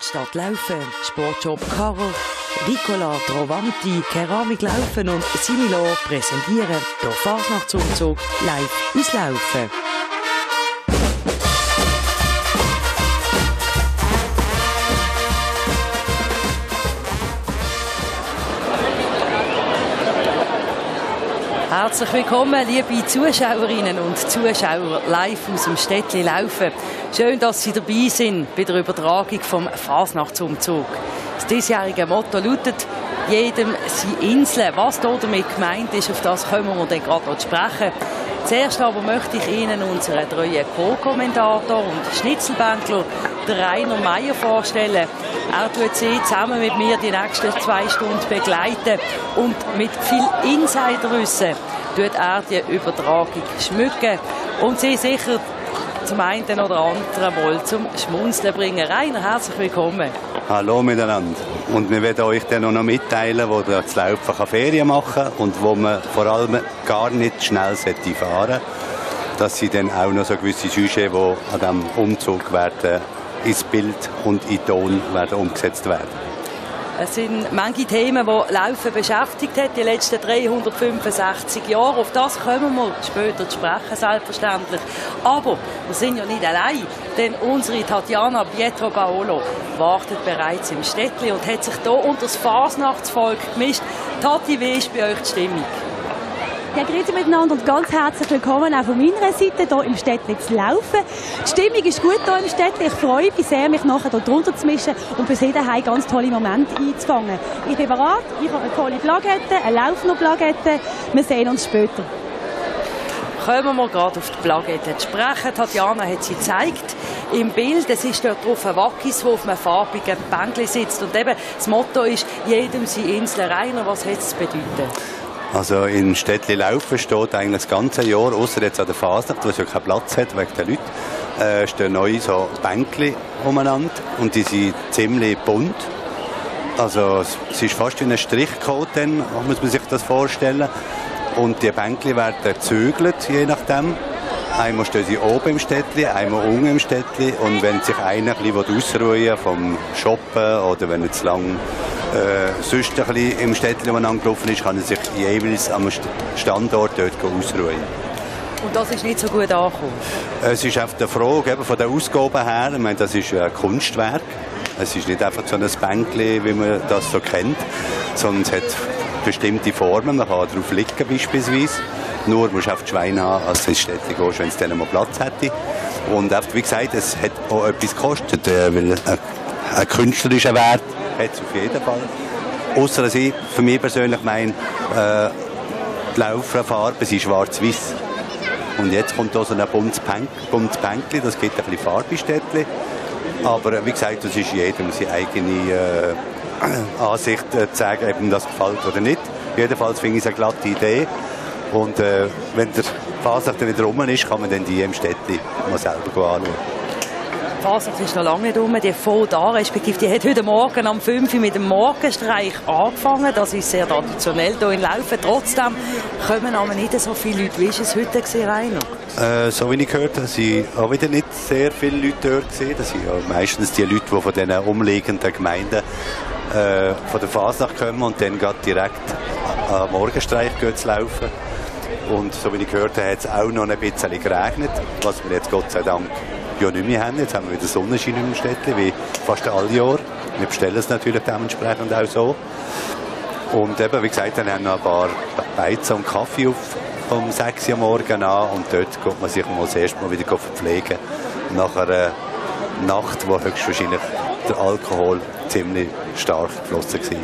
Stadt Laufen, Sportshop Caro, Ricola, Trovanti, Keramik Laufen und Similor präsentieren den Fasnachtsumzug live aus Laufen. Herzlich willkommen, liebe Zuschauerinnen und Zuschauer, live aus dem Städtli Laufen. Schön, dass Sie dabei sind bei der Übertragung vom Fasnachtsumzug. Das diesjährige Motto lautet «Jedem seine Insel». Was hier damit gemeint ist, auf das kommen wir dann gerade sprechen. Zuerst aber möchte ich Ihnen unseren treuen Co-Kommentator und Schnitzelbänkler, Rainer Meier, vorstellen. Er wird Sie zusammen mit mir die nächsten 2 Stunden begleiten und mit viel Insiderwissen wird er die Übertragung schmücken und Sie sicher zum einen oder anderen Mal zum Schmunzeln bringen. Rainer, herzlich willkommen. Hallo miteinander. Und wir werden euch dann noch mitteilen, wo der zu Laufen Ferien machen kann und wo man vor allem gar nicht schnell fahren sollte. Das sind dann auch noch so gewisse Sujets, die an diesem Umzug werden ins Bild und in Ton werden umgesetzt werden. Es sind manche Themen, die Laufen beschäftigt hat, die letzten 365 Jahre. Auf das kommen wir später zu sprechen, selbstverständlich. Aber wir sind ja nicht allein, denn unsere Tatjana Pietropaolo wartet bereits im Städtli und hat sich hier unter das Fasnachtsvolk gemischt. Tati, wie ist bei euch die Stimmung? Ja, grüezi miteinander und ganz herzlich willkommen auch von meiner Seite hier im Städtli zu laufen. Die Stimmung ist gut hier im Städtli. Ich freue mich sehr, mich nachher hier drunter zu mischen und für Sie daheim ganz tolle Momente einzufangen. Ich bin bereit, ich habe eine tolle Plakette, eine laufende Plakette. Wir sehen uns später. Kommen wir gerade auf die Plakette zu sprechen. Tatjana hat sie gezeigt im Bild. Es ist dort drauf ein Wackis, der auf einem farbigen Bänkli sitzt. Und eben das Motto ist «Jedem seine Insel». Rainer, was hat es zu bedeuten? Also im Städtli Laufen steht eigentlich das ganze Jahr, außer jetzt an der Fasnacht, wo es ja keinen Platz hat wegen den Leuten, stehen neu so Bänkli umeinander und die sind ziemlich bunt. Also es ist fast wie ein Strichcode, dann muss man sich das vorstellen. Und die Bänkli werden gezügelt, je nachdem. Einmal stehen sie oben im Städtli, einmal unten im Städtli. Und wenn sich einer ein bisschen ausruhen will, vom Shoppen oder wenn er zu lang sonst ein bisschen im Städtli gelaufen ist, kann er sich jeweils am Standort dort ausruhen. Und das ist nicht so gut angekommen? Es ist auf der Frage eben von der Ausgabe her, ich meine, das ist ein Kunstwerk. Es ist nicht einfach so ein Bänkli, wie man das so kennt, sondern es hat bestimmte Formen. Man kann darauf liegen beispielsweise. Nur musst du auf die Schweine haben, als du ins Städtli gehst, wenn es dann mal Platz hätte. Und wie gesagt, es hat auch etwas gekostet, weil ein künstlerischer Wert hat es auf jeden Fall. Ausser dass ich für mich persönlich meine, die Lauffarbe sind schwarz-weiß. Und jetzt kommt da so ein buntes Bänkli, das gibt ein bisschen Farbe in Städtli. Aber wie gesagt, das ist jedem seine eigene Ansicht zu sagen, ob ihm das gefällt oder nicht. Jedenfalls finde ich es eine glatte Idee. Und wenn der Fasnacht wieder rum ist, kann man dann die im Städtli mal selber anschauen. Die Fasnacht ist noch lange nicht rum, die fängt an, respektive die hat heute Morgen um 5 Uhr mit dem Morgenstreich angefangen. Das ist sehr traditionell hier in Laufen. Trotzdem kommen aber nicht so viele Leute. Wie war es heute, Rainer? So wie ich gehört habe, sind auch wieder nicht sehr viele Leute dort gesehen. Das sind ja meistens die Leute, die von den umliegenden Gemeinden von der Fasnacht kommen und dann direkt am Morgenstreich zu laufen. Und so wie ich gehört habe, hat es auch noch ein bisschen geregnet, was wir jetzt Gott sei Dank ja nicht mehr haben. Jetzt haben wir wieder Sonnenschein im Städtli, wie fast alle Jahre. Wir bestellen es natürlich dementsprechend auch so. Und eben, wie gesagt, dann haben wir noch ein paar Weizen und Kaffee auf vom 6 Uhr am Morgen an und dort geht man sich mal das erste Mal wieder verpflegen. Nach einer Nacht, wo höchstwahrscheinlich der Alkohol ziemlich stark geflossen war.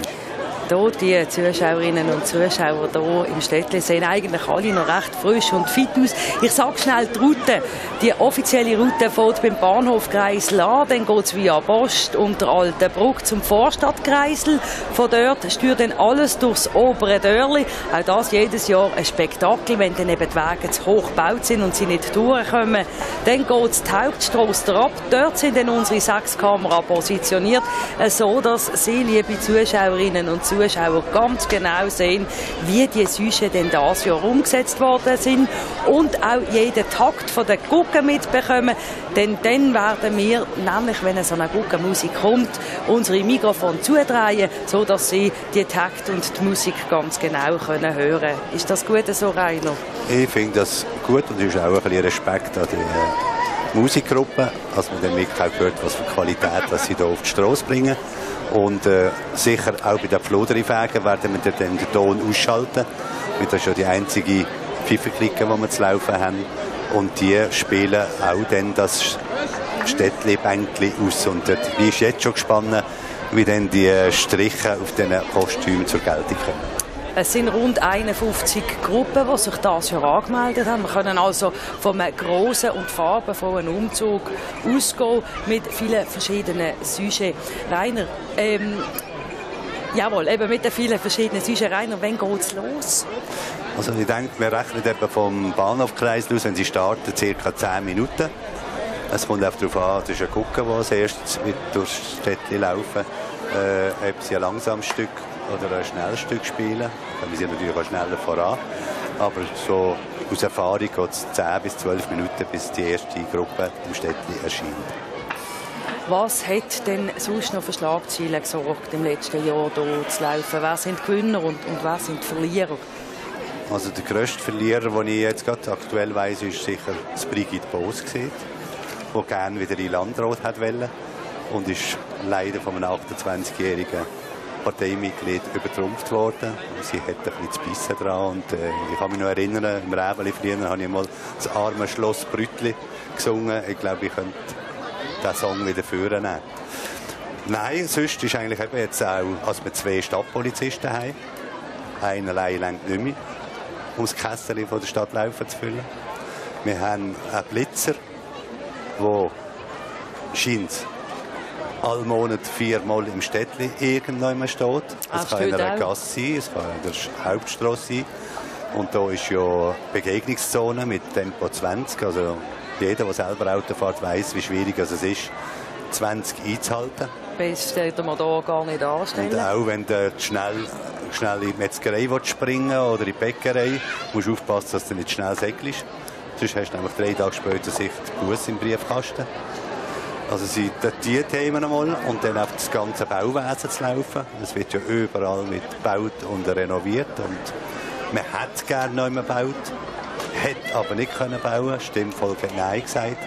Die Zuschauerinnen und Zuschauer hier im Städtli sehen eigentlich alle noch recht frisch und fit aus. Ich sage schnell die Route. Die offizielle Route fährt beim Bahnhof Kreisel an, dann geht es via Post und der Altenbruck zum Vorstadt Kreisel. Von dort steuert dann alles durchs obere Dörli. Auch das jedes Jahr ein Spektakel, wenn dann eben die Wege zu hoch gebaut sind und sie nicht durchkommen. Dann geht es die Hauptstrasse ab. Dort sind dann unsere 6 Kameras positioniert, so dass Sie, liebe Zuschauerinnen und Zuschauer, Zuschauer ganz genau sehen, wie die Sujets denn das Jahr umgesetzt worden sind und auch jeden Takt von der Gucke mitbekommen. Denn dann werden wir, nämlich wenn so eine Guckenmusik kommt, unsere Mikrofone zudrehen, sodass sie die Takt und die Musik ganz genau hören können. Ist das gut so, Rainer? Ich finde das gut und es ist auch ein bisschen Respekt an die Musikgruppe, dass man dann wirklich auch hört, was für Qualität was sie hier auf die Straße bringen. Und sicher auch bei den Floderifagen werden wir dann den Ton ausschalten. Das ist ja die einzige Pfeifenklicke, die wir zu laufen haben. Und die spielen auch dann das Städtli-Bänkli aus. Und ich bin jetzt schon gespannt, wie dann die Striche auf diesen Kostümen zur Geltung kommen. Es sind rund 51 Gruppen, die sich dieses Jahr angemeldet haben. Wir können also von einem grossen und farbenvollen Umzug ausgehen mit vielen verschiedenen Sujets. Rainer, jawohl, eben mit den vielen verschiedenen Sujets. Rainer, wann geht es los? Also ich denke, wir rechnen etwa vom Bahnhofkreis los, wenn sie starten, ca. 10 Minuten. Es kommt auch darauf an, das ist ein Gucken, der als erstes durchs Städtchen laufen, ob sie ein langsames Stück oder ein schnelles Stück spielen. Dann sind sie natürlich auch schneller voran. Aber so aus Erfahrung geht es 10 bis 12 Minuten, bis die erste Gruppe im Städtchen erscheint. Was hat denn sonst noch für Schlagzeilen gesorgt im letzten Jahr hier zu laufen? Wer sind die Gewinner und wer sind die Verlierer? Also der grösste Verlierer, den ich jetzt gerade aktuell weiss, ist sicher das Brigitte Boos gewesen, der gerne wieder in Landrat hat wollen und ist leider von einem 28-jährigen Parteimitglied übertrumpft worden. Sie hat ein bisschen zu bissen dran. Und, ich kann mich noch erinnern, im Räbeli früher habe ich mal das arme Schloss Brüttli gesungen. Ich glaube, ich könnte diesen Song wieder führen. Nein, sonst ist eigentlich eben jetzt auch, als wir 2 Stadtpolizisten haben. Einer allein reicht nicht mehr, um das Kästchen von der Stadt Laufen zu füllen. Wir haben einen Blitzer, der scheint alle Monate 4-mal im Städtli irgendwann steht. Es kann in einer Gasse sein, es kann in der Hauptstrasse sein. Und da ist ja Begegnungszone mit Tempo 20. Also jeder, der selber Auto fährt, weiss, wie schwierig es ist, 20 einzuhalten. Das stellt man hier gar nicht anstellen. Und auch wenn du schnell in die Metzgerei springen willst oder in die Bäckerei, musst du aufpassen, dass du nicht schnell segelst. Sonst hast du nämlich 3 Tage später sicher die Busse im Briefkasten. Also sind diese Themen einmal und dann auf das ganze Bauwesen zu laufen. Es wird ja überall mit gebaut und renoviert und man hätte gerne neu gebaut, hätte aber nicht können bauen. Das Stimmvolk hat Nein gesagt.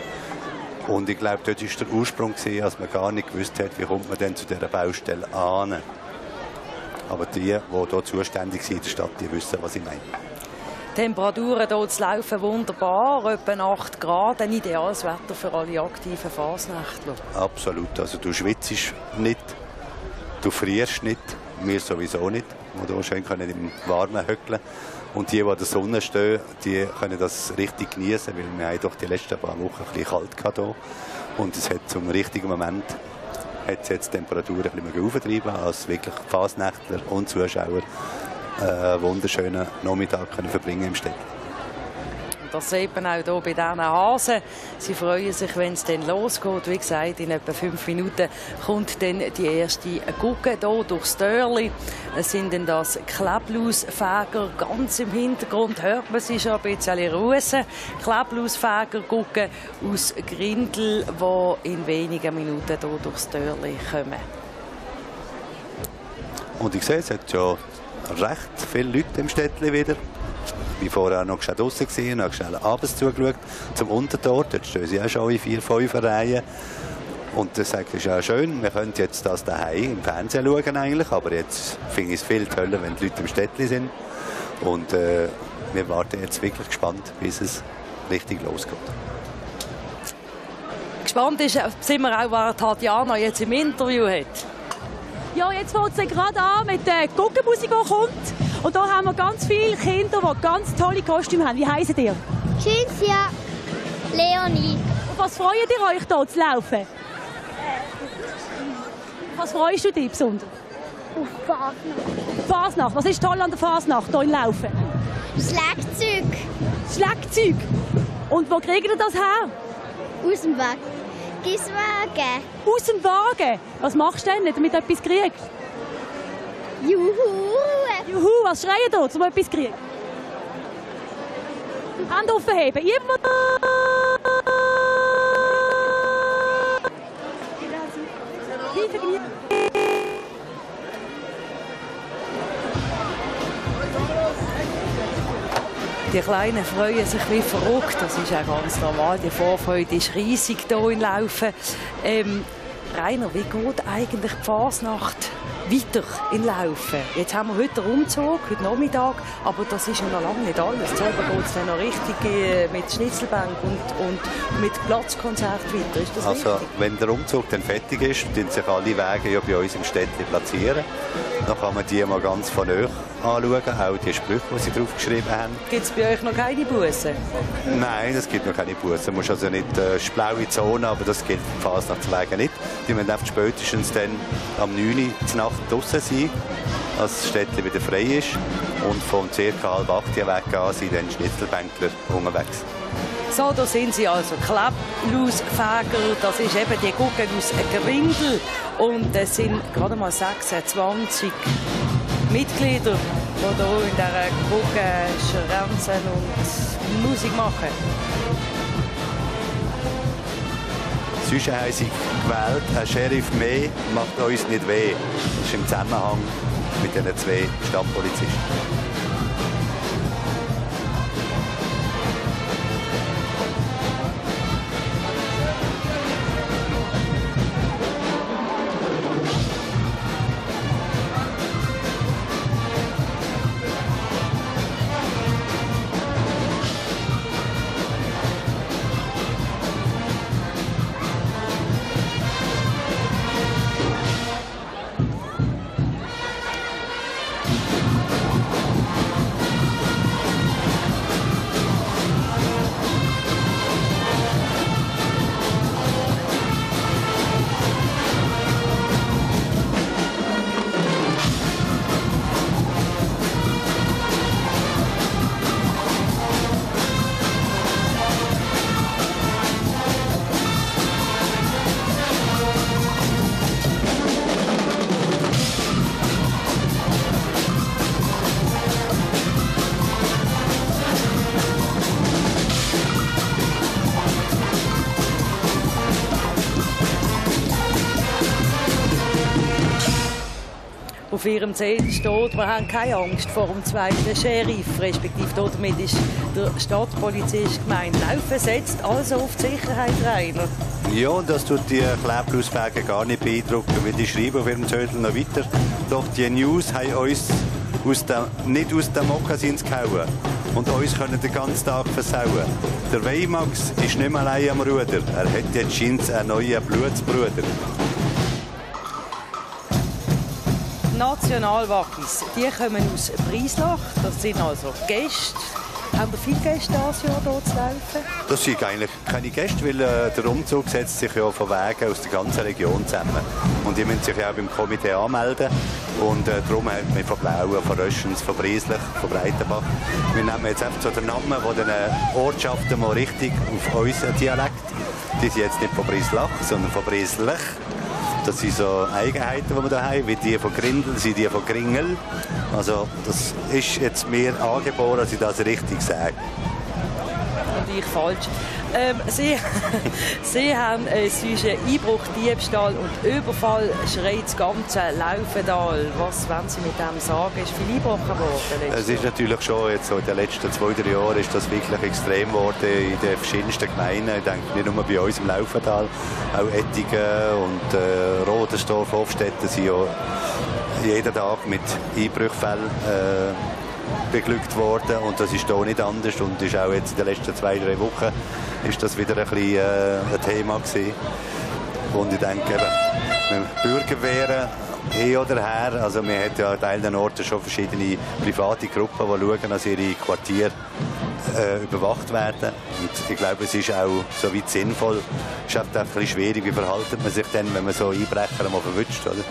Und ich glaube, dort war der Ursprung, als man gar nicht gewusst hat, wie kommt man denn zu dieser Baustelle an. Aber die hier zuständig sind in der Stadt, die wissen, was ich meine. Temperaturen hier zu laufen wunderbar, etwa 8 Grad, ein ideales Wetter für alle aktiven Fasnächtler. Absolut, also du schwitzt nicht, du frierst nicht, wir sowieso nicht, die hier schön im Warmen höckeln. Und die an der Sonne stehen, die können das richtig genießen, weil wir haben doch die letzten paar Wochen ein bisschen kalt gehabt hier. Und es hat zum richtigen Moment hat jetzt die Temperatur ein bisschen aufgetrieben, als wirklich Fasnächtler und Zuschauer einen wunderschönen Nachmittag können verbringen im Städtchen. Das sieht man auch hier bei diesen Hasen. Sie freuen sich, wenn es dann losgeht. Wie gesagt, in etwa 5 Minuten kommt dann die erste Gucke hier durchs Dörli. Es sind dann das Kleblausfäger. Ganz im Hintergrund hört man sie schon ein bisschen rusen. Kleblausfäger Gucke aus Grindel, die in wenigen Minuten hier durchs Dörli kommen. Und ich sehe, es hat ja recht viele Leute im Städtchen wieder. Ich war vorher noch schnell draussen und habe schnell abends zugeschaut zum Untertor. Dort stehen sie auch schon in 4-5 Reihen. Und das ist auch schön. Wir können jetzt das daheim im Fernsehen schauen eigentlich. Aber jetzt finde ich es viel toller, wenn die Leute im Städtchen sind. Und wir warten jetzt wirklich gespannt, bis es richtig losgeht. Gespannt sind wir auch, was Tatjana jetzt im Interview hat. Ja, jetzt fängt es gerade an mit der Guckenmusik, die kommt. Und hier haben wir ganz viele Kinder, die ganz tolle Kostüme haben. Wie heissen ihr? Cinzia, Leonie. Und was freut ihr euch, hier zu laufen? Was freust du dich besonders? Auf Fasnacht. Fasnacht. Was ist toll an der Fasnacht hier im Laufen? Schlagzeug. Schlagzeug. Und wo kriegt ihr das her? Aus dem Wagen. Giswagen. Aus dem Wagen. Was machst du denn, damit du etwas kriegst? Juhu! Juhu, was schreien da, um etwas zu kriegen? Hand aufheben, immer! Die Kleinen freuen sich wie verrückt. Das ist auch ganz normal. Die Vorfreude ist riesig hier in Laufen. Rainer, wie geht eigentlich die Fasnacht weiter in Laufen? Jetzt haben wir heute den Umzug, heute Nachmittag, aber das ist ja noch lange nicht alles. Jetzt geht es dann noch richtig mit Schnitzelbank und mit Platzkonzert weiter. Ist das also, richtig? wenn der Umzug dann fertig ist, tun sich alle Wege ja bei uns im Städtchen platzieren. Dann kann man die mal ganz von nahe anschauen, auch die Sprüche, die sie draufgeschrieben haben. Gibt es bei euch noch keine Bussen? Nein, es gibt noch keine Bussen. Man muss also nicht blaue Zone, aber das gilt für die Fasnachtswege nicht. Die müssen einfach spätestens dann am 9 Uhr zur Nacht draussen sein, als das Städtchen wieder frei ist. Und von ca. 7:30 Uhr weg sind dann Schnitzelbänkler unterwegs. So, da sind sie also, Klapplausfäger, das ist eben die Gucken aus Grindel. Und es sind gerade mal 26 Mitglieder, die hier in dieser Gucke schranzen und Musik machen. Sonst haben sie gewählt, ein Sheriff mehr macht uns nicht weh. Das ist im Zusammenhang mit diesen 2 Stadtpolizisten. Auf ihrem Zettel steht, wir haben keine Angst vor dem zweiten Sheriff, respektive damit ist der Stadtpolizist gemeint. Laufen setzt also auf die Sicherheit rein. Ja, und das tut die Kleblauswege gar nicht beeindrucken, weil die schreiben auf ihrem Zettel noch weiter. Doch die News haben uns nicht aus den Mokassins gehauen und uns können den ganzen Tag versauen. Der Weimax ist nicht mehr allein am Ruder, er hat jetzt scheint einen neuen Blutsbruder. Nationalwackis, die kommen aus Breislach, das sind also Gäste. Haben wir viele Gäste dieses Jahr hier zu laufen? Das sind eigentlich keine Gäste, weil der Umzug setzt sich ja von Wegen aus der ganzen Region zusammen. Und die müssen sich ja auch beim Komitee anmelden. Und darum hat man von Blauen, von Röschens, von Breislach, von Breitenbach. Wir nehmen jetzt einfach so den Namen von den Ortschaften mal richtig auf unseren Dialekt. Die sind jetzt nicht von Breislach, sondern von Breislach. Das sind so Eigenheiten, die wir hier haben, wie die von Grindel, sind die von Gringel. Also das ist jetzt mir angeboren, dass ich das richtig sage. Und ich falsch. Sie haben zwischen Einbruch, Diebstahl und Überfall schreit das ganze Laufental. Was wollen Sie mit dem sagen? Ist viel eingebrochen worden? Es ist natürlich schon jetzt so in den letzten 2-3 Jahren ist das wirklich extrem geworden in den verschiedensten Gemeinden. Ich denke nicht nur bei uns im Laufental, auch Ettigen und Rodensdorf, Hofstetten sind ja jeden Tag mit Einbruchfällen beglückt worden und das ist hier nicht anders und ist auch jetzt in den letzten 2-3 Wochen ist das wieder ein bisschen ein Thema gewesen. Und ich denke eben, mit Bürgerwehren hin oder her, also man hat ja an einigen Orten schon verschiedene private Gruppen, die schauen, dass ihre Quartiere überwacht werden. Und ich glaube, es ist auch so weit sinnvoll. Es ist einfach ein bisschen schwierig, wie verhaltet man sich dann, wenn man so Einbrecher mal verwünscht, oder?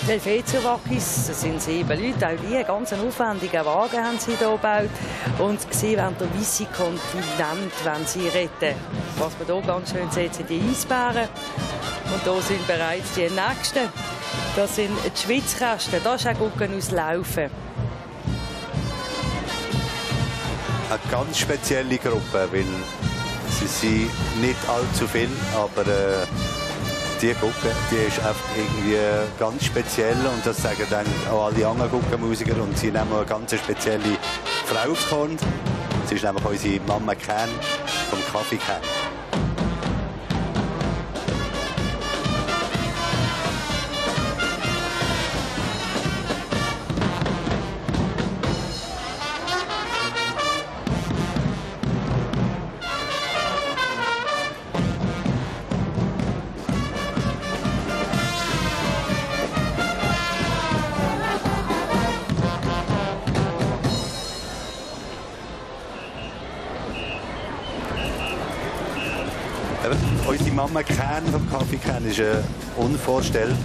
Die Helvetio-Wackis, das sind 7 Leute, auch die ganz aufwendigen Wagen haben sie hier gebaut. Und sie wollen den weißen Kontinent wenn sie retten. Was man hier ganz schön sieht, sind die Eisbären. Und hier sind bereits die nächsten. Das sind die Schwitzkästen. Das ist auch Gucken aus Laufen. Eine ganz spezielle Gruppe, weil sie sind nicht allzu viel, aber die Gruppe, die ist einfach irgendwie ganz speziell und das sagen dann auch alle anderen Guckenmusiker und sie nehmen eine ganz spezielle Frau aufs Korn. Sie ist nämlich unsere Mama Kern vom Kaffee Kern. Unsere Mama Kern vom Kaffee Kern ist unvorstellbar.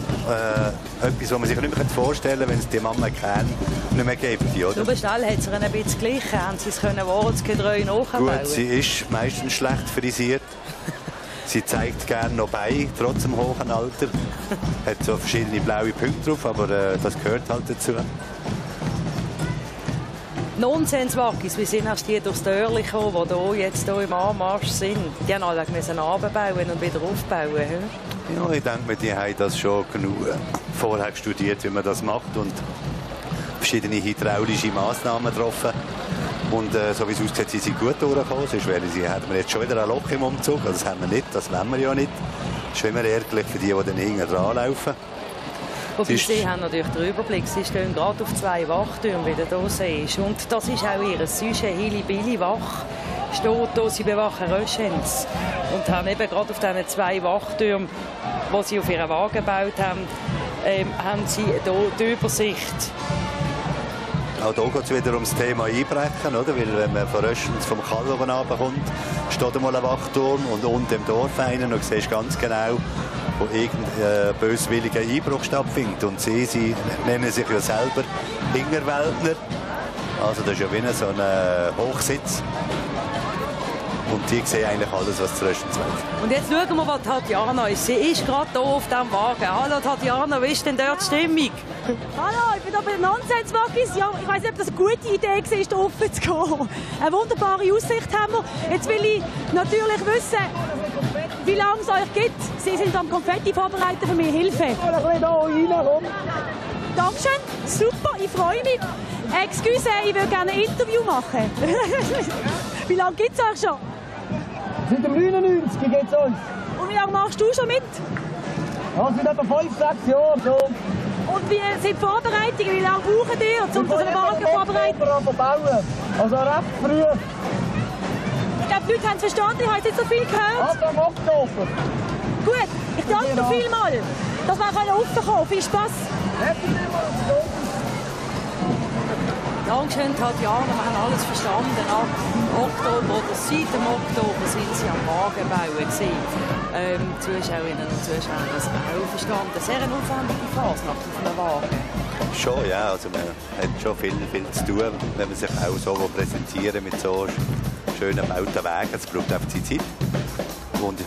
Etwas, was man sich nicht mehr vorstellen kann, wenn es die Mama Kern nicht mehr gäbe. Oder? Nur schnell hat es ein bisschen gleich. Haben Sie es wahrheitsgetreu nachbauen? Gut, sie ist meistens schlecht frisiert. Sie zeigt gerne noch bei, trotz dem hohen Alter. Hat so verschiedene blaue Punkte drauf, aber das gehört halt dazu. Nonsenswaggis, wie sind erst die durchs Dörrli gekommen, die jetzt hier im Anmarsch sind? Die haben alle abbauen und wieder aufbauen. Ja, ich denke, die haben das schon genug vorher studiert, wie man das macht und verschiedene hydraulische Massnahmen getroffen. Und so wie es aussieht, sind sie gut durchgekommen. Sonst hätten wir jetzt schon wieder ein Loch im Umzug. Also das haben wir nicht, das wollen wir ja nicht. Das ist immer ärgerlich für die dann hinten dran laufen. Wobei sie haben natürlich den Überblick. Sie stehen gerade auf 2 Wachtürmen, wie der hier siehst. Und das ist auch ihr Sujet, Hili-Billi-Wach. Steht hier, sie bewachen Röschens. Und haben eben gerade auf diesen 2 Wachtürmen, die sie auf ihren Wagen gebaut haben, haben sie hier die Übersicht. Auch hier geht es wieder ums Thema Einbrechen, oder? Weil wenn man von Röschens vom Kall oben runterkommt, steht einmal ein Wachturm und unten im Dorf einen und siehst ganz genau, wo irgendein böswilliger Einbruch stattfindet. Und sie nennen sich ja selber Ingerwäldner. Also das ist ja wie so ein Hochsitz. Und die sehen eigentlich alles, was zu Röschens will. Und jetzt schauen wir, was Tatjana ist. Sie ist gerade hier auf diesem Wagen. Hallo Tatjana, wie ist denn dort die Stimmung? Hallo, ich bin hier bei den Nonsenswaggis. Ja, ich weiss nicht, ob das eine gute Idee war, hier offen zu gehen. Eine wunderbare Aussicht haben wir. Jetzt will ich natürlich wissen, wie lange es euch gibt. Sie sind am Konfetti vorbereiten für mich. Hilfe. Dankeschön. Super, ich freue mich. Excuse, ich würde gerne ein Interview machen. Wie lange gibt es euch schon? Seit dem 99 geht es uns. Und wie lange machst du schon mit? Ja, seit etwa 5, 6 Jahren schon. Und wie sind die Vorbereitungen? Wie lange braucht ihr, um den Wagen vorzubereiten? Bauen. Also recht früh. Ich glaube, die Leute haben es verstanden. Ich habe jetzt nicht so viel gehört. Ab am Oktober. Gut, ich danke dir vielmals, dass wir raufkommen. Viel Spass. Dankeschön, Tatjana. Wir haben alles verstanden. Ab Oktober oder seit dem Oktober sind sie am Wagenbauen gewesen. Zuschauerinnen und Zuschauer haben das auch verstanden. Sehr eine aufwendige Fasnacht auf einem Wagen. Schon, ja. Also man hat schon viel zu tun, wenn man sich auch so präsentieren mit so schönen gebauten Wegen. Es braucht einfach Zeit. Und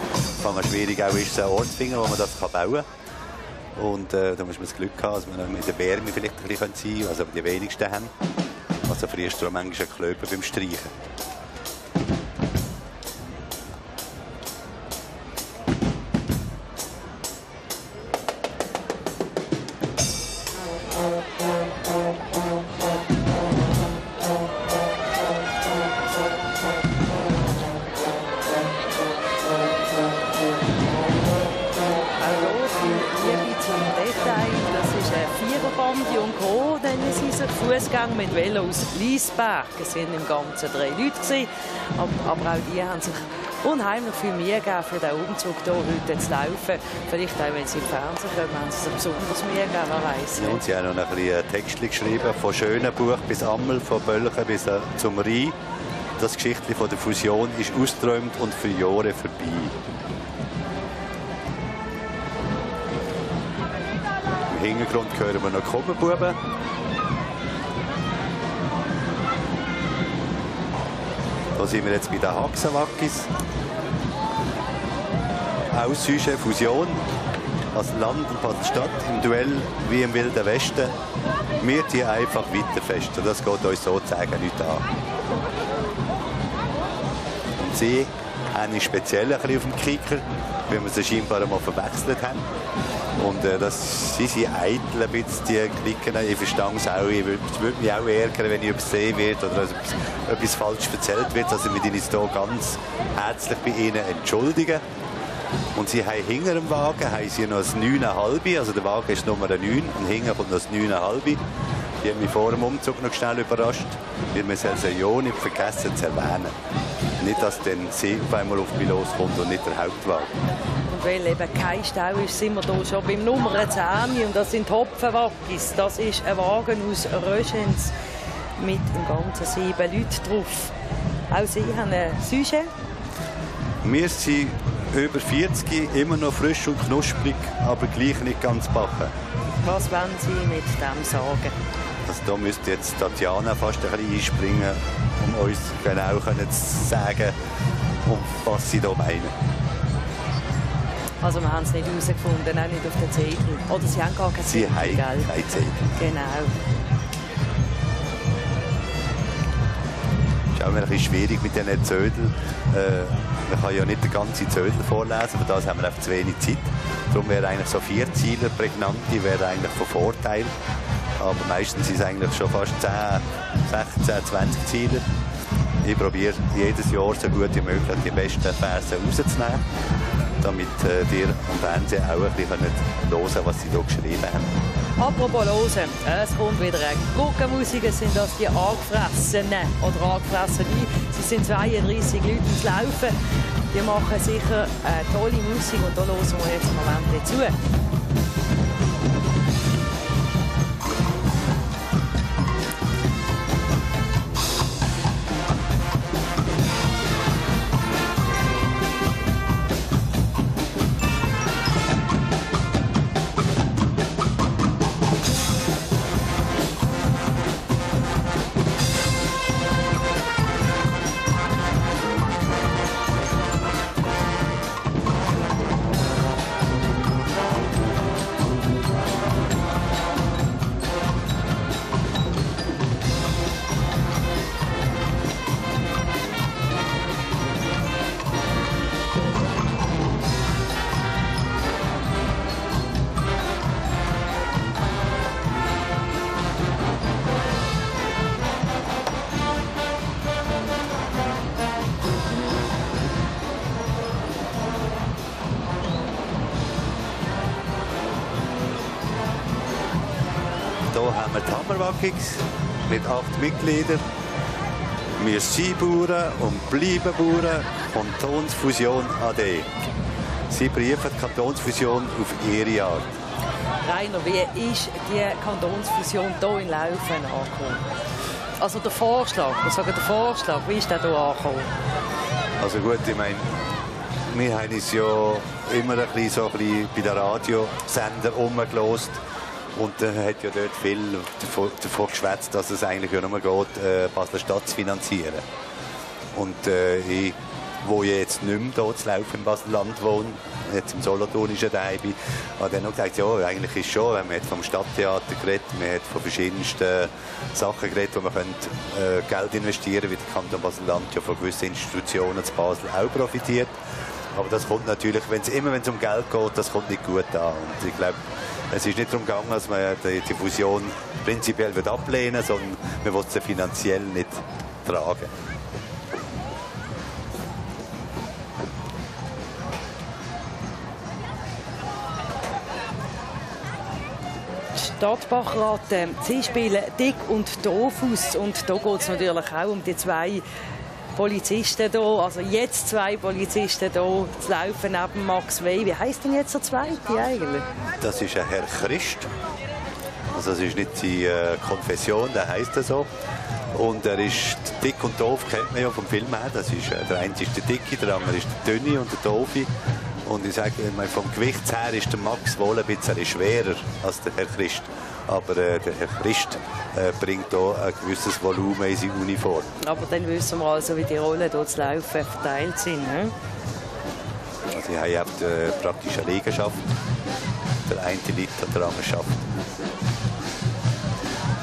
was schwierig auch ist, einen Ort zu finden, wo man das bauen kann. Und da muss man das Glück haben, dass man mit der Wärme vielleicht ein bisschen sein kann, was aber die wenigsten haben. Also frierst du auch manchmal einen Klöper beim Streichen. Fußgänger mit Velo aus Liesberg. Es waren im Ganzen 3 Leute gewesen, aber auch die haben sich unheimlich viel Mühe gegeben, für den Umzug hier heute zu laufen. Vielleicht auch, wenn sie im Fernsehen kommen, haben sie sich besonders Mühe gegeben, wer weiss. Ja, und sie haben noch ein bisschen Text geschrieben, von Schönenbuch bis Ammel, von Bölchen bis zum Rhein. Das Geschichtli von der Fusion ist ausgeträumt und für Jahre vorbei. Im Hintergrund hören wir noch Kobbenbuben. Da sind wir jetzt bei den Haxenwaggis. Auch Sujet Fusion. Basel-Land und Basel-Stadt im Duell wie im Wilden Westen. Wir die einfach weiter fest. Und das geht uns sozusagen nicht an. Und sie haben speziell ein bisschen auf dem Kicker, weil wir sie scheinbar einmal verwechselt haben. Und sie sind eitel ein bisschen, die Klicken. Ich verstehe es auch. Ich würde mich auch ärgern, wenn ich übersehen wird oder etwas falsch erzählt wird. Also wir uns hier ganz herzlich bei ihnen entschuldigen. Und sie haben hinter dem Wagen haben sie noch ein 9,5. Also der Wagen ist Nummer 9 und hinten kommt noch ein 9,5. Die haben mich vor dem Umzug noch schnell überrascht, weil wir es ja nicht vergessen zu erwähnen. Nicht, dass dann sie auf einmal auf mich loskommt und nicht der Hauptwagen. Und weil eben kein Stau ist, sind wir hier schon beim Nummer 10. Und das sind Hopfenwaggis. Das ist ein Wagen aus Röschens mit im Ganzen 7 Leuten drauf. Auch Sie haben ein Sujet. Wir sind über 40, immer noch frisch und knusprig, aber gleich nicht ganz backen. Was wollen Sie mit dem sagen? Also da müsste jetzt Tatjana fast ein bisschen einspringen, um uns genau zu sagen, was sie da meinen. Also wir haben es nicht herausgefunden, auch nicht auf den Zettel. Oder Sie haben gar keinen Sie Zettel, haben gell? keinen Zettel. Genau. Es ist auch ein bisschen schwierig mit diesen Zödeln. Man kann ja nicht den ganzen Zödel vorlesen, für das haben wir einfach zu wenig Zeit. Darum wäre eigentlich so 4 Ziele prägnant, die wäre eigentlich von Vorteil. Aber meistens sind es eigentlich schon fast 10, 16, 20 Ziele. Ich probiere jedes Jahr so gut wie möglich die besten Verse rauszunehmen, damit ihr am Fernsehen auch ein bisschen hören, was sie hier geschrieben haben. Apropos hören, es kommt wieder eine Guggenmusik. Sind das die Angefressenen oder Angefressene? Sie sind 32 Leute ins Laufen. Die machen sicher eine tolle Musik und da hören wir jetzt einen Moment zu. Hier haben wir die Hammerwaggis mit 8 Mitgliedern. Wir sind Bauern und bleiben Bauern. Kantonsfusion AD. Sie prüfen die Kantonsfusion auf ihre Art. Rainer, wie ist die Kantonsfusion hier in Laufen angekommen? Also der Vorschlag, wie ist der hier angekommen? Also gut, ich meine, wir haben uns ja immer ein bisschen bei den Radiosender rumgelost. Und da hat ja dort viel davon geschwätzt, dass es eigentlich ja nur geht, Basel-Stadt zu finanzieren. Und ich, wo ich jetzt nicht mehr hier zu Laufen im Basel-Land wohne, jetzt im Solothurnischen Teil bin, habe dann noch gesagt, ja, eigentlich ist schon, man hat vom Stadttheater geredet, man hat von verschiedensten Sachen geredet, wo man Geld investieren könnte, wie der Kanton Basel-Land ja von gewissen Institutionen zu Basel auch profitiert. Aber das kommt natürlich, wenn es um Geld geht, das kommt nicht gut an. Und ich glaube, es ist nicht darum gegangen, dass man die Fusion prinzipiell ablehnen will, sondern man will sie finanziell nicht tragen. Stadtbachrat, Sie spielen dick und doof aus. Und da geht es natürlich auch um die 2 Polizisten hier, also jetzt 2 Polizisten hier zu laufen neben Max Wey. Wie heisst denn jetzt der zweite eigentlich? Das ist ein Herr Christ. Also das ist nicht die Konfession, der heisst er so. Und er ist dick und doof, kennt man ja vom Film her. Das ist, der eine ist der Dicke, der andere ist der Dünne und der Doofe. Und ich sage, vom Gewicht her ist der Max wohl ein bisschen schwerer als der Herr Christ. Aber der Herr Christ bringt hier ein gewisses Volumen in seine Uniform. Aber dann wissen wir also, wie die Rollen hier zu laufen verteilt sind. Ne? Also Die haben praktisch eine Liegenschaft. Der eine liegt an der anderen Schaft.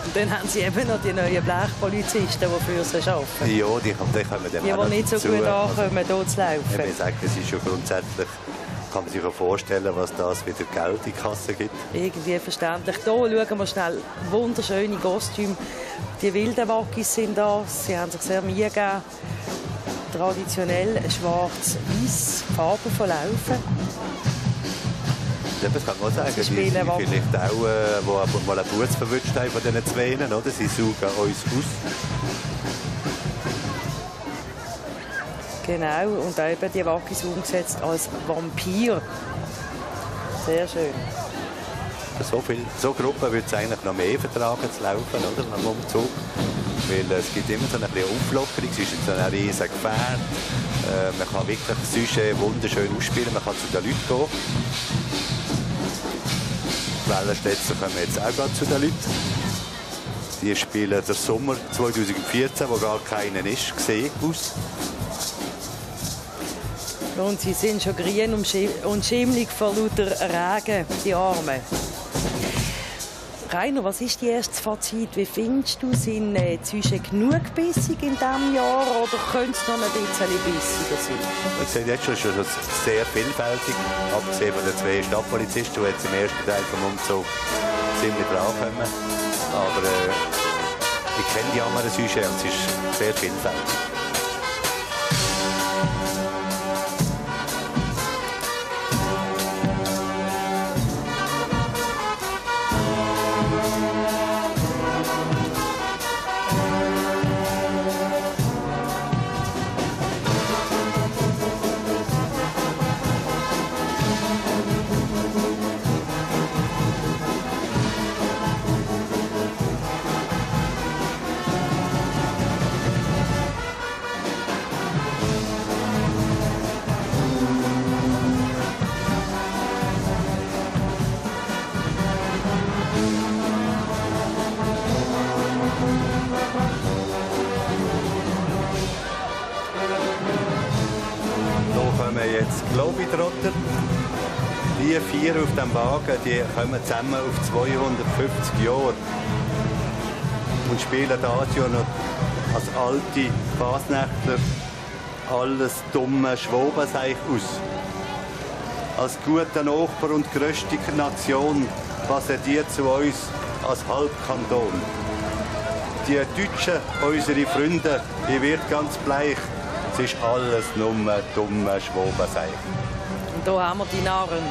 Und dann haben sie eben noch die neuen Blechpolizisten, die für sie arbeiten. Ja, die kommen dann die nicht so gut ankommen, hier zu laufen. Ich sage, das ist schon grundsätzlich, kann man sich auch vorstellen, was das wieder Geld in die Kasse gibt. Irgendwie verständlich. Hier schauen wir schnell wunderschöne Kostüme. Die wilden Wackis sind da. Sie haben sich sehr Mühe gegeben. Traditionell schwarz-weiß, Farben von Laufen. Das kann man sagen. Die sind vielleicht auch, die mal einen Bus verwünscht haben von diesen Zweien, oder? Sie suchen uns aus. Genau, und eben die Wackis umgesetzt als Vampir. Sehr schön. So Gruppen würde es eigentlich noch mehr vertragen zu laufen, oder? Am Umzug. Weil es gibt immer so eine Auflockerung, es ist so ein riesiges Gefährt. Man kann wirklich sonst wunderschön ausspielen, man kann zu den Leuten gehen. Die Wellenstädter kommen jetzt auch gerade zu den Leuten. Die spielen den Sommer 2014, wo gar keiner ist, gesehen aus. Und sie sind schon grün und schimmelig vor lauter Regen, die Arme. Rainer, was ist die erste Fazit? Wie findest du, sind die Züge genug bissig in diesem Jahr oder könnte es noch ein bisschen bissiger sein? Ich sehe jetzt schon sehr vielfältig, abgesehen von den 2 Stadtpolizisten, die jetzt im ersten Teil vom Umzug ziemlich drankommen. Aber ich kenne die anderen Züge und es ist sehr vielfältig. Jetzt Globetrotter. Die 4 auf dem Wagen, die kommen zusammen auf 250 Jahre und spielen das Jahr noch als alte Fasnächtler alles dumme Schwobenseich aus. Als guter Nachbar und grösste Nation passen die zu uns als Halbkanton. Die Deutschen, unsere Freunde, die wird ganz bleich. Es ist alles nur dumme Schwobenseich. Und hier haben wir die Narren.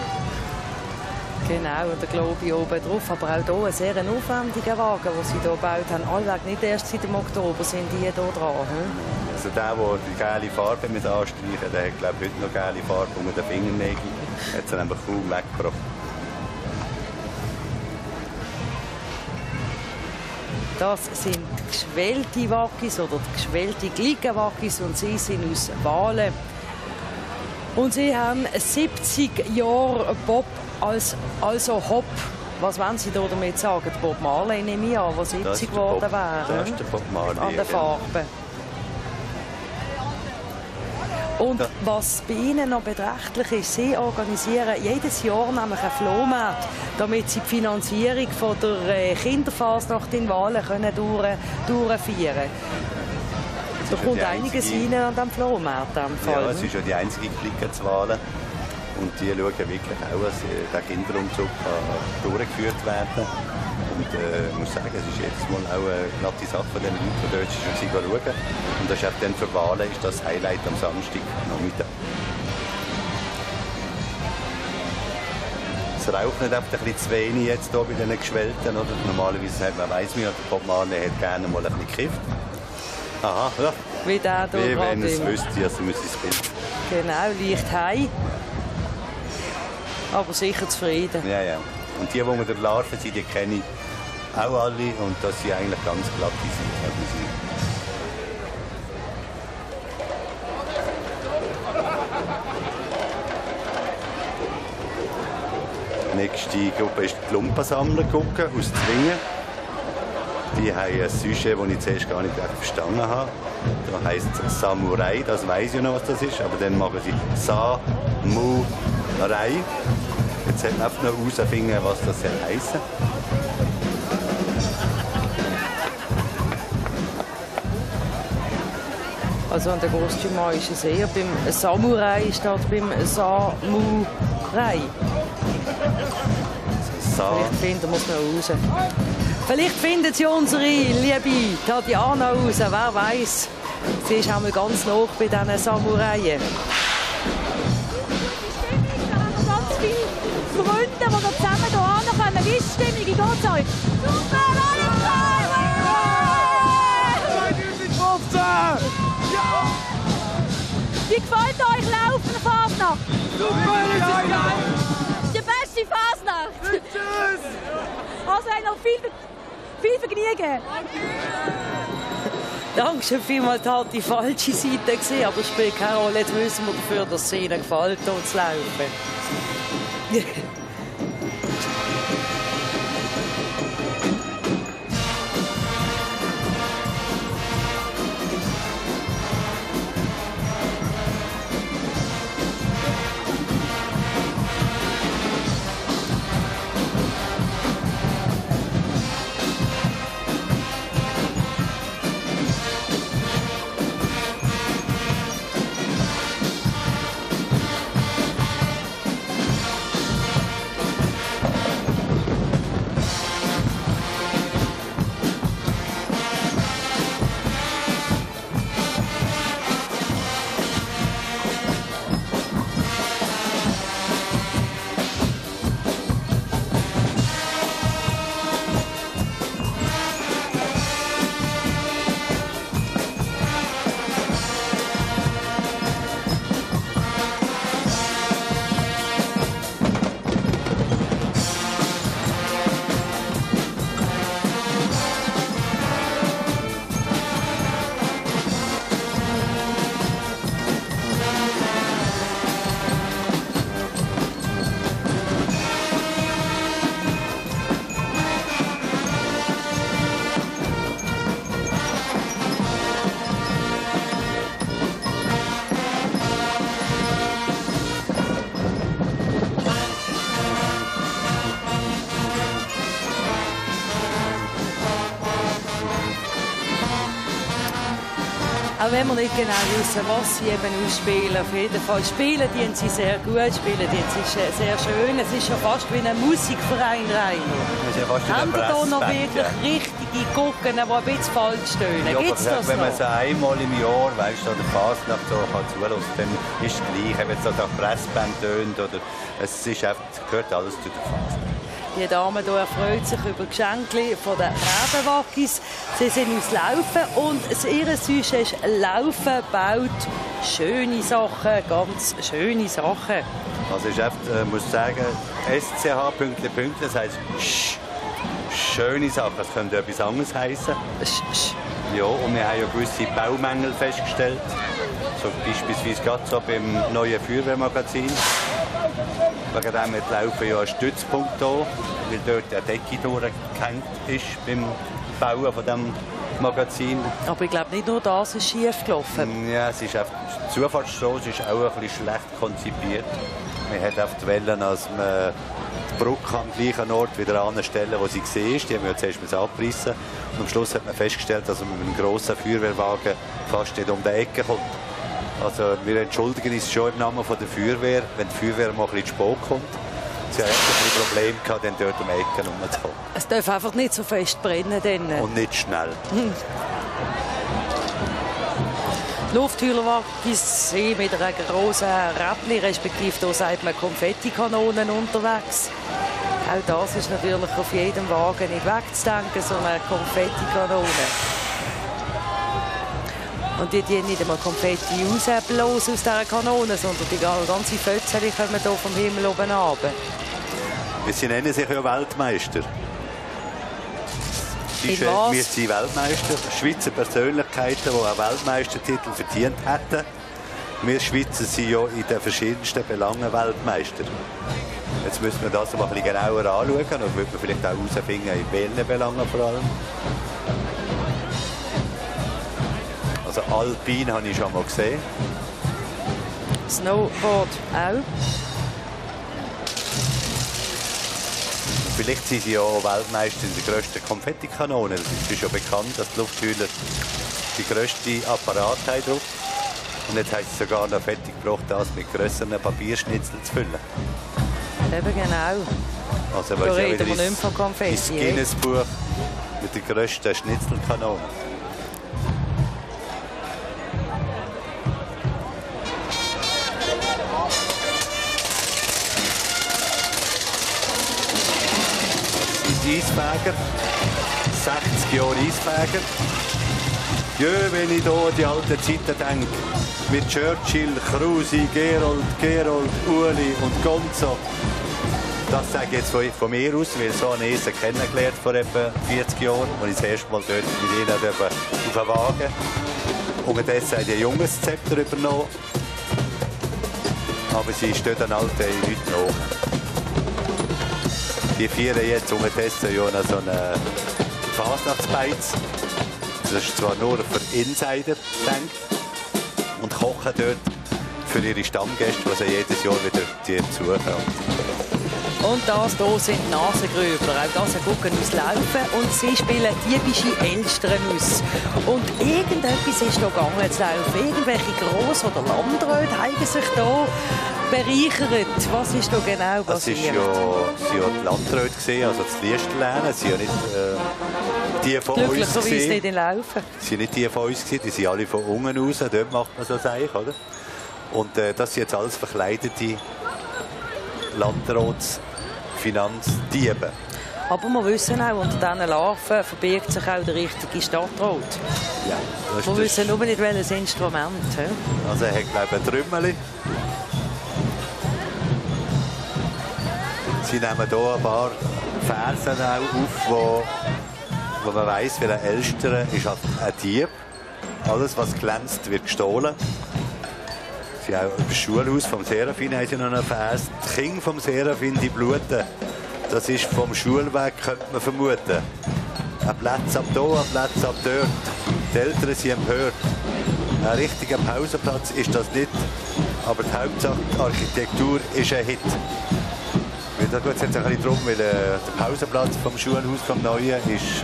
Genau, und der Globi oben drauf. Aber auch hier ein sehr aufwendiger Wagen, den sie hier gebaut haben. Allweg nicht erst seit dem Oktober sind die hier dran. Also der die gelbe Farbe mit anstreichen, der hat glaube ich heute noch gelbe Farbe unter den Fingernägeln. Er hat sie einfach kaum weggebracht. Das sind geschwellte Wackis oder geschwellte Gliederwackis und sie sind aus Walen. Und sie haben 70 Jahre Bob also Hop. Was wollen Sie damit sagen? Bob Marley nehme ich an, der 70 geworden wäre. Das ist der Bob Marley. An der Farbe. Und was bei Ihnen noch beträchtlich ist, Sie organisieren jedes Jahr nämlich einen Flohmarkt, damit Sie die Finanzierung von der Kinderfasnacht in Walen durchführen können. Da kommt einiges rein an diesem Flohmarkt. Ja, es ist ja die einzige Clique zu Walen. Und die schauen wirklich auch, dass der Kinderumzug durchgeführt werden kann. Und ich muss sagen, es ist jedes Mal auch eine glatte Sache von den Leuten, die dort schon schauen. Und das ist auch dann für Wahlen ist das Highlight am Samstag Nachmittag. Es raucht nicht einfach ein bisschen zu wenig jetzt hier bei diesen Geschwellten. Oder? Normalerweise hat man, weiss man ja, der Bob Marley hat gerne mal ein bisschen gekifft. Aha, ja. Wie der hier wie wenn es wüsste, also muss ich es finden. Genau, leicht heim. Aber sicher zufrieden. Ja, ja. Und die mit der Larve sind, die kenne ich auch alle. Und dass sie eigentlich ganz glatt sind. Die nächste Gruppe ist die Lumpensammlergruppe aus Zwingen. Die haben ein Sujet, das ich zuerst gar nicht verstanden habe. Das heisst Samurai, das weiss ich noch, was das ist. Aber dann machen sie Samurai. Jetzt hat man einfach noch herausfinden, was das heissen soll. Also an der Großtümer ist es eher beim Samurai statt beim Samurai. Vielleicht finden wir es noch raus. Vielleicht findet sie unsere liebe Tatjana raus, wer weiß. Sie ist auch mal ganz nah bei diesen Samuraien. Ganz viele Freunde, die noch zusammen hierher kommen. Wie ist die Stimmung? Wie geht es euch? Super, Wie gefällt euch Laufen Fasnacht? Super, das ist geil! Die beste Fasnacht! Tschüss! Also noch viel Vergnügen! Dankeschön vielmals, hat die falsche Seite gesehen, aber es spielt keine Rolle. Jetzt wissen wir dafür, dass es ihnen gefällt, hier zu laufen. Auch wenn wir nicht genau wissen, was sie eben ausspielen. Auf jeden Fall spielen die sie sehr gut, spielen die sie sehr schön. Es ist schon fast wie ein Musikverein, Rainer. Haben Sie da noch wirklich richtige Gucken, die ein bisschen falsch tönen? Ja, Gibt es das wenn man noch? so einmal im Jahr, weißt du, an der Fasnacht so kann zuhören, dann ist es gleich. Wenn es so nach Pressband tönt, oder es ist einfach, gehört alles zu der Fasnacht. Die Dame hier erfreut sich über Geschenke von den Rebenwackis. Sie sind aus Laufen und ihr Sujet ist Laufen baut schöne Sachen, ganz schöne Sachen. Also ich muss sagen, SCH Pünktli, das heisst schöne Sachen. Das könnte etwas anderes heißen. Ja, und wir haben ja gewisse Baumängel festgestellt. So beispielsweise gerade so beim neuen Feuerwehrmagazin. Wegen dem hat Laufen ja einen Stützpunkt hier, weil dort eine Decke durchgehängt ist beim Bauen von diesem Magazin. Aber ich glaube, nicht nur das ist schief gelaufen. Ja, es ist einfach, die Zufahrtsstraße ist auch ein bisschen schlecht konzipiert. Man hat auf die Wellen, als man die Brücke am gleichen Ort wieder anstellen, wo sie war. Die haben wir zuerst abgerissen. Und am Schluss hat man festgestellt, dass man mit einem grossen Feuerwehrwagen fast nicht um die Ecke kommt. Also wir entschuldigen uns schon im Namen der Feuerwehr, wenn die Feuerwehr mal ein bisschen zu spät kommt. Sie haben ein Problem gehabt, dann dort um die Ecke rumzukommen. Es darf einfach nicht so fest brennen. Dann. Und nicht schnell. Die Luftheulerwaggis sind mit einer grossen Räppli, respektive hier sagt man Konfettikanonen unterwegs. Auch das ist natürlich auf jedem Wagen nicht wegzudenken, so eine Konfettikanone. Und die nicht einmal Konfetti rausblasen aus dieser Kanone, sondern die ganze Fötze kommen hier vom Himmel oben runter. Sie nennen sich ja Weltmeister. Wir sind Weltmeister. Schweizer Persönlichkeiten, die einen Weltmeistertitel verdient hätten. Wir Schweizer sind ja in den verschiedensten Belangen Weltmeister. Jetzt müssen wir das mal ein bisschen genauer anschauen und wird man vielleicht auch herausfinden, in welchen Belangen vor allem. Also Alpin habe ich schon mal gesehen. Snowboard auch. Vielleicht sind sie ja auch Weltmeister in der grössten Konfettikanone. Es ist ja bekannt, dass die Lufthühler die grösste Apparat haben drauf. Und jetzt haben sie sogar noch fertig gebracht, das mit grösseren Papierschnitzeln zu füllen. Eben genau. Also, Da reden wir nicht mehr von Konfetti. Ins Guinness-Buch mit der grössten Schnitzelkanone. Eisfäger, 60 Jahre Eisfäger. Ja, wenn ich hier an die alten Zeiten denke, mit Churchill, Krusi, Gerold, Uli und Gonzo. Das sage ich jetzt von mir aus, weil so einen Esen kennengelernt vor etwa 40 Jahren, als ich das erste Mal dort mit ihnen auf den Wagen. Unterdessen haben die ein junges Zepter übernommen. Aber sie stehen den alten Leuten nach. Die feiern jetzt unterdessen ja noch so einen Fasnachtsbeiz. Das ist zwar nur für Insider gedacht. Und kochen dort für ihre Stammgäste, die sie jedes Jahr wieder die besuchen. Und das hier sind die Nasengrübler. Auch das gucken uns laufen. Und sie spielen diebische Elstern aus. Und irgendetwas ist hier gegangen zu laufen. Irgendwelche Gross- oder Landräte haben sich hier bereichert. Was ist da genau passiert? Es waren ja die Landräte gesehen, also das Liestlernen. Sie sind ja nicht die von uns glücklicherweise nicht in Laufen. Sie sind nicht die von uns gewesen, die sind alle von unten raus. Dort macht man so Sachen, oder? Und das sind jetzt alles verkleidete Landratsfinanzdiebe. Aber wir wissen auch, unter diesen Larven verbirgt sich auch der richtige Stadtrat. Ja, wir wissen nur nicht, welches Instrument. Also er hat, glaube ich, ein Trümmerli. Sie nehmen hier ein paar Fersen auf, wo man weiss, welcher Elster ist halt ein Dieb. Alles, was glänzt, wird gestohlen. Sie haben über das Schulhaus vom Serafin haben sie noch einen Vers. Die Kinder vom Serafin, die bluten. Das ist vom Schulweg, könnte man vermuten. Ein Platz ab hier, ein Platz ab dort. Die Eltern sind empört. Ein richtiger Pausenplatz ist das nicht. Aber die Hauptsache, die Architektur ist ein Hit. Da geht es jetzt ein bisschen darum, weil der Pausenplatz vom Schulhaus vom Neuen ist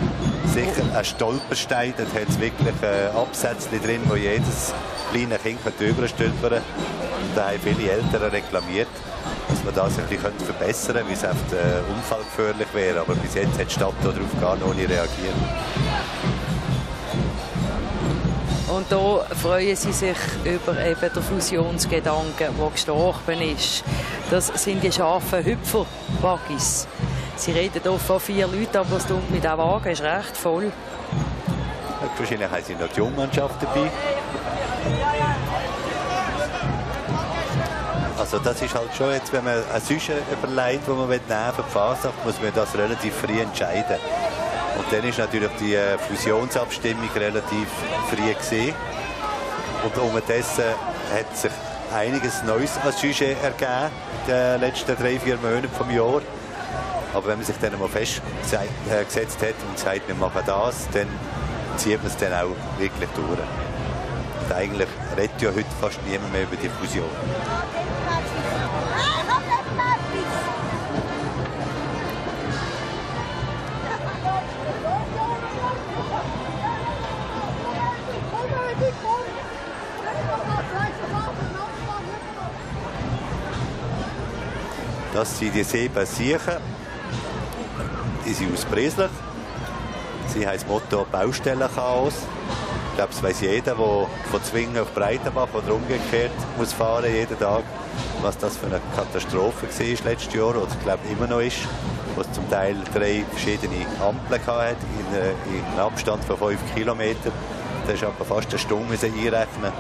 sicher ein Stolperstein. Dort hat es wirklich Absätze drin, wo jedes kleine Kind überstülpern kann. Und da haben viele Eltern reklamiert, dass man das ein bisschen verbessern könnte, weil es oft unfallgefährlich wäre. Aber bis jetzt hat die Stadt darauf gar noch nicht reagiert. Und da freuen sie sich über eben den Fusionsgedanken, der gestorben ist. Das sind die scharfen Hüpfer-Waggis. Sie reden hier von 4 Leuten, aber das tut mit diesem Wagen ist recht voll. Wahrscheinlich haben sie noch die Jungmannschaft dabei. Also das ist halt schon jetzt, wenn man eine Süsche überlegt, die man nehmen will für die Fasnacht, muss man das relativ früh entscheiden. Und dann ist natürlich die Fusionsabstimmung relativ früh gesehen. Und unterdessen hat sich einiges Neues als Sujet ergeben in den letzten 3-4 Monaten des Jahres. Aber wenn man sich dann mal festgesetzt hat und sagt, wir machen das, dann zieht man es dann auch wirklich durch. Und eigentlich redet ja heute fast niemand mehr über die Fusion. Das sind die 7 Siechen. Die sind aus Breslau. Sie haben das Motto Baustellenchaos. Ich glaube, das weiss jeder, der von Zwingen auf Breitenbach oder umgekehrt muss fahren jeden Tag, was das für eine Katastrophe war letztes Jahr oder ich glaube immer noch ist, wo es zum Teil 3 verschiedene Ampeln hatte in einem Abstand von 5 Kilometern. Da ist aber fast eine Stunde einrechnen,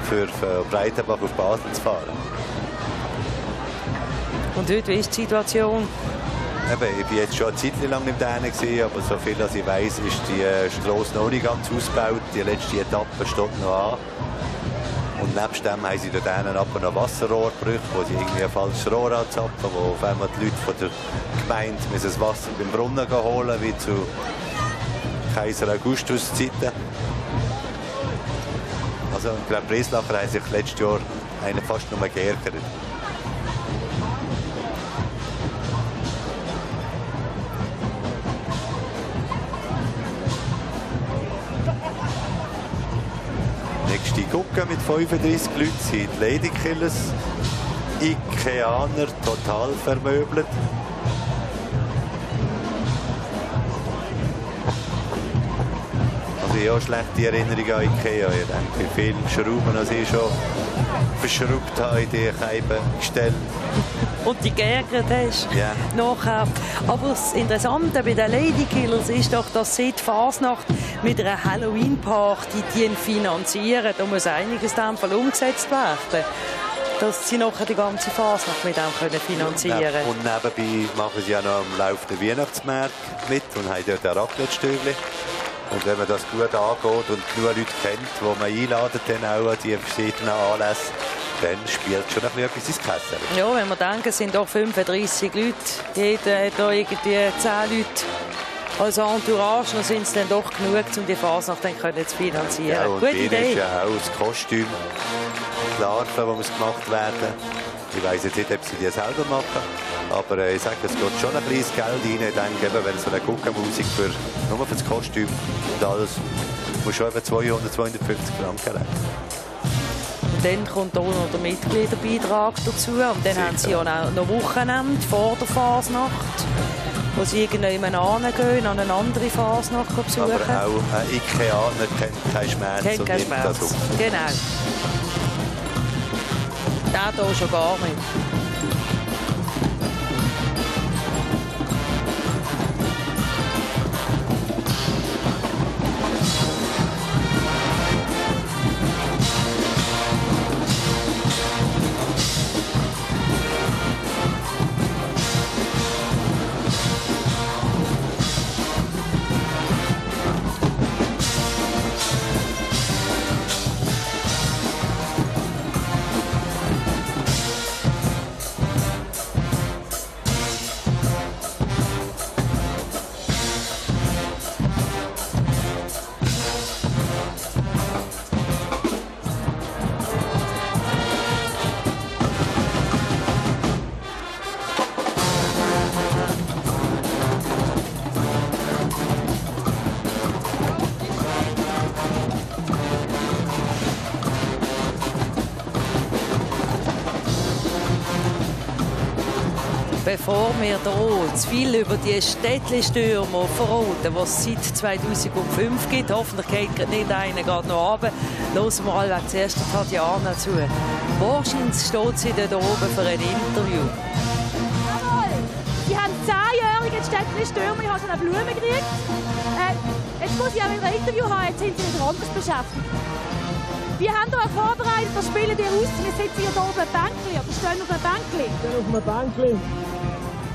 für Breitenbach auf Basel zu fahren. Und heute, wie ist die Situation? Eben, ich war jetzt schon eine Zeit lang nicht da, aber so viel als ich weiss, ist die Strasse noch nicht ganz ausgebaut. Die letzte Etappe steht noch an. Und nebst dem haben sie dort aber noch Wasserrohrbrüche, wo sie irgendwie ein falsches Rohr anzapfen, wo auf einmal die Leute von der Gemeinde müssen das Wasser beim Brunnen holen, wie zu Kaiser Augustus Zeiten. Also ich glaube, Breslacher haben sich letztes Jahr einen fast nur geärgert. Nächste Gucke mit 35 Leuten sind die Ladykillers. Ikeaner total vermöbelt. Also ich habe schlechte Erinnerungen an Ikea. Ich denke, wie viele Schrauben ich schon verschraubt habe in die Scheibengestelle. Und die geärgert hast. Ja. Nachher. Aber das Interessante bei den Ladykillers ist doch, dass sie die Fasnacht mit einer Halloween-Party finanzieren. Da muss einiges in diesem Fall umgesetzt werden, dass sie nachher die ganze Fasnacht mit dem finanzieren können. Und nebenbei machen sie ja noch am laufenden Weihnachtsmarkt mit und haben dort ein Raclette-Stübli. Und wenn man das gut angeht und genug Leute kennt, die man einladet dann auch an die verschiedenen Anlässe, dann spielt schon ein bisschen etwas ins Kessel. Ja, wenn wir denken, es sind doch 35 Leute. Jeder hat da irgendwie 10 Leute als Entourage. Dann sind es dann doch genug, um die Fasnacht dann zu finanzieren. Ja, und gute bei ihnen Idee. ist ja auch das Kostüm, die Larven, die gemacht werden. Ich weiss jetzt nicht, ob sie die selber machen. Aber ich sage, es geht schon ein kleines Geld rein. Ich denke, wenn so eine Guckenmusik nur für das Kostüm und alles, muss schon etwa 200, 250 Franken rechnen. Und dann kommt auch noch der Mitgliederbeitrag dazu. Und dann haben sie ja auch noch Wochenende vor der Fasnacht, wo sie irgendjemand hingehen, an eine andere Fasnacht besuchen. Aber auch ein Ikeaner kennt keinen Schmerz. Kennt keinen Schmerz. Genau. Der hier schon gar nicht. Bevor wir hier zu viel über die Städtli-Stürmer verraten, die es seit 2005 gibt, hoffentlich geht nicht einer gerade noch runter, hören wir alle zuerst Tatjana zu. Wahrscheinlich steht sie dort oben für ein Interview. Jawohl! Sie haben 10-jährige Städtli-Stürmer, ich habe schon eine Blume gekriegt. Jetzt muss ich auch wieder ein Interview haben, jetzt sind sie wieder anders beschäftigt. Wie haben ihr euch vorbereitet? Was spielen ihr aus? Wir sitzen hier oben auf einem Bänkli, oder stehen auf einem Bänkli? Wir stehen auf einem Bänkli.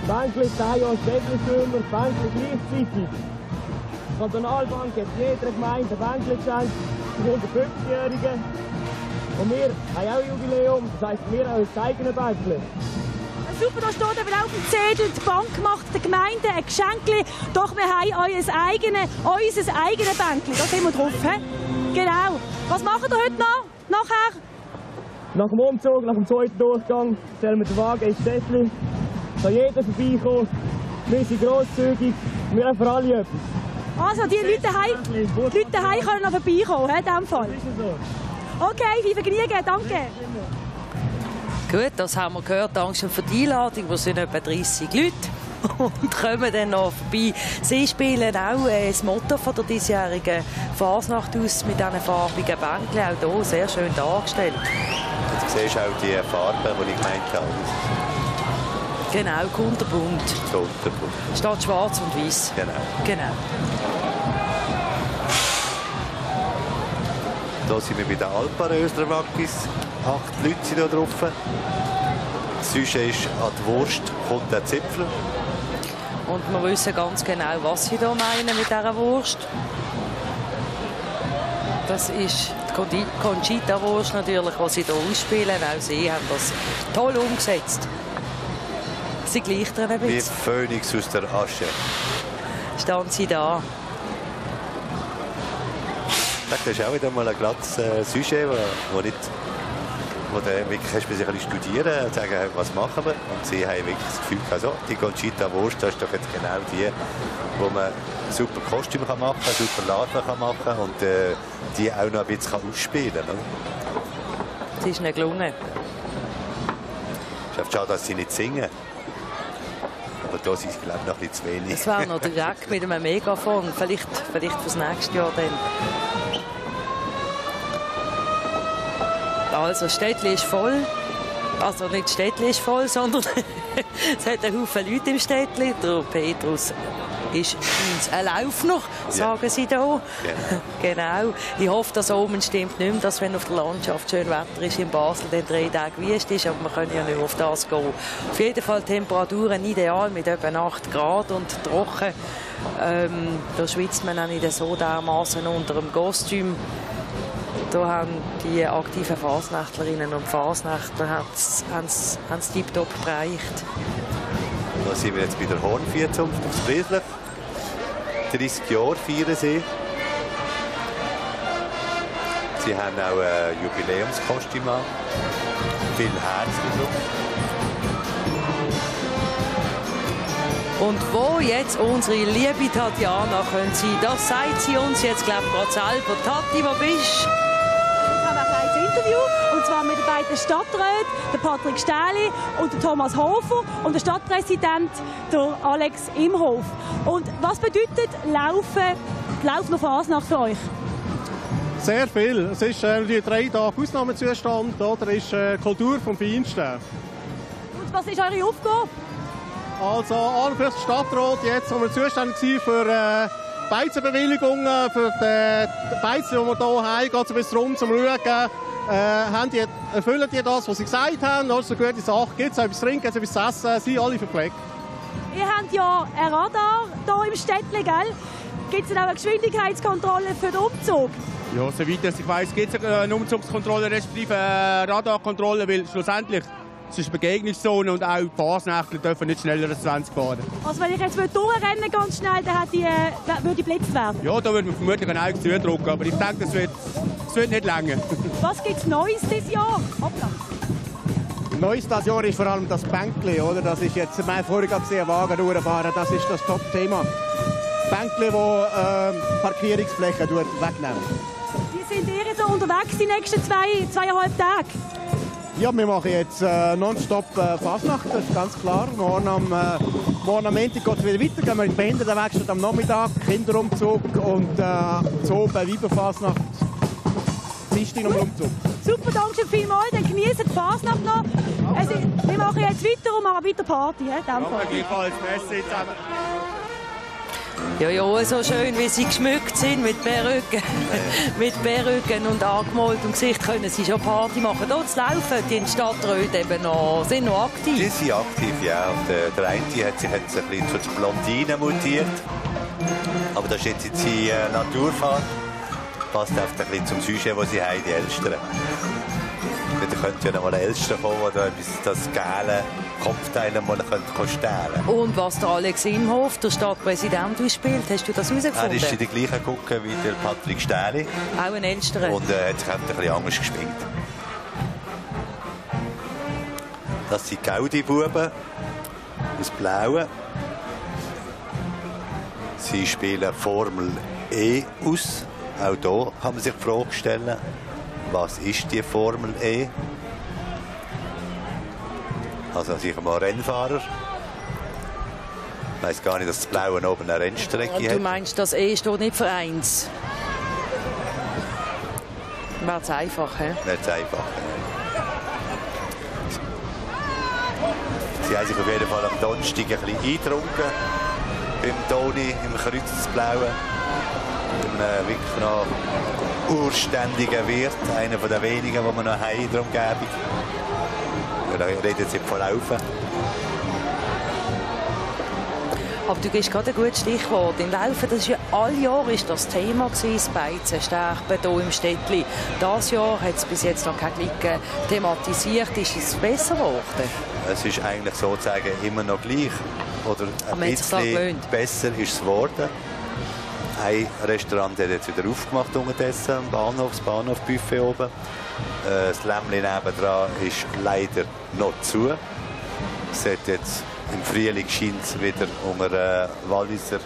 Bänkli, 10 Jahre Städtli-Stürmer, Bänkli gleichzeitig. Die Kantonalbank hat jeder Gemeinde ein Bänkli geschenkt für 150-Jährigen. Und wir haben auch Jubiläum, das heisst, wir haben das eigene Bänkli. Super, da steht eben auch auf dem Zettel, die Bank macht der Gemeinde ein Geschenkli. Doch wir haben unser eigenes Bänkli. Da sind wir drauf. He? Genau. Was macht ihr heute noch? Nachher? Nach dem Umzug, nach dem zweiten Durchgang, stellen wir den Wagen ins Städtli. Da kann jeder vorbeikommen. Wir sind grosszügig. Wir haben für alle etwas. Also, die Leute daheim können noch vorbeikommen, in diesem Fall. Okay, viel Vergnügen, danke. Gut, das haben wir gehört. Danke für die Einladung. Wir sind etwa 30 Leute und kommen dann noch vorbei. Sie spielen auch das Motto von der diesjährigen Fasnacht aus mit diesen farbigen Bänkchen. Auch hier sehr schön dargestellt. Du siehst auch die Farben, die ich gemeint habe. Genau, kunterbunt. Kunterbunt. Statt schwarz und weiß. Genau. Hier sind wir bei den Alpenrösler Wackis. 8 Leute sind hier drauf. Das Sujet ist an die Wurst, kommt der Zipfel. Und wir wissen ganz genau, was sie hier meinen mit dieser Wurst. Das ist die Conchita-Wurst natürlich, die sie hier ausspielen. Auch sie haben das toll umgesetzt. Sie gleicht ein bisschen. Wie Phönix aus der Asche. Stehen sie da. Das ist auch wieder mal ein glattes Sujet, das nicht wo du wirklich hast, ein bisschen studieren und sagen, was machen wir? Und sie haben wirklich das Gefühl, also, die Conchita Wurst, das ist doch jetzt genau die, wo man super Kostüme machen kann, super Laden machen kann und die auch noch ein bisschen ausspielen kann. Es ist nicht gelungen. Es ist schade, dass sie nicht singen. Aber da sind sie, glaube ich, noch ein bisschen zu wenig. Es wäre noch direkt mit einem Megafon. Vielleicht fürs nächste Jahr dann. Also, das Städtli ist voll. Also nicht das Städtli ist voll, sondern es hat einen Haufen Leute im Städtli. Der Petrus ist ein Laufner, sagen sie hier. Genau. Ich hoffe, dass oben stimmt nicht mehr, dass wenn auf der Landschaft schön Wetter ist in Basel, dann 3 Tage Wüst ist, aber wir können ja nicht auf das gehen. Auf jeden Fall Temperaturen ideal mit etwa 8 Grad und trocken. Da schwitzt man auch nicht so dermaßen unter dem Kostüm. Da haben die aktiven Fasnächtlerinnen und Fasnächtler haben's tiptop bereicht. Da sind wir jetzt bei der Hornvierzunft aufs Friedlich. 30 Jahre feiern sie. Sie haben auch ein Jubiläumskostüm an. Viel Herzblut. Und wo jetzt unsere liebe Tatjana können sein, das sagt sie uns jetzt, glaube ich, gerade selber. Tati, wo bist du? Wir haben ein kleines Interview, und zwar mit den beiden Stadträten, der Patrick Stähli und der Thomas Hofer und der Stadtpräsident, der Alex Imhof. Und was bedeutet Laufen auf Fasnacht für euch? Sehr viel. Es ist die 3 Tage Ausnahmezustand, oder? Es ist Kultur vom Feinsten. Und was ist eure Aufgabe? Also an und für sich der Stadtrat, jetzt, wo wir zuständig sind für Beizenbewilligungen, für die Beizen, die wir hier haben, geht es ein bisschen darum, zum Schauen, erfüllen die das, was sie gesagt haben, also eine gute Sache, gibt es etwas zu trinken, etwas zu essen, sind alle verpflegt. Ihr habt ja ein Radar hier im Städtli, gell? Gibt es denn auch eine Geschwindigkeitskontrolle für den Umzug? Ja, soweit ich weiss, gibt es eine Umzugskontrolle, respektive eine Radarkontrolle, weil schlussendlich es ist eine Begegnungszone und auch die Fasnächtler dürfen nicht schneller als 20 fahren. Also wenn ich jetzt durchrennen ganz schnell, dann würde ich geblitzt werden? Ja, da würde man vermutlich ein eigenes zudrücken, aber ich denke, das wird nicht länger. Was gibt es Neues dieses Jahr? Hoppla. Neues dieses Jahr ist vor allem das Bänkli, oder? Das ist jetzt, mein vorher gesehen, Wagen durchfahren, das ist das Top-Thema. Bänkli, das Parkierungsflächen wegnehmen. Wie sind ihr so unterwegs die nächsten 2,5 Tage? Ja, wir machen jetzt nonstop Fasnacht, das ist ganz klar. Morgen am Montag geht es wieder weiter, gehen wir in die Behindertenwerkstatt am Nachmittag, Kinderumzug und so oben Weiberfasnacht. Dienstag am Umzug. Super, danke schön vielmals, dann genießen die Fasnacht noch. Wir machen jetzt weiter und machen weiter Party. Merci zusammen. Ja, so schön, wie sie geschmückt sind mit Perücken, und angemaltem Gesicht, können sie schon Party machen. Dort zu laufen, die Stadträte eben noch, sind noch aktiv. Die sind aktiv, ja. Der eine hat sich jetzt ein bisschen zur Blondine mutiert. Aber das ist jetzt die Naturfahrt. Passt auch ein bisschen zum Sujet, das sie haben, die Elstern. Da könnte ja noch mal ein Elster kommen, der das geile Kopfteil mal stehlen. Und was der Alex Imhof, der Stadtpräsident, ausspielt, hast du das herausgefunden? Er ist in der gleichen Gucke wie der Patrick Stähli. Auch ein Elster. Und hat sich ein bisschen anders geschminkt. Das sind Gaudi-Buben aus Blauen. Sie spielen Formel E aus. Auch hier kann man sich die Frage stellen, was ist die Formel E? Also sicher mal Rennfahrer. Ich weiss gar nicht, dass das Blaue oben eine Rennstrecke hat. Du meinst, das E steht nicht für 1? Wäre es einfach, hä? Wäre es einfach, Sie haben sich auf jeden Fall am Donnerstag ein bisschen eingetrunken. Beim Toni im Kreuz des Blauen. Ein wirklich noch urständiger Wirt. Einer der wenigen, die wir noch haben in der Umgebung. Wir reden jetzt von Laufen. Aber du gibst gerade ein gutes Stichwort. Im Laufen, das ist ja all Jahr ist das Thema gewesen, das Beizensterben hier im Städtli. Dieses Jahr hat es bis jetzt noch kein Glück thematisiert. Ist es besser geworden? Es ist eigentlich sozusagen immer noch gleich. Oder ein bisschen besser ist es geworden. Ein Restaurant hat jetzt wieder aufgemacht unterdessen, am Bahnhof, das Bahnhofbuffet oben. Das Lämmli nebendran ist leider noch zu. Es hat jetzt im Frühling scheint es wieder unter Walliser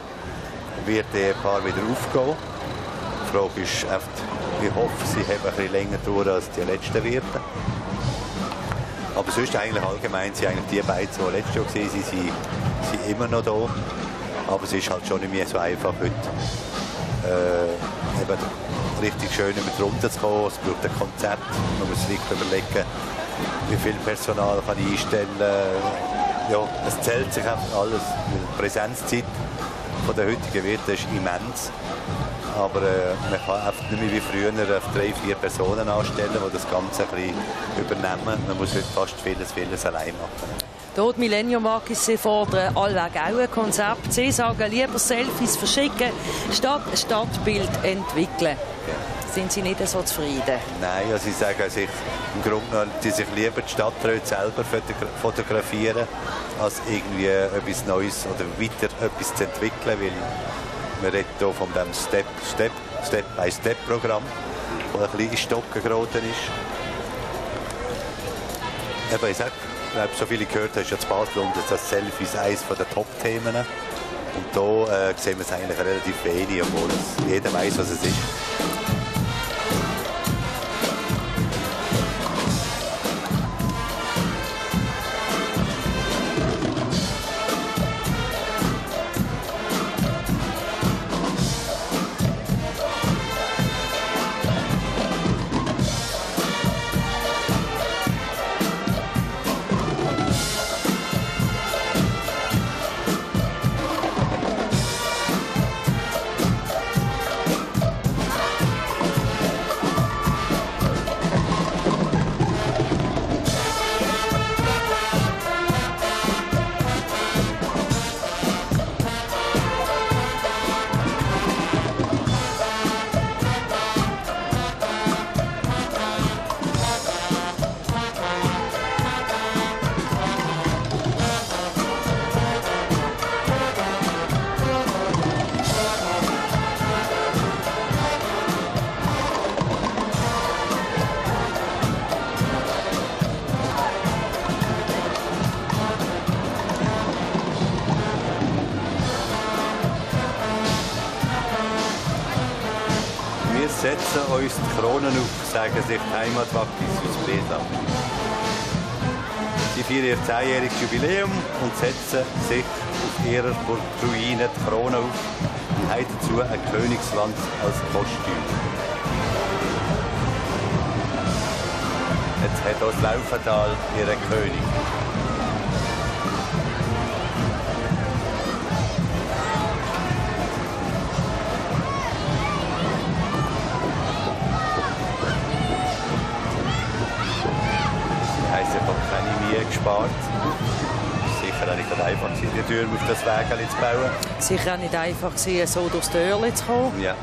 Wirt-Ehepaar wieder aufgehen. Die Frage ist, ich hoffe, sie haben ein bisschen länger durch als die letzten Wirte. Aber sonst eigentlich allgemein sind eigentlich die beiden, die letztes Jahr waren, sind immer noch da. Aber es ist halt schon nicht mehr so einfach heute. Eben richtig schön mit runterzukommen. Es braucht ein Konzept. Man muss sich überlegen, wie viel Personal kann ich einstellen. Ja, es zählt sich einfach alles. Die Präsenzzeit von der heutigen Wirte ist immens. Aber man kann einfach nicht mehr wie früher auf 3-4 Personen anstellen, die das Ganze ein bisschen übernehmen. Man muss heute fast vieles allein machen. Hier die Millennium-Markis, sie fordern allweg auch ein Konzept. Sie sagen, lieber Selfies verschicken, statt ein Stadtbild entwickeln. Sind Sie nicht so zufrieden? Nein, also sie sagen sich im Grunde genommen, die sich lieber die Stadträte selber fotografieren, als irgendwie etwas Neues oder weiter etwas zu entwickeln, weil wir reden hier von dem Step-by-Step-Programm, das ein bisschen in Stocken geraten ist. Eben, ich glaube, so viele gehört hast, ja zu Basel und das Selfie ist eines der Top-Themen. Und hier sehen wir es eigentlich relativ wenig, obwohl jeder weiß, was es ist. Wir setzen uns die Kronen auf, sagen sich die Heimatwaktis aus Breslau. Sie feiern ihr 10-jähriges Jubiläum und setzen sich auf ihrer Ruine die Krone auf und haben dazu ein Königswand als Kostüm. Jetzt hat auch das Laufental ihren König. Gespart. Sicher auch nicht einfach, die Türme auf das Weg zu bauen. Sicher auch nicht einfach, so durchs Dörrli zu kommen. Ja.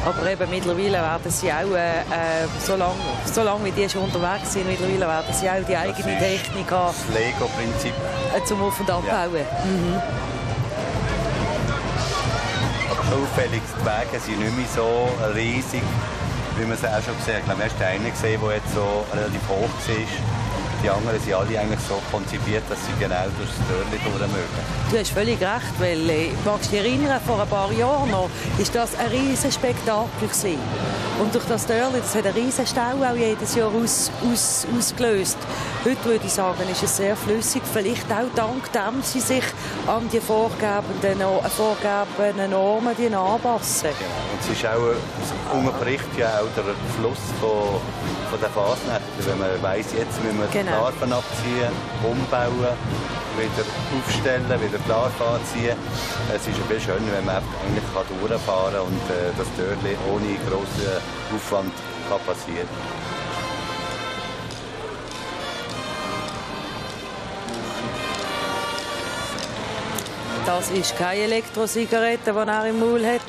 Aber eben mittlerweile werden sie auch, solange wie die schon unterwegs sind, mittlerweile werden sie auch die eigene Technik haben. Das Lego-Prinzip. Zum Auf- und Abbauen. Ja. Mhm. Aber schon auffällig, die Wege sind nicht mehr so riesig, wie man es auch schon gesehen hat. Ich glaube, wir haben einen gesehen, der jetzt so relativ hoch war. Die anderen sind alle eigentlich so konzipiert, dass sie genau durchs Dörrli durch mögen. Du hast völlig recht, weil magst du dich erinnern, vor ein paar Jahren noch, ist das ein riesen Spektakel gewesen. Und durch das Dörrli, das hat einen riesen Stau auch jedes Jahr ausgelöst. Heute würde ich sagen, ist es sehr flüssig, vielleicht auch dank dem sie sich an die vorgegebenen Normen anpassen. Genau. Und es ist auch, unterbricht ja auch der Fluss von der Fasnacht. Wenn man weiss, jetzt müssen wir die Larven abziehen, umbauen, wieder aufstellen, wieder die Larven anziehen. Es ist ja viel schöner, wenn man eigentlich durchfahren kann und das Dörrli ohne grossen Aufwand kann passieren. Das ist keine Elektrosigarette, die er im Maul hat.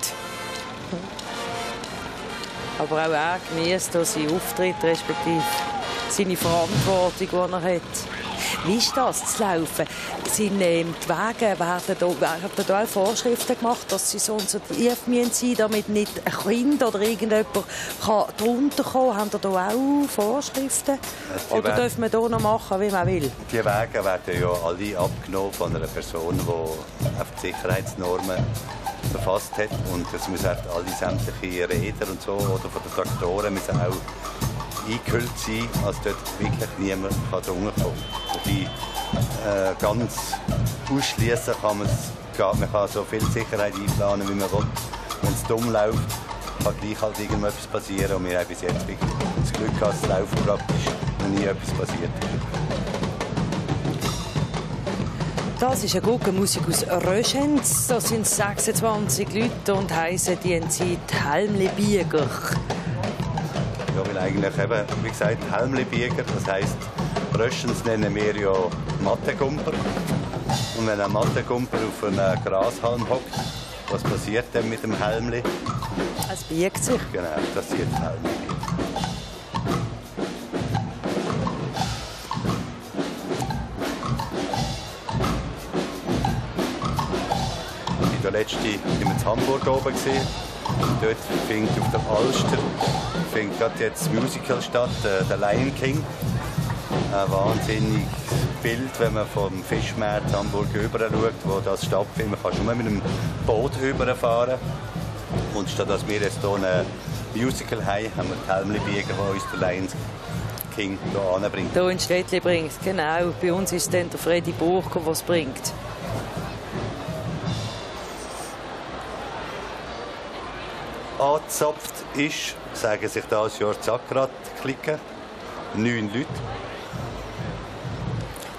Aber auch er genießt seinen Auftritt, respektive seine Verantwortung, die er hat. Wie ist das, zu laufen? sind die Wege, werden da auch Vorschriften gemacht, dass sie so und so tief sein müssen, damit nicht ein Kind oder irgendjemand drunter kommen kann? Haben da auch Vorschriften? Oder dürfen wir hier noch machen, wie man will? Die Wege werden ja alle abgenommen von einer Person, die auf die Sicherheitsnormen verfasst hat. Und es müssen auch alle sämtliche Räder und so oder von den Traktoren müssen auch eingehüllt sein, als dort wirklich niemand drunter kommen kann. Ganz ausschließen kann man es. Man kann so viel Sicherheit einplanen, wie man will. Wenn es dumm läuft, kann gleich halt irgendetwas passieren. Und wir haben bis jetzt wirklich das Glück gehabt, dass Laufen praktisch noch nie etwas passiert ist. Das ist eine gute Musik aus Röschenz. Da sind 26 Leute und heissen die Helmli-Bieger. Ja, weil eigentlich eben, wie gesagt, Helmli-Bieger, das heisst, Röschenz nennen wir ja Mattegumper. Und wenn ein Mattegumper auf einem Grashalm hockt, was passiert dann mit dem Helmli? Es biegt sich. Genau, das sieht Helmli. Der letzte waren wir in Hamburg oben. Dort findet auf der Alster gerade jetzt das Musical statt, der Lion King. Ein wahnsinniges Bild, wenn man vom Fischmarkt Hamburg rüber schaut, wo das stattfindet. Man kann schon mal mit einem Boot rüberfahren. Und statt dass wir jetzt hier ein Musical haben, haben wir die Helmli-Bieger, die uns der Lion King hier anbringt. Hier in Städtli bringt, genau. Bei uns ist dann der Freddy Burger, der es bringt. Angezapft ist, sagen sich dieses Jahr Zackrat-Klicken. 9 Leute.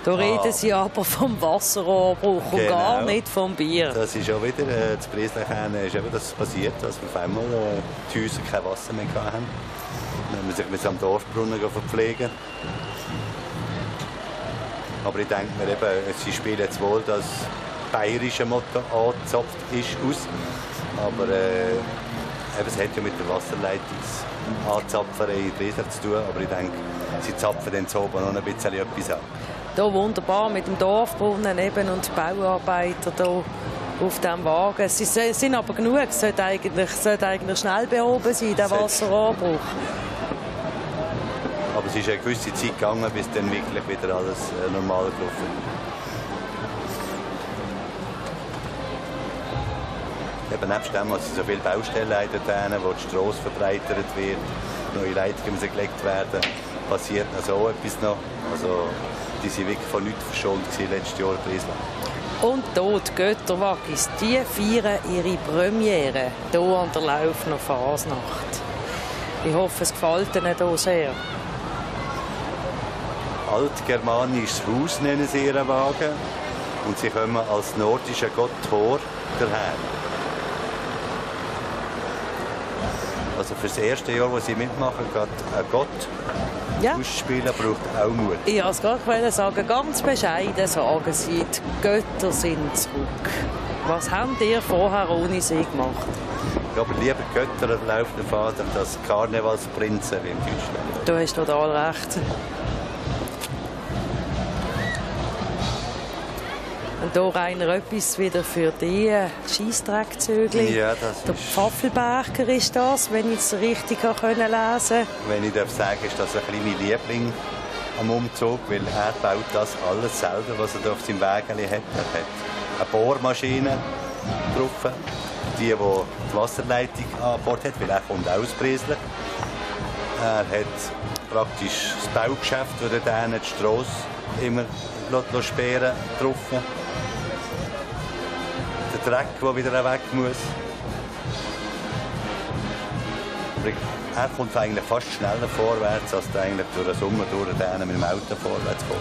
Da reden sie aber vom Wasserrohrbruch und gar nicht vom Bier. Das ist auch wieder, zu Brieslach ist eben das passiert, dass wir auf einmal die Häuser kein Wasser mehr hatten. Dann haben wir sich mit am Dorfbrunnen verpflegen. Aber ich denke mir eben, sie spielen jetzt wohl das bayerische Motto «Angezapft ist aus». Aber es hat ja mit der Wasserleitungsanzapferei in Brieslach zu tun. Aber ich denke, sie zapfen dann so oben noch ein bisschen etwas an. Hier wunderbar mit dem Dorfbrunnen eben und die Bauarbeiter hier auf diesem Wagen. Sie sind aber genug, es sollte eigentlich schnell behoben sein, der Wasserrohrbruch. Aber es ist eine gewisse Zeit gegangen, bis dann wirklich wieder alles normal gelaufen ist. Eben nebst dem, dass es so viele Baustellen haben, wo die Strasse verbreitert wird, neue Leitungen müssen gelegt werden, passiert noch so etwas noch. Also, die waren wirklich von nichts verschont letztes Jahr in Brieslach. Und hier die Götterwaggis, die feiern ihre Premiere hier an der Laufner Fasnacht. Ich hoffe, es gefällt Ihnen hier sehr. Altgermanisches Haus nennen sie ihren Wagen und sie kommen als nordischer Gott Thor daher. Also für das erste Jahr, wo sie mitmachen, geht ein Gott ausspielen, braucht auch Mut. Ich wollte es gerade sagen, ganz bescheiden sagen sie, die Götter sind zurück. Was habt ihr vorher ohne sie gemacht? Ja, aber lieber Götter läuft der Vater als Karnevalsprinzen wie in Deutschland. Du hast total recht. Und hier einer etwas wieder für die Scheissdreckzügel. Ja, das der Pfaffelberger ist das, wenn ich es richtig lesen konnte. Wenn ich darf sagen, ist das ein bisschen mein Liebling am Umzug, weil er baut das alles selber, was er da auf seinem Wägeli hat. Er hat eine Bohrmaschine drauf, die Wasserleitung an Bord hat, weil er kommt aus Brieslach. Er hat praktisch das Baugeschäft, wo er dann die Strasse immer sperren drauf. Der Dreck, der wieder weg muss. Er kommt eigentlich fast schneller vorwärts, als er eigentlich durch den Sommer mit dem Auto vorwärts kommt.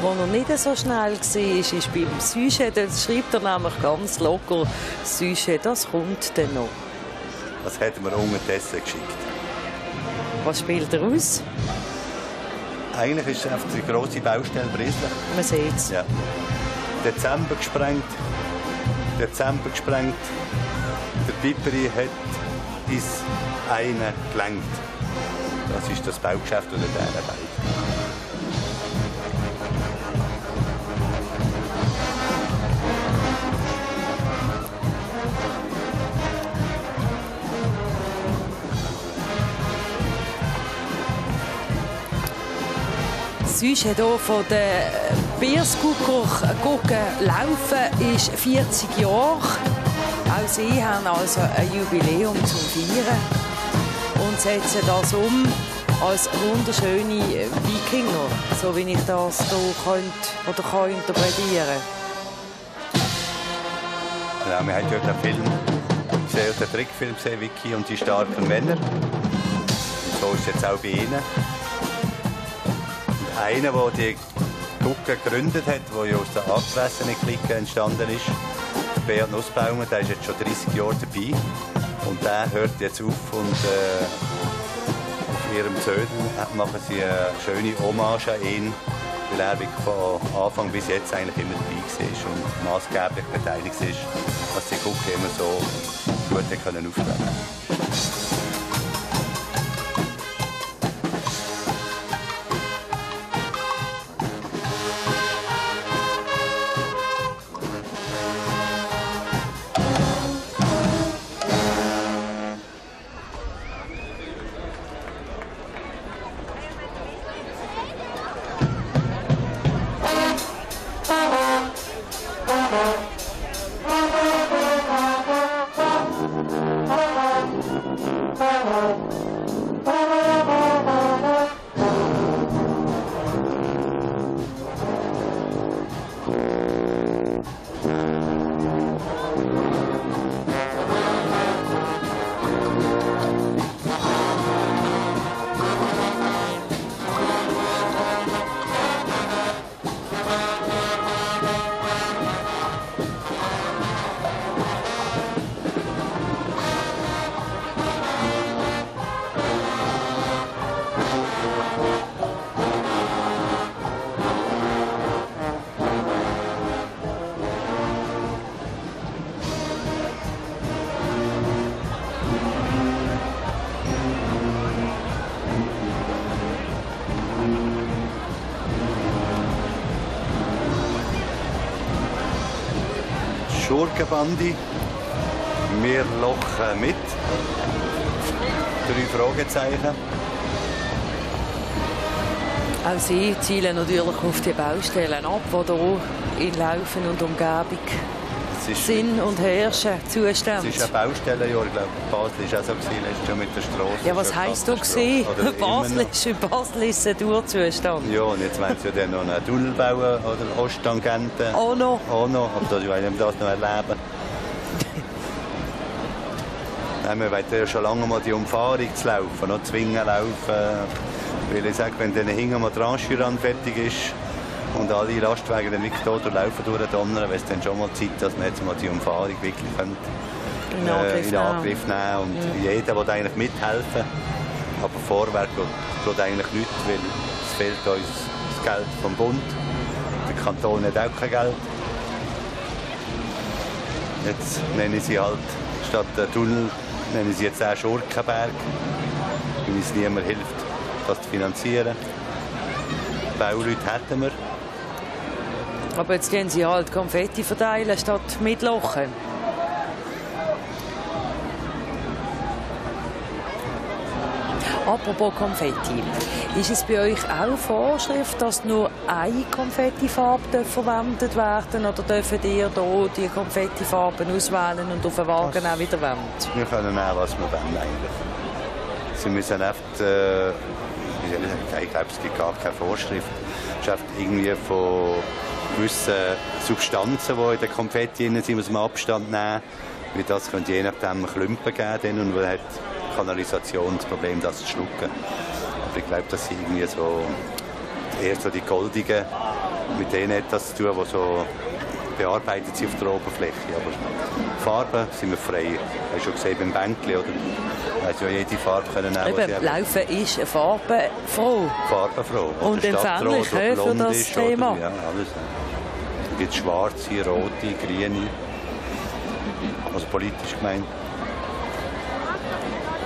Wo er nicht so schnell war, ist beim Sujet. Das schreibt er nämlich ganz locker. Sujet, das kommt dann noch. Das hat er mir unterdessen geschickt. Was spielt er aus? Eigentlich ist es einfach die grosse Baustelle Brieslach. Man sieht es. Ja. Dezember gesprengt. Der Piperi hat ins eine gelenkt. Das ist das Baugeschäft, das er baut. sonst hier von der Biersgucker laufen ist 40 Jahre. Auch sie haben also ein Jubiläum zum Feiern und setzen das um als wunderschöne Wikinger, so wie ich das hier kann interpretieren. Ja, wir haben dort einen Film gesehen, den Trickfilm gesehen, Vicky und die starken Männer. Und so ist es jetzt auch bei ihnen. Und einer, der die Gucke gegründet hat, der ja aus der abgefressenen Clique entstanden ist, Beat Nussbaumer, der ist jetzt schon 30 Jahre dabei. Und der hört jetzt auf und auf ihrem Zödel machen sie eine schöne Hommage an ihn, weil er wirklich von Anfang bis jetzt eigentlich immer dabei war und maßgeblich beteiligt ist, dass die Gucke immer so gut auftreten können. Schurkenbandi. Wir lochen mit. 3 Fragezeichen. Auch sie zielen natürlich auf die Baustellen ab, die hier in Laufen und Umgebung sind und herrschen Zustände. Es ist ein Baustellenjahr, ich glaube, Basel war auch so, letztes Jahr mit der Straße. Ja, was heisst du gesehen? Basel ist ein Durchzustand. Ja, und jetzt wollen sie dann noch einen Tunnel bauen oder Osttangenten. Auch noch. Aber das wollen wir das noch erleben. Nein, wir wollen ja schon lange mal die Umfahrung zu laufen, noch zwingen laufen. Weil ich sage, wenn dann hinten mal die Ranchierrand fertig ist und alle Lastwagen dann wirklich hier durchlaufen, durchdonnern, wäre es dann schon mal Zeit, dass wir jetzt mal die Umfahrung wirklich in Angriff nehmen. Und jeder will eigentlich mithelfen, aber vorwärts geht eigentlich nichts, weil es fehlt uns das Geld vom Bund. Der Kanton hat auch kein Geld. Jetzt nennen sie halt statt der Tunnel nennen sie jetzt auch Schurkenberg, weil es niemand hilft, das zu finanzieren. Bauleute hätten wir. Aber jetzt gehen sie halt Konfetti verteilen statt mitlochen. Apropos Konfetti. Ist es bei euch auch Vorschrift, dass nur eine Konfettifarbe verwendet werden oder dürfen ihr hier die Konfettifarben auswählen und auf den Wagen auch wieder wenden? Wir können auch, was wir wollen eigentlich. Sie müssen oft, ich glaube, es gibt gar keine Vorschrift. Es ist irgendwie von gewissen Substanzen, die in den Konfetti drin sind, muss man Abstand nehmen. Weil das könnte je nachdem Klumpen geben und man hat Kanalisation das Problem, das zu schlucken. Aber ich glaube, das sind irgendwie so eher so die goldigen, mit denen hat das zu tun, die so bearbeitet sind auf der Oberfläche. Aber Farben sind wir frei. Hast du schon gesehen beim Bänkli, oder? Also jede Farbe können nehmen. Eben, Laufen ist farbenfroh. Farbenfroh. Und empfänglich für das Thema. Ja, alles. Es gibt schwarze, rote, grüne. Also politisch gemeint.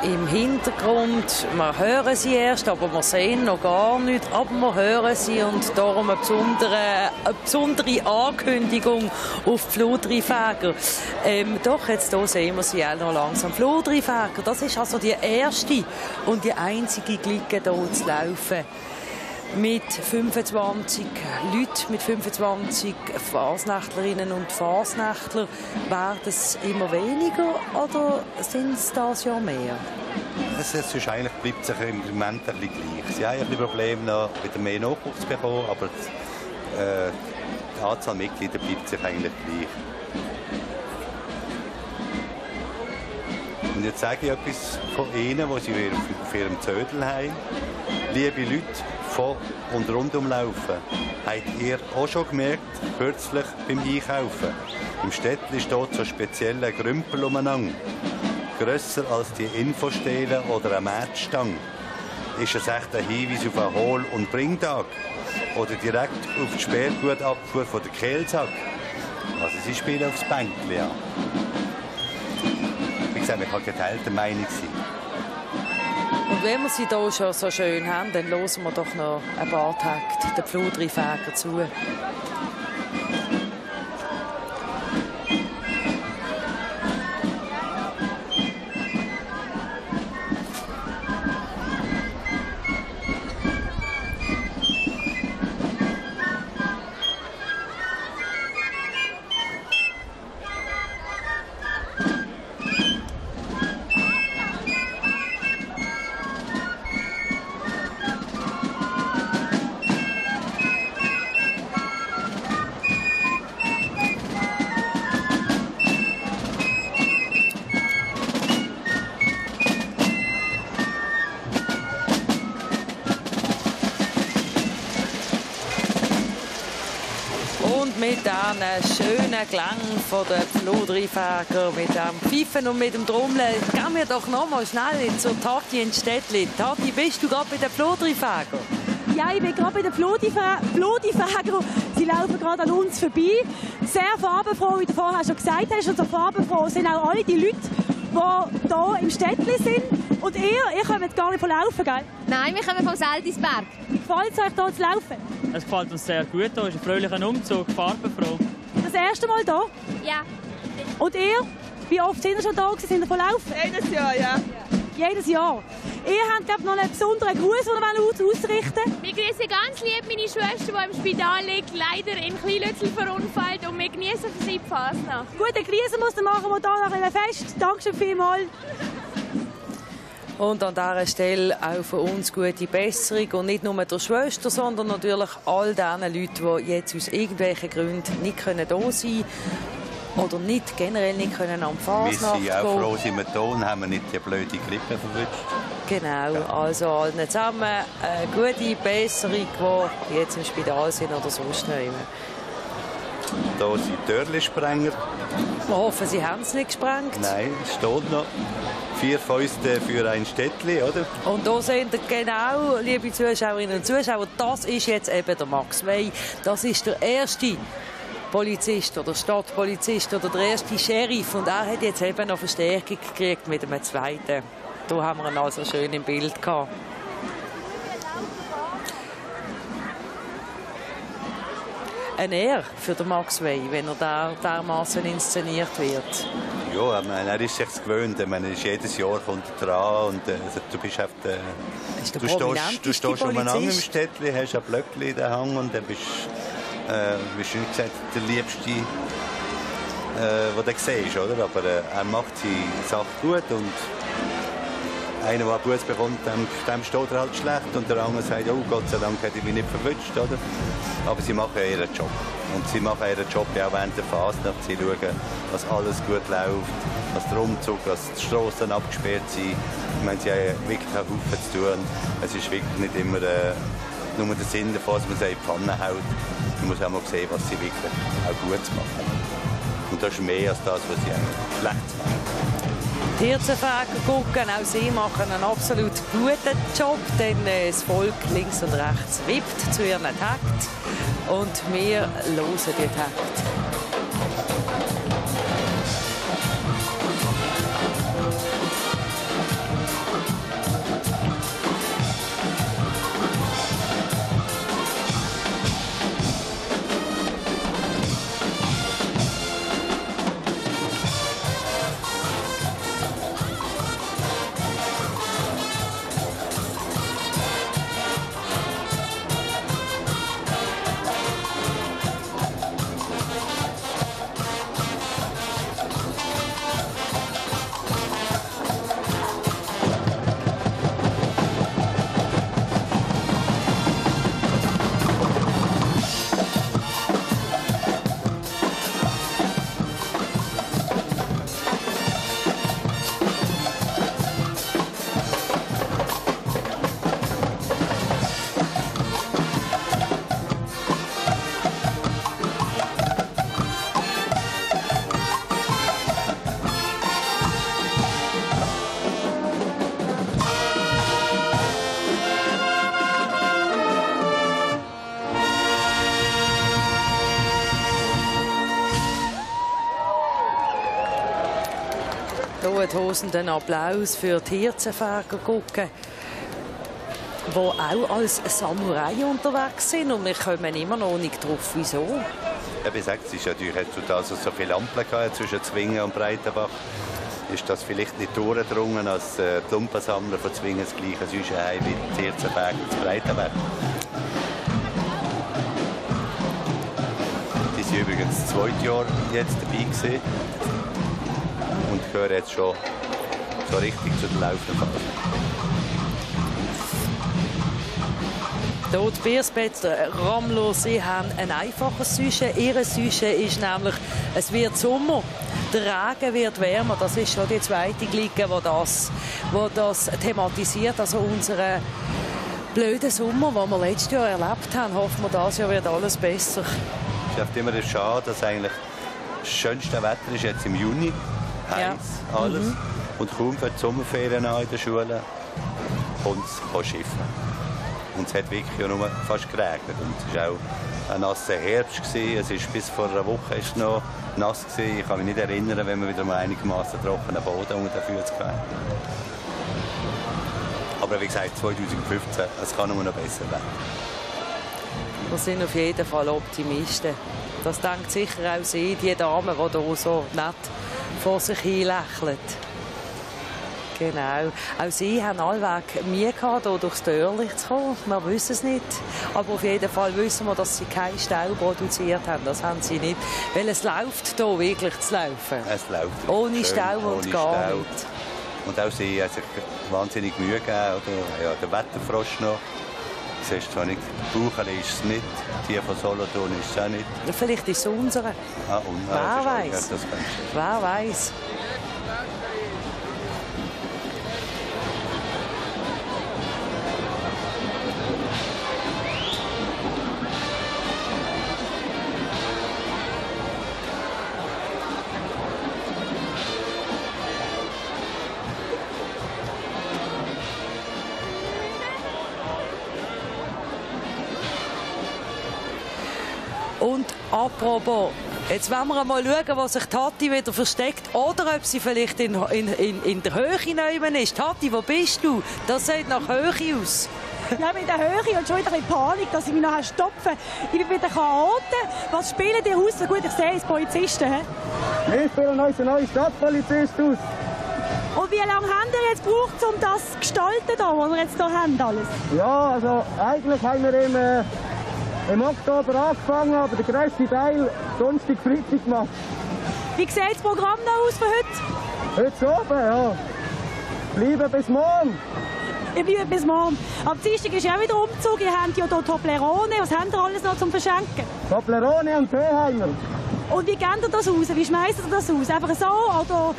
Im Hintergrund, wir hören sie erst, aber wir sehen noch gar nicht, aber wir hören sie und darum eine besondere Ankündigung auf die Flurtriefäger. Doch, jetzt hier sehen wir sie auch noch langsam. Flurtriefäger, das ist also die erste und die einzige Clique hier zu Laufen. mit 25 Leuten, mit 25 Fasnachtlerinnen und Fasnachtler. Werden es immer weniger oder sind es das Jahr mehr? Es ist eigentlich bleibt sich im Moment ein bisschen gleich. Sie haben ein bisschen Probleme, noch wieder mehr Nachwuchs zu bekommen, aber die Anzahl Mitglieder bleibt sich eigentlich gleich. Und jetzt sage ich etwas von Ihnen, die Sie auf Ihrem Zödel haben. Liebe Leute von und rundum laufen, habt ihr auch schon gemerkt, kürzlich beim Einkaufen? Im Städtli steht so spezielle Grümpel umeinander. Grösser als die Infostele oder eine Märzstange. Ist es echt ein Hinweis auf einen Hohl- und Bringtag? Oder direkt auf die Sperrgutabfuhr von der Kehlsack? Also sie spielen aufs Bänkli an. Wie gesagt, ich kann geteilter Meinung sein. Und wenn wir sie hier schon so schön haben, dann hören wir doch noch ein paar Takte den Pfludrifäger zu. Mit diesen schönen Klängen von den Pfludrifäger, mit dem Pfeifen und mit dem Trommeln, gehen wir doch noch mal schnell zur Tati ins Städtli. Tati, bist du gerade bei den Pfludrifäger? Ja, ich bin gerade bei den Pfludrifäger. Sie laufen gerade an uns vorbei. Sehr farbenfroh, wie du vorher schon gesagt hast. Und so farbenfroh sind auch alle die Leute, die hier im Städtli sind. Und ihr kommt gar nicht von Laufen, gell? Nein, wir kommen vom Seldisberg. Gefällt es euch, hier zu laufen? Es gefällt uns sehr gut. Hier ist ein fröhlicher Umzug, farbenfroh. Das erste Mal hier? Ja. Und ihr? Wie oft sind ihr schon da gewesen? Sind ihr von Laufen? Jedes Jahr, ja. Jedes Jahr. Ihr habt, glaube ich, noch einen besonderen Gruß, den ihr ausrichten. Wir grüßen ganz lieb meine Schwester, die im Spital liegt, leider in Kleinlützel verunfallt. Und wir genießen für sie die Fasnacht. Gut, dann grüßen wir uns, dann machen wir hier noch ein Fest. Dankeschön vielmals. Und an dieser Stelle auch für uns gute Besserung. Und nicht nur der Schwester, sondern natürlich all diesen Leuten, die jetzt aus irgendwelchen Gründen nicht da sein können. Oder nicht, generell nicht können am Fasnacht gehen. Wir sind auch froh, sind wir da und haben nicht die blöde Grippe verwünscht. Genau, also allen zusammen eine gute Besserung, die jetzt im Spital sind oder sonst noch immer. Hier sind Türlensprenger. Wir hoffen, Sie haben es nicht gesprengt. Nein, es steht noch. 4 Fäuste für ein Städtli, oder? Und da sehen ihr genau, liebe Zuschauerinnen und Zuschauer, das ist jetzt eben der Max Wey. Das ist der erste Polizist oder Stadtpolizist oder der erste Sheriff. Und er hat jetzt eben noch Verstärkung gekriegt mit einem zweiten. Da haben wir ihn also schön im Bild gehabt. Ein Ehre für den Max Wey, wenn er dermaßen inszeniert wird. Ja, er ist sich gewöhnt. Ich meine, jedes Jahr kommt er dran und du bist auf der... Du stehst umeinander im Städtli, hast ein Blöckli in der Hand und dann bist wie schön gesagt, der Liebste, den du siehst, oder? Aber er macht seine Sache gut und einer, der Buß bekommt, dem steht er halt schlecht und der andere sagt, oh Gott sei Dank hätte ich mich nicht verwünscht, oder? Aber sie machen ihren Job. Und sie machen ihren Job ja auch während der Fasnacht. Sie schauen, dass alles gut läuft, dass der Umzug, dass die Strassen abgesperrt sind. Ich meine, sie haben wirklich einen Haufen zu tun. Es ist wirklich nicht immer nur der Sinn davon, dass man sie in die Pfanne haut. Man muss auch mal sehen, was sie wirklich auch gut machen. Und das ist mehr als das, was sie eigentlich schlecht machen. Die Hirzenfäger gucken, auch sie machen einen absolut guten Job, denn das Volk links und rechts wippt zu ihren Takt und wir hören die Takt. Hier einen tosenden Applaus für die Hirzenfäger, die auch als Samurai unterwegs sind. Und wir kommen immer noch nicht drauf, wieso. Ja, wie gesagt, es ist natürlich heutzutage so viele Ampeln zwischen Zwingen und Breitenbach. Ist das vielleicht nicht durchgedrungen, als die Lumpensammler von Zwingen das gleiche Süße haben wie die Hirzenfäger zu Breitenbach? Die sind übrigens das 2. Jahr jetzt dabei gewesen und gehören jetzt schon so richtig zu den laufenden Fahrern. Hier die Biersbetter Ramler, sie haben ein einfaches Sujet. Ihr Sujet ist nämlich, es wird Sommer, der Regen wird wärmer. Das ist schon die zweite Liga, die das thematisiert. Also unseren blöden Sommer, den wir letztes Jahr erlebt haben, hoffen wir, dieses Jahr wird alles besser. Es ist immer schade, dass eigentlich das schönste Wetter ist jetzt im Juni. Heiß, alles. Und kaum für die Sommerferien an in der Schule kommt es Schiffen. Und es hat wirklich nur fast geregnet. Und es war auch ein nasser Herbst. Es war bis vor einer Woche noch nass. Ich kann mich nicht erinnern, wenn wir wieder mal einigermaßen trockenen Boden unter den Füßen hatten. Aber wie gesagt, 2015, es kann nur noch besser werden. Wir sind auf jeden Fall Optimisten. Das denkt sicher auch Sie, die Dame, die hier so nett vor sich hin lächelt. Genau. Auch Sie haben allweg Mühe gehabt, hier durchs Dörrli zu kommen. Wir wissen es nicht. Aber auf jeden Fall wissen wir, dass Sie keinen Stau produziert haben. Das haben Sie nicht. Weil es läuft hier wirklich zu laufen. Es läuft. Ohne Stau und gar nicht. Und auch Sie haben sich wahnsinnig Mühe gegeben. Oder? Ja, der Wetterfrost noch. Du siehst zwar nicht, Bucheli ist es nicht, die von Solothurn ist es auch nicht. Vielleicht ist es unsere. Wer weiß. Wer weiß. Und apropos, jetzt wollen wir mal schauen, wo sich Tati wieder versteckt oder ob sie vielleicht in der Höhe nehmen ist. Tati, wo bist du? Das sieht nach Höhe aus. Ja, ich bin in der Höhe und schon wieder ein bisschen Panik, dass ich mich nachher stopfe. Ich bin wieder Chaoten. Was spielen die aus? So gut, ich sehe es, Polizisten. He? Wir spielen unseren neuen Stadtpolizist aus. Und wie lange haben wir jetzt gebraucht, um das zu gestalten, was wir jetzt hier haben alles? Ja, also eigentlich haben wir im Oktober angefangen, aber der grösste Teil Sonntag, Freitag gemacht. Wie sieht das Programm noch aus für heute? Heute oben, ja. Bleiben bis morgen. Ich bleibe bis morgen. Am Dienstag ist ja auch wieder Umzug. Ihr habt ja hier Toblerone. Was habt ihr alles noch zum Verschenken? Toblerone und Teeheimer. Und wie gebt ihr das aus? Wie schmeißt ihr das aus? Einfach so oder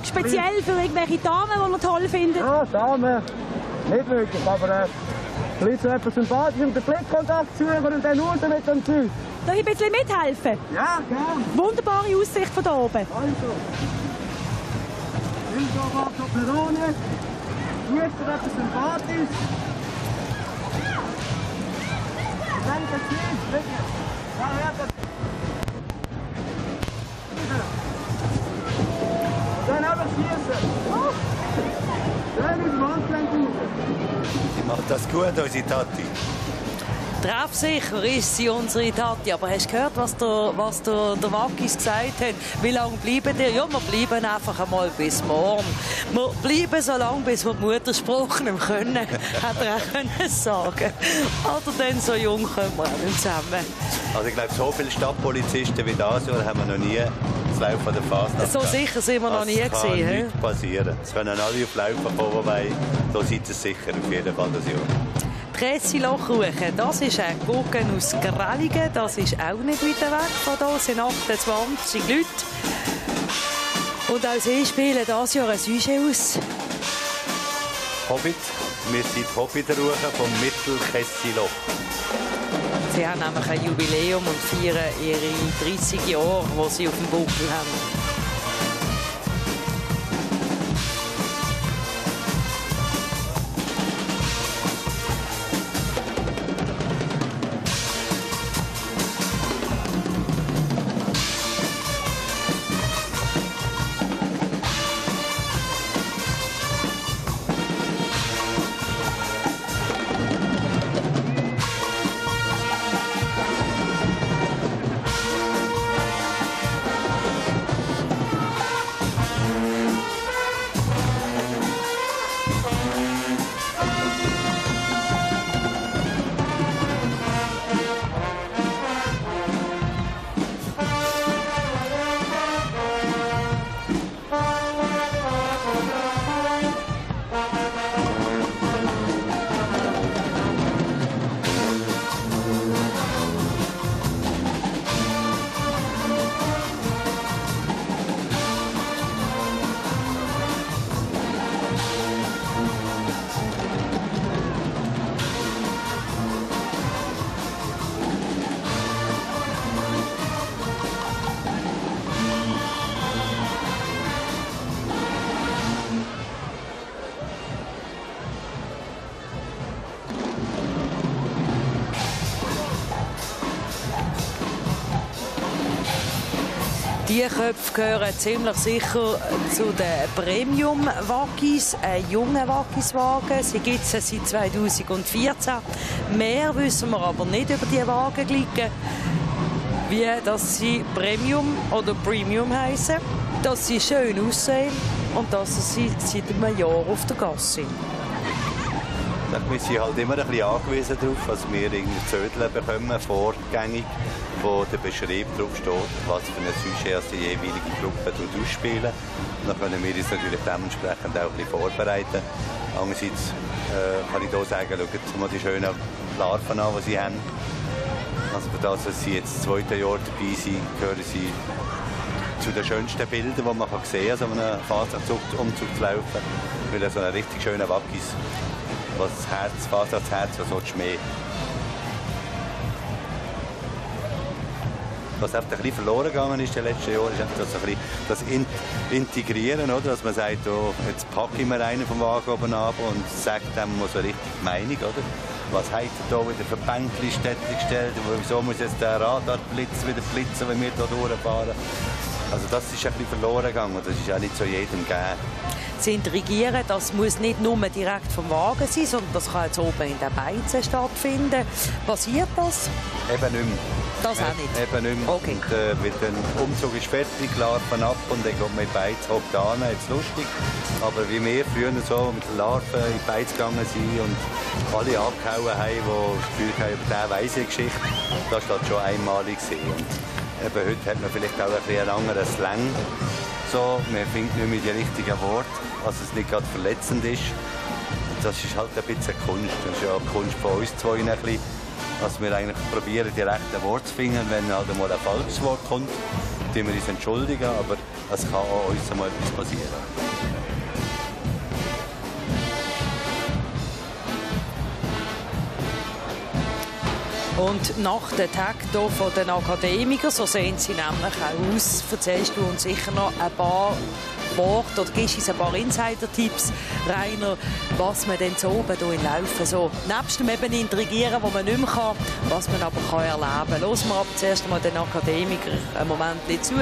speziell für irgendwelche Damen, die ihr toll findet? Ja, Damen. Nicht wirklich, aber Leute so etwas sympathisch und den Blickkontakt suchen und dann raus mit dem Zeug. Darf ich ein bisschen mithelfen? Ja, gerne. Wunderbare Aussicht von hier oben. Also, nimm doch mal Toblerone. Du hast dir etwas sympathisch. Dann das Licht, bitte. Ja, ja, dann einfach schießen. Dann ist die Wandgelenk raus. Sie macht das gut, unsere Tati. Treffsicher ist sie, unsere Tati. Aber hast du gehört, was der Wackis gesagt hat? Wie lange bleiben die? Ja, wir bleiben einfach einmal bis morgen. Wir bleiben so lange, bis wir die Mutterspruch nicht können, hat er auch können sagen. Oder dann so jung kommen wir auch nicht zusammen. Also ich glaube, so viele Stadtpolizisten wie das Jahr haben wir noch nie das Laufen der Fasnacht. So sicher sind wir noch nie gesehen. Das kann nichts passieren. Es können alle auf Laufen kommen, weil da seid ihr sicher auf jeden Fall das Jahr. Tressi-Lochkuchen, das ist ein Gurken aus Grellingen, das ist auch nicht weit weg von hier, es sind 28 Leute. Und auch sie spielen dieses Jahr ein Sujet aus. Hobbit, wir sind Hobbit-Ruchen vom Mittelkessiloch. Sie haben nämlich ein Jubiläum und feiern ihre 30 Jahre, die sie auf dem Buckel haben. Die Köpfe gehören ziemlich sicher zu den Premium-Waggis, jungen Waggiswagen. Sie gibt es seit 2014. Mehr wissen wir aber nicht über die Wagen liegen, wie dass sie Premium oder Premium heißen, dass sie schön aussehen und dass sie seit einem Jahr auf der Gasse sind. Wir sind halt immer ein bisschen angewiesen darauf, dass wir irgendwie Zödel bekommen, vorgängig, wo der Beschrieb drauf steht, was für eine Sujet die jeweilige Gruppe ausspielen. Dann können wir uns natürlich dementsprechend auch ein bisschen vorbereiten. Andererseits kann ich hier sagen, schaut mal die schönen Larven an, die sie haben. Also für das, dass sie jetzt das 2. Jahr dabei sind, gehören sie zu den schönsten Bildern, die man sehen kann, so einen Fasnachtsumzug zu laufen. Weil so einen richtig schönen Waggis, was das Fasnachtsherz, was so Schmäh. Was einfach ein bisschen verloren gegangen ist in den letzten Jahren, ist einfach das Integrieren, oder? Dass man sagt, oh, jetzt packe ich mir einen vom Wagen oben ab und sagt dem mal so richtig die Meinung, oder? Was hat er da wieder für Bänkchen gestellt? Wieso muss jetzt der Radarblitz wieder blitzen, wenn wir hier durchfahren? Also das ist ein bisschen verloren gegangen und das ist auch nicht so jedem gegeben. Zu intrigieren, das muss nicht nur direkt vom Wagen sein, sondern das kann jetzt oben in den Beizen stattfinden. Passiert das? Eben nicht mehr. Das auch nicht? Eben nicht mehr. Okay. Und, weil der Umzug ist fertig, Larven ab und dann geht man in die Beiz, hockt an, jetzt lustig. Aber wie wir früher so mit den Larven in die Beiz gegangen sind und alle abgehauen haben, die das Gefühl haben, über diese weise Geschichte, das war schon einmalig gewesen. Und eben heute hat man vielleicht auch ein bisschen anderen Slang. So, man findet nicht mehr die richtigen Worte, dass es nicht gerade verletzend ist. Und das ist halt ein bisschen Kunst. Das ist ja eine Kunst von uns zwei ein bisschen, dass wir eigentlich probieren, die rechten Worte zu finden. Wenn halt mal ein falsches Wort kommt, müssen wir uns entschuldigen, aber es kann auch uns mal etwas passieren. Und nach dem Tag hier von den Akademikern, so sehen sie nämlich auch aus, erzählst du uns sicher noch ein paar Worte oder gibst uns ein paar Insider-Tipps, Rainer, was man denn so oben hier in Laufen so, nebst dem eben Intrigieren, wo man nicht mehr kann, was man aber kann erleben kann. Hören wir aber zuerst einmal den Akademikern einen Moment zu.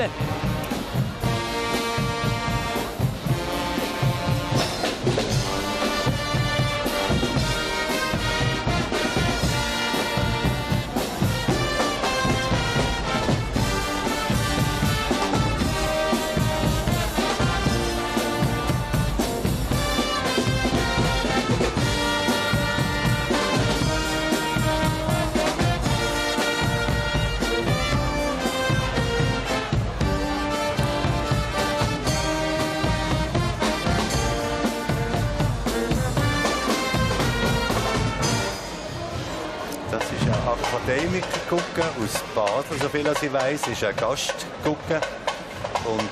Akademiker aus Basel, so viel als ich weiss, ist ein Gastgucke und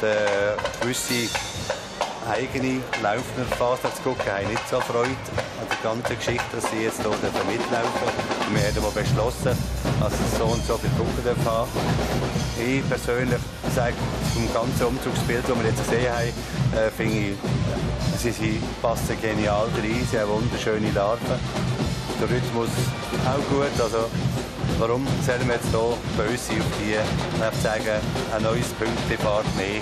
gewisse eigene Laufner Fasnachtsgucke haben nicht so Freude an der ganzen Geschichte, dass sie jetzt hier mitlaufen. Wir haben mal beschlossen, dass es so und so viele Gucken haben. Ich persönlich sage, zum ganzen Umzugsbild, das wir jetzt gesehen haben, finde ich, sie passen genial rein, sie haben wunderschöne Larven. Der Rhythmus auch gut, also warum sollen wir jetzt hier bei uns auf die, sagen, ein neues Pünktchen-Fahrt mehr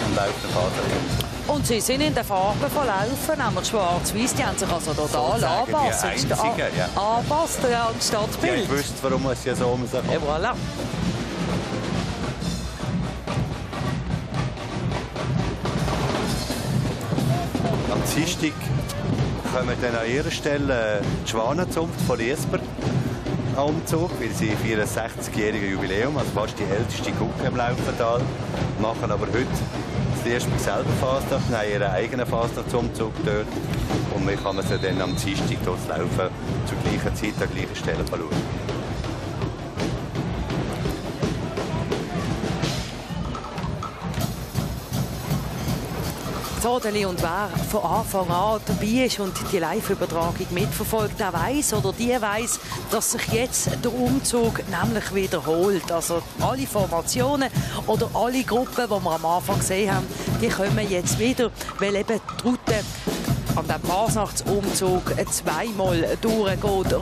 und laufen Fahrzeug. Und sie sind in den Farben von Laufen, nämlich schwarz-weiß, die haben sich also total angepasst. Anpasst an das Stadtbild. Ich wusste, warum es ja so muss. Et voilà. Am Dienstag kommen dann an ihrer Stelle die Schwanenzunft von Liesber an Umzug, weil sie 64-jährige Jubiläum, also fast die älteste Gucke im Laufental, machen aber heute das erste Mal selber Fasnacht, haben ihren eigenen Fasnachtsumzug dort und wir können sie dann am Dienstag dort laufen, zur gleichen Zeit an der gleichen Stelle schauen. Zodeli, und wer von Anfang an dabei ist und die Live-Übertragung mitverfolgt, der weiss oder die weiss, dass sich jetzt der Umzug nämlich wiederholt. Also alle Formationen oder alle Gruppen, die wir am Anfang gesehen haben, die kommen jetzt wieder, weil eben die Route an diesem Fasnachtsumzug zweimal durchgeht.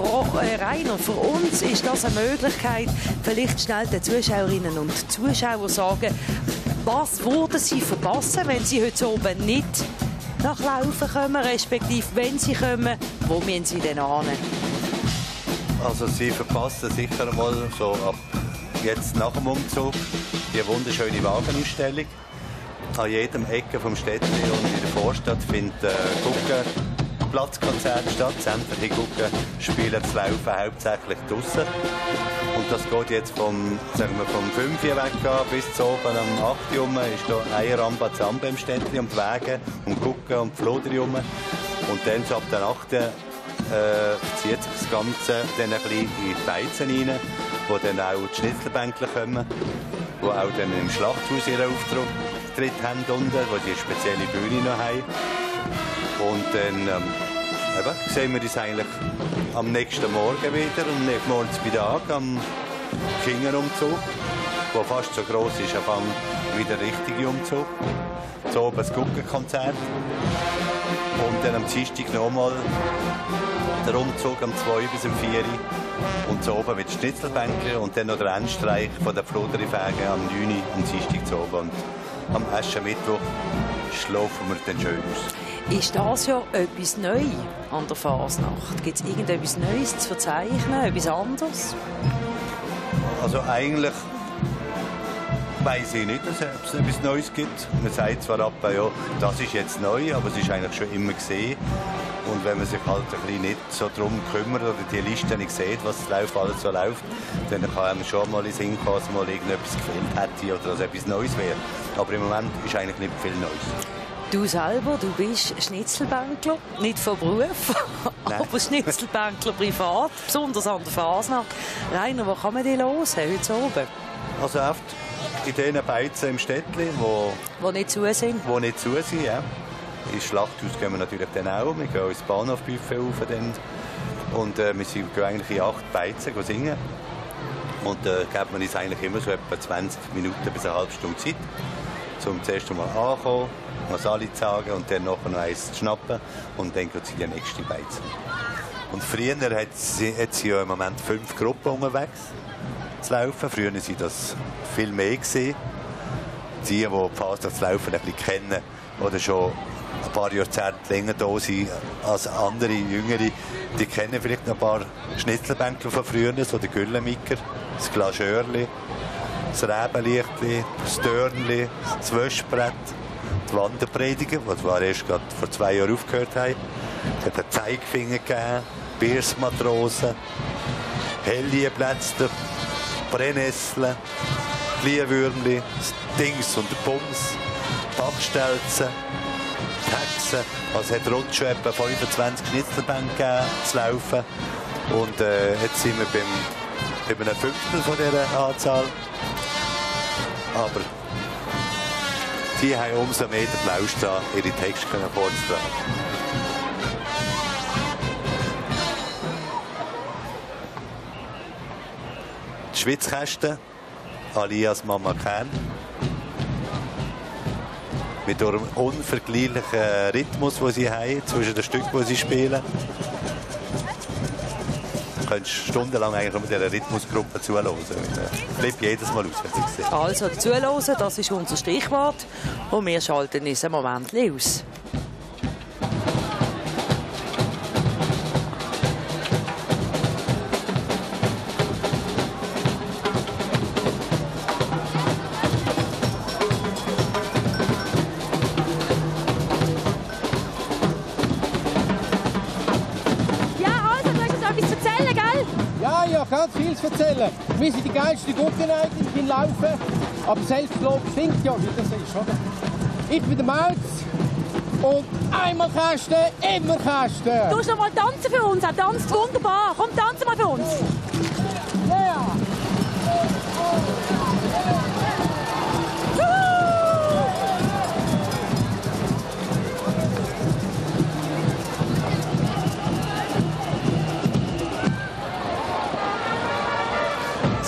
Rainer, für uns ist das eine Möglichkeit, vielleicht schnell den Zuschauerinnen und Zuschauern sagen, Was würden Sie verpassen, wenn Sie heute oben nicht nach Laufen kommen, respektive wenn Sie kommen, wo müssen Sie denn hin? Also Sie verpassen sicher mal so ab jetzt nach dem Umzug die wunderschöne Wagenausstellung. An jedem Ecke vom Städtchen und in der Vorstadt findet Platzkonzert statt. Sämtliche Gucken spielen das Laufen hauptsächlich draussen. Und das geht jetzt vom 5 Uhr weg bis zu oben am 8 Uhr rum. Ist da eine Rambazamba im Städtchen um die Wege, um Gucken und Flodri rum. Und dann so ab der 8. zieht sich das Ganze dann ein bisschen in die Beizen rein, wo dann auch die Schnitzelbänkler kommen, die auch dann im Schlachthaus ihren Auftritt haben unten, wo die eine spezielle Bühne noch haben. Und dann sehen wir uns eigentlich am nächsten Morgen wieder, am morgens bei Tag, am Kinderumzug, der fast so gross ist wie der richtige Umzug. So oben das Guckenkonzert. Und dann am Dienstag nochmal der Umzug am 2 bis um 4 Uhr. Und so oben mit Schnitzelbänkler und dann noch der Endstreich von der Floderiwege am 9 Uhr am Dienstag zu oben. Und am Aschermittwoch schlafen wir dann schön aus. Ist das ja etwas Neues an der Fasnacht? Gibt es irgendetwas Neues zu verzeichnen, etwas anderes? Also eigentlich weiss ich nicht, dass es etwas Neues gibt. Man sagt zwar ab, ja, das ist jetzt neu, aber es ist eigentlich schon immer gesehen. Und wenn man sich halt ein bisschen nicht so darum kümmert oder die Liste nicht sieht, was alles so läuft, dann kann einem schon mal in den Sinn kommen, dass mal irgendetwas gefehlt hätte oder dass etwas Neues wäre. Aber im Moment ist eigentlich nicht viel Neues. Du selber, du bist Schnitzelbänkler, nicht von Beruf, aber Schnitzelbänkler privat, besonders an der Fasnacht. Rainer, wo kann man die hören heute oben? Also oft in den Beizen im Städtchen, wo nicht zu sind. Wo nicht zu sind, ja. Ins Schlachthaus gehen wir natürlich dann auch. Wir gehen ins Bahnhofbuffet rauf. Und wir gehen eigentlich in 8 Beizen singen. Und gibt man uns eigentlich immer so etwa 20 Minuten bis eine halbe Stunde Zeit, um zuerst einmal anzukommen, was alle zu sagen und dann noch eins zu schnappen und dann geht es in die nächste Beize. Und früher hat sie ja im Moment 5 Gruppen unterwegs zu laufen. Früher waren das viel mehr gewesen. Die fast das Laufen ein bisschen kennen oder schon ein paar Jahrzehnte länger da sind als andere, Jüngere, die kennen vielleicht noch ein paar Schnitzelbänkler von früher, so der Güllenmicker, das Glaschörli, das Rebenlichtli, das Dörnli, das Wäschbrett, die Wanderprediger, die wir erst gerade vor 2 Jahren aufgehört haben. Es hat einen Zeigefinger gegeben, Biersmatrosen, Hellienplätzler, Brennnessel, Glühwürmli, das Dings und der Bums, Backstelzen, Hexen. Also es hat rund schon etwa 25 Schnitzelbänke zu laufen. Und jetzt sind wir bei einem Fünftel von dieser Anzahl. Aber die haben umso mehr den Plausch da, ihre Texte vorzutragen. Die Schwitzkästen, alias Mama Kern, mit einem unvergleichlichen Rhythmus, den sie haben, zwischen den Stücken, die sie spielen. Du könntest stundenlang eigentlich mit dieser Rhythmusgruppe zuhören. Flippt jedes Mal aus, wenn sie sehen. Also, zuhören, das ist unser Stichwort. Und wir schalten uns einen Moment aus. Ganz viel zu erzählen. Wir sind die geilste Gruppe eigentlich in Laufen. Aber Selbstlob stinkt ja, wie das ist, oder? Ich bin der Mautz. Und einmal Kästen, immer Kästen. Du musst noch mal tanzen für uns. Er tanzt wunderbar. Komm, tanze mal für uns. Ja.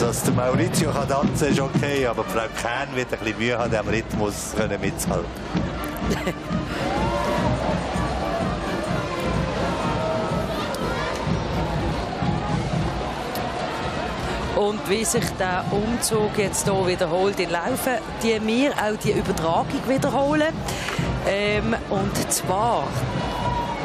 Dass der Maurizio kann tanzen ist okay, aber Frau Kern wird ein bisschen Mühe haben, am Rhythmus mitzuhalten. Und wie sich der Umzug jetzt hier wiederholt in Laufen, die wir auch die Übertragung wiederholen. Und zwar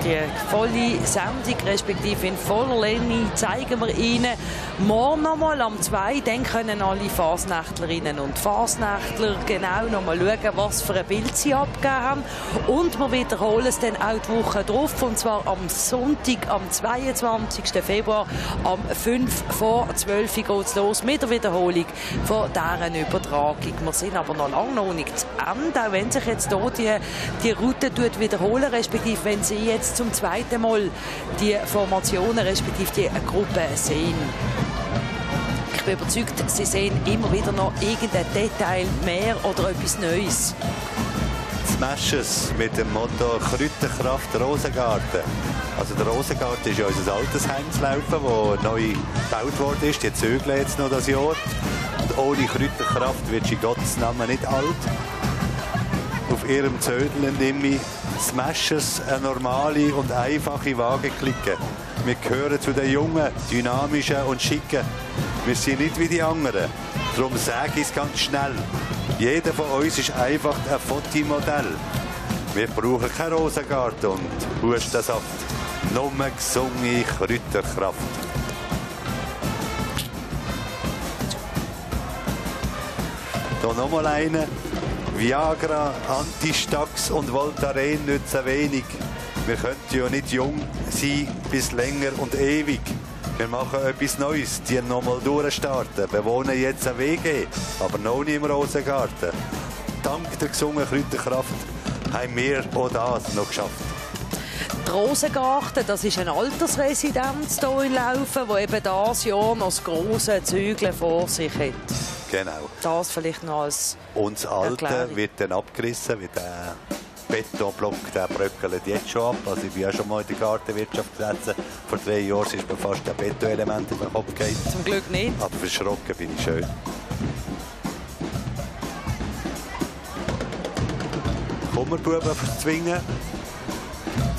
die volle Sendung, respektive in voller Länge, zeigen wir Ihnen morgen nochmal am 2. Dann können alle Fasnächtlerinnen und Fasnächtler genau nochmal schauen, was für ein Bild sie abgegeben haben. Und wir wiederholen es dann auch die Woche drauf, und zwar am Sonntag, am 22. Februar, am 5 vor 12 Uhr geht es los mit der Wiederholung von dieser Übertragung. Wir sind aber noch lange noch nicht zu Ende, auch wenn sich jetzt hier die Route wiederholen, respektive wenn Sie jetzt zum zweiten Mal die Formationen, respektive die Gruppe sehen. Ich bin überzeugt, Sie sehen immer wieder noch irgendein Detail mehr oder etwas Neues. Smashes mit dem Motto Kräuterkraft Rosengarten. Also der Rosengarten ist ja unser altes Heimslaufen, das neu gebaut worden ist. Die zögeln jetzt noch das Jahr. Und ohne Kräuterkraft wird in Gottes Namen nicht alt. Auf ihrem Zödel nehme ich Smashers eine normale und einfache Waage klicken. Wir gehören zu den Jungen, dynamischen und schicken. Wir sind nicht wie die anderen. Darum sage ich es ganz schnell. Jeder von uns ist einfach ein Fotomodell. Wir brauchen keinen Rosengarten und Hustensaft. Nur gesungene Kräuterkraft. Hier nochmal eine. Viagra, Antistax und Voltaren nützen wenig. Wir könnten ja nicht jung sein, bis länger und ewig. Wir machen etwas Neues, die nochmal durchstarten. Wir wohnen jetzt eine WG, aber noch nicht im Rosengarten. Dank der gesungenen Kräuterkraft haben wir auch das noch geschafft. Der Rosengarten, das ist eine Altersresidenz hier in Laufen, die eben dieses Jahr noch das grosse Zügeln vor sich hat. Genau. Das vielleicht noch als Und das Alte Erklärung. wird dann abgerissen, wie der Betonblock, der bröckelt jetzt schon ab. Also ich bin ja schon mal in der Gartenwirtschaft gesessen. Vor 3 Jahren ist mir fast ein Betonelement in den Kopf gefallen. Zum Glück nicht. Aber verschrocken bin ich schön. Kummerbuben verzwingen.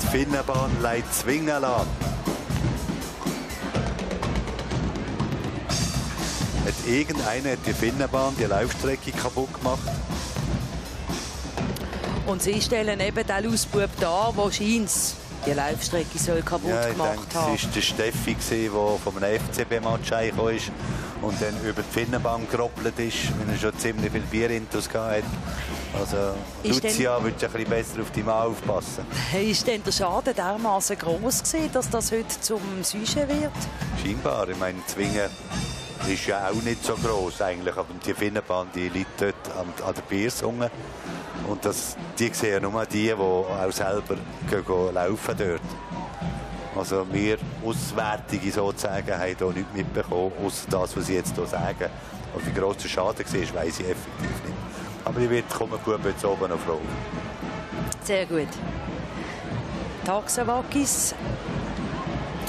Die Finnenbahn leitet zwingen lassen. Irgendeiner hat die Finnenbahn, die Laufstrecke kaputt gemacht. Und Sie stellen eben den Lausbub da, der scheint die Laufstrecke soll kaputt gemacht haben. Es war der Steffi, der vom FCB-Match gekommen ist und dann über die Finnenbahn geroppelt ist, weil er schon ziemlich viel Bierintus hatte. Also Lucia würde ein bisschen besser auf die Mann aufpassen. Ist denn der Schaden dermaßen groß gewesen, dass das heute zum Sujet wird? Scheinbar. Ich meine, Zwingen ist ja auch nicht so gross eigentlich, aber die Finnenbahn, die liegt dort an der Biersungen. Und die sehen nur die auch selber laufen dort. Also wir Auswärtige sozusagen haben hier nichts mitbekommen, außer das, was sie jetzt hier sagen. Und wie gross der Schaden war, weiss ich effektiv nicht. Aber ich werde Kummerbuben jetzt oben noch fragen. Sehr gut. Taxenwaggis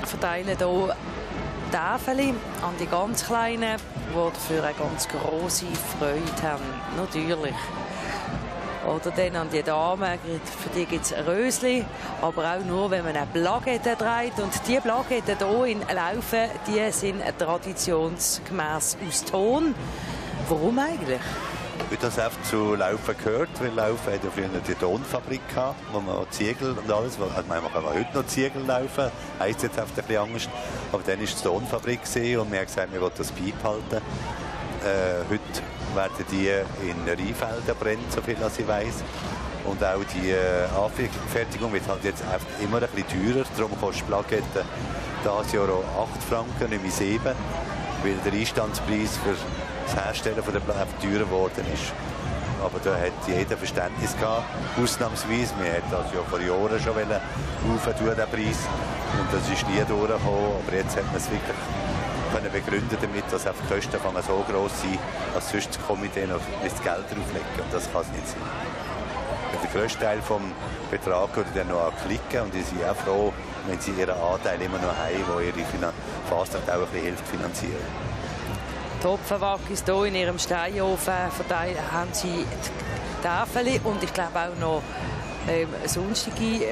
verteilen hier Täfeli an die ganz Kleinen, die dafür eine ganz grosse Freude haben. Natürlich. Oder dann an die Damen, für die gibt es ein Rösli, aber auch nur, wenn man eine Plakette dreht. Und die Plaketten hier in Laufen, die sind traditionsgemäß aus Ton. Warum eigentlich? Weil das oft zu Laufen gehört, weil Laufen hat ja früher die Tonfabrik gehabt, wo man Ziegel und alles, also man kann heute noch Ziegel laufen, heisst jetzt oft ein bisschen anders, aber dann war es die Tonfabrik und wir haben gesagt, wir wollen das beibehalten. Heute werden die in Rheinfelden brennen, so viel als ich weiss. Und auch die Anfertigung wird halt jetzt immer ein bisschen teurer, darum kostet die Plakette dieses Jahr auch 8 Franken, nicht mehr 7, weil der Einstandspreis für das Herstellen von der Plakette teurer geworden ist. Aber da hat jeder Verständnis gehabt, ausnahmsweise. Wir hätten das ja vor Jahren schon aufentun, den Preis. Und das ist nie durchgekommen, aber jetzt hat man es wirklich können begründen damit, dass die Kosten so gross sind, dass sonst das Komitee noch das Geld drauflegen. Und das kann es nicht sein. Der grösste Teil des Betrags würde dann noch anklicken und die sind auch froh, wenn sie ihren Anteil immer noch haben, wo ihre Fastnacht auch ein bisschen hilft finanzieren. Die Hopfenwaggis hier in ihrem Steinofen verteilen, haben sie die Täfeli und ich glaube auch noch sonstige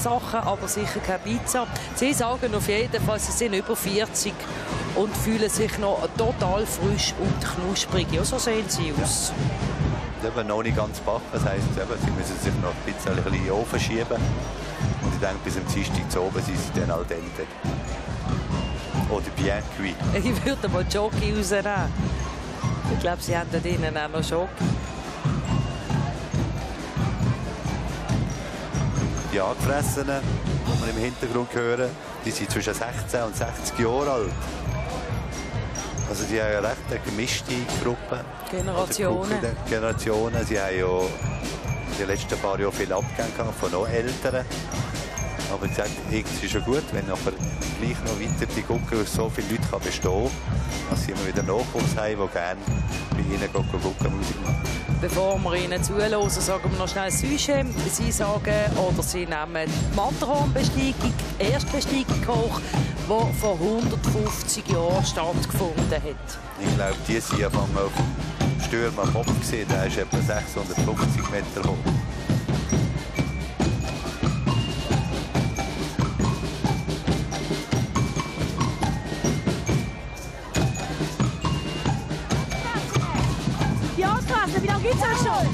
Sachen, aber sicher keine Pizza. Sie sagen auf jeden Fall, sie sind über 40 und fühlen sich noch total frisch und knusprig. Ja, so sehen sie aus. Eben noch nicht ganz backen, das heisst, sie müssen sich noch ein bisschen in den Ofen schieben. Und ich denke, bis am Dienstag zu oben sind sie dann al dente. Oder bien cuit. Ich würde mal Jockey rausnehmen. Ich glaube, sie haben da drinnen auch noch Jockey. Die Angefressenen, die wir im Hintergrund hören, die sind zwischen 16 und 60 Jahre alt. Also die haben eine recht gemischte Gruppe. Generationen. Generationen. Sie haben ja in den letzten paar Jahren viel Abgänge von noch Älteren. Aber ich sage, es ist schon gut, wenn nachher gleich noch weiter die Gucke so viele Leute bestehen kann, dass sie immer wieder Nachwuchs haben, die gerne bei ihnen Gucke-Musik machen. Bevor wir ihnen zuhören, sagen wir noch schnell das Sujet. Sie sagen, oder sie nehmen die Matterhornbesteigung, die Erstbesteigung hoch, die vor 150 Jahren stattgefunden hat. Ich glaube, die sind auf dem Sturm am Kopf gesehen, der ist etwa 650 Meter hoch. Wie lange gibt es das schon?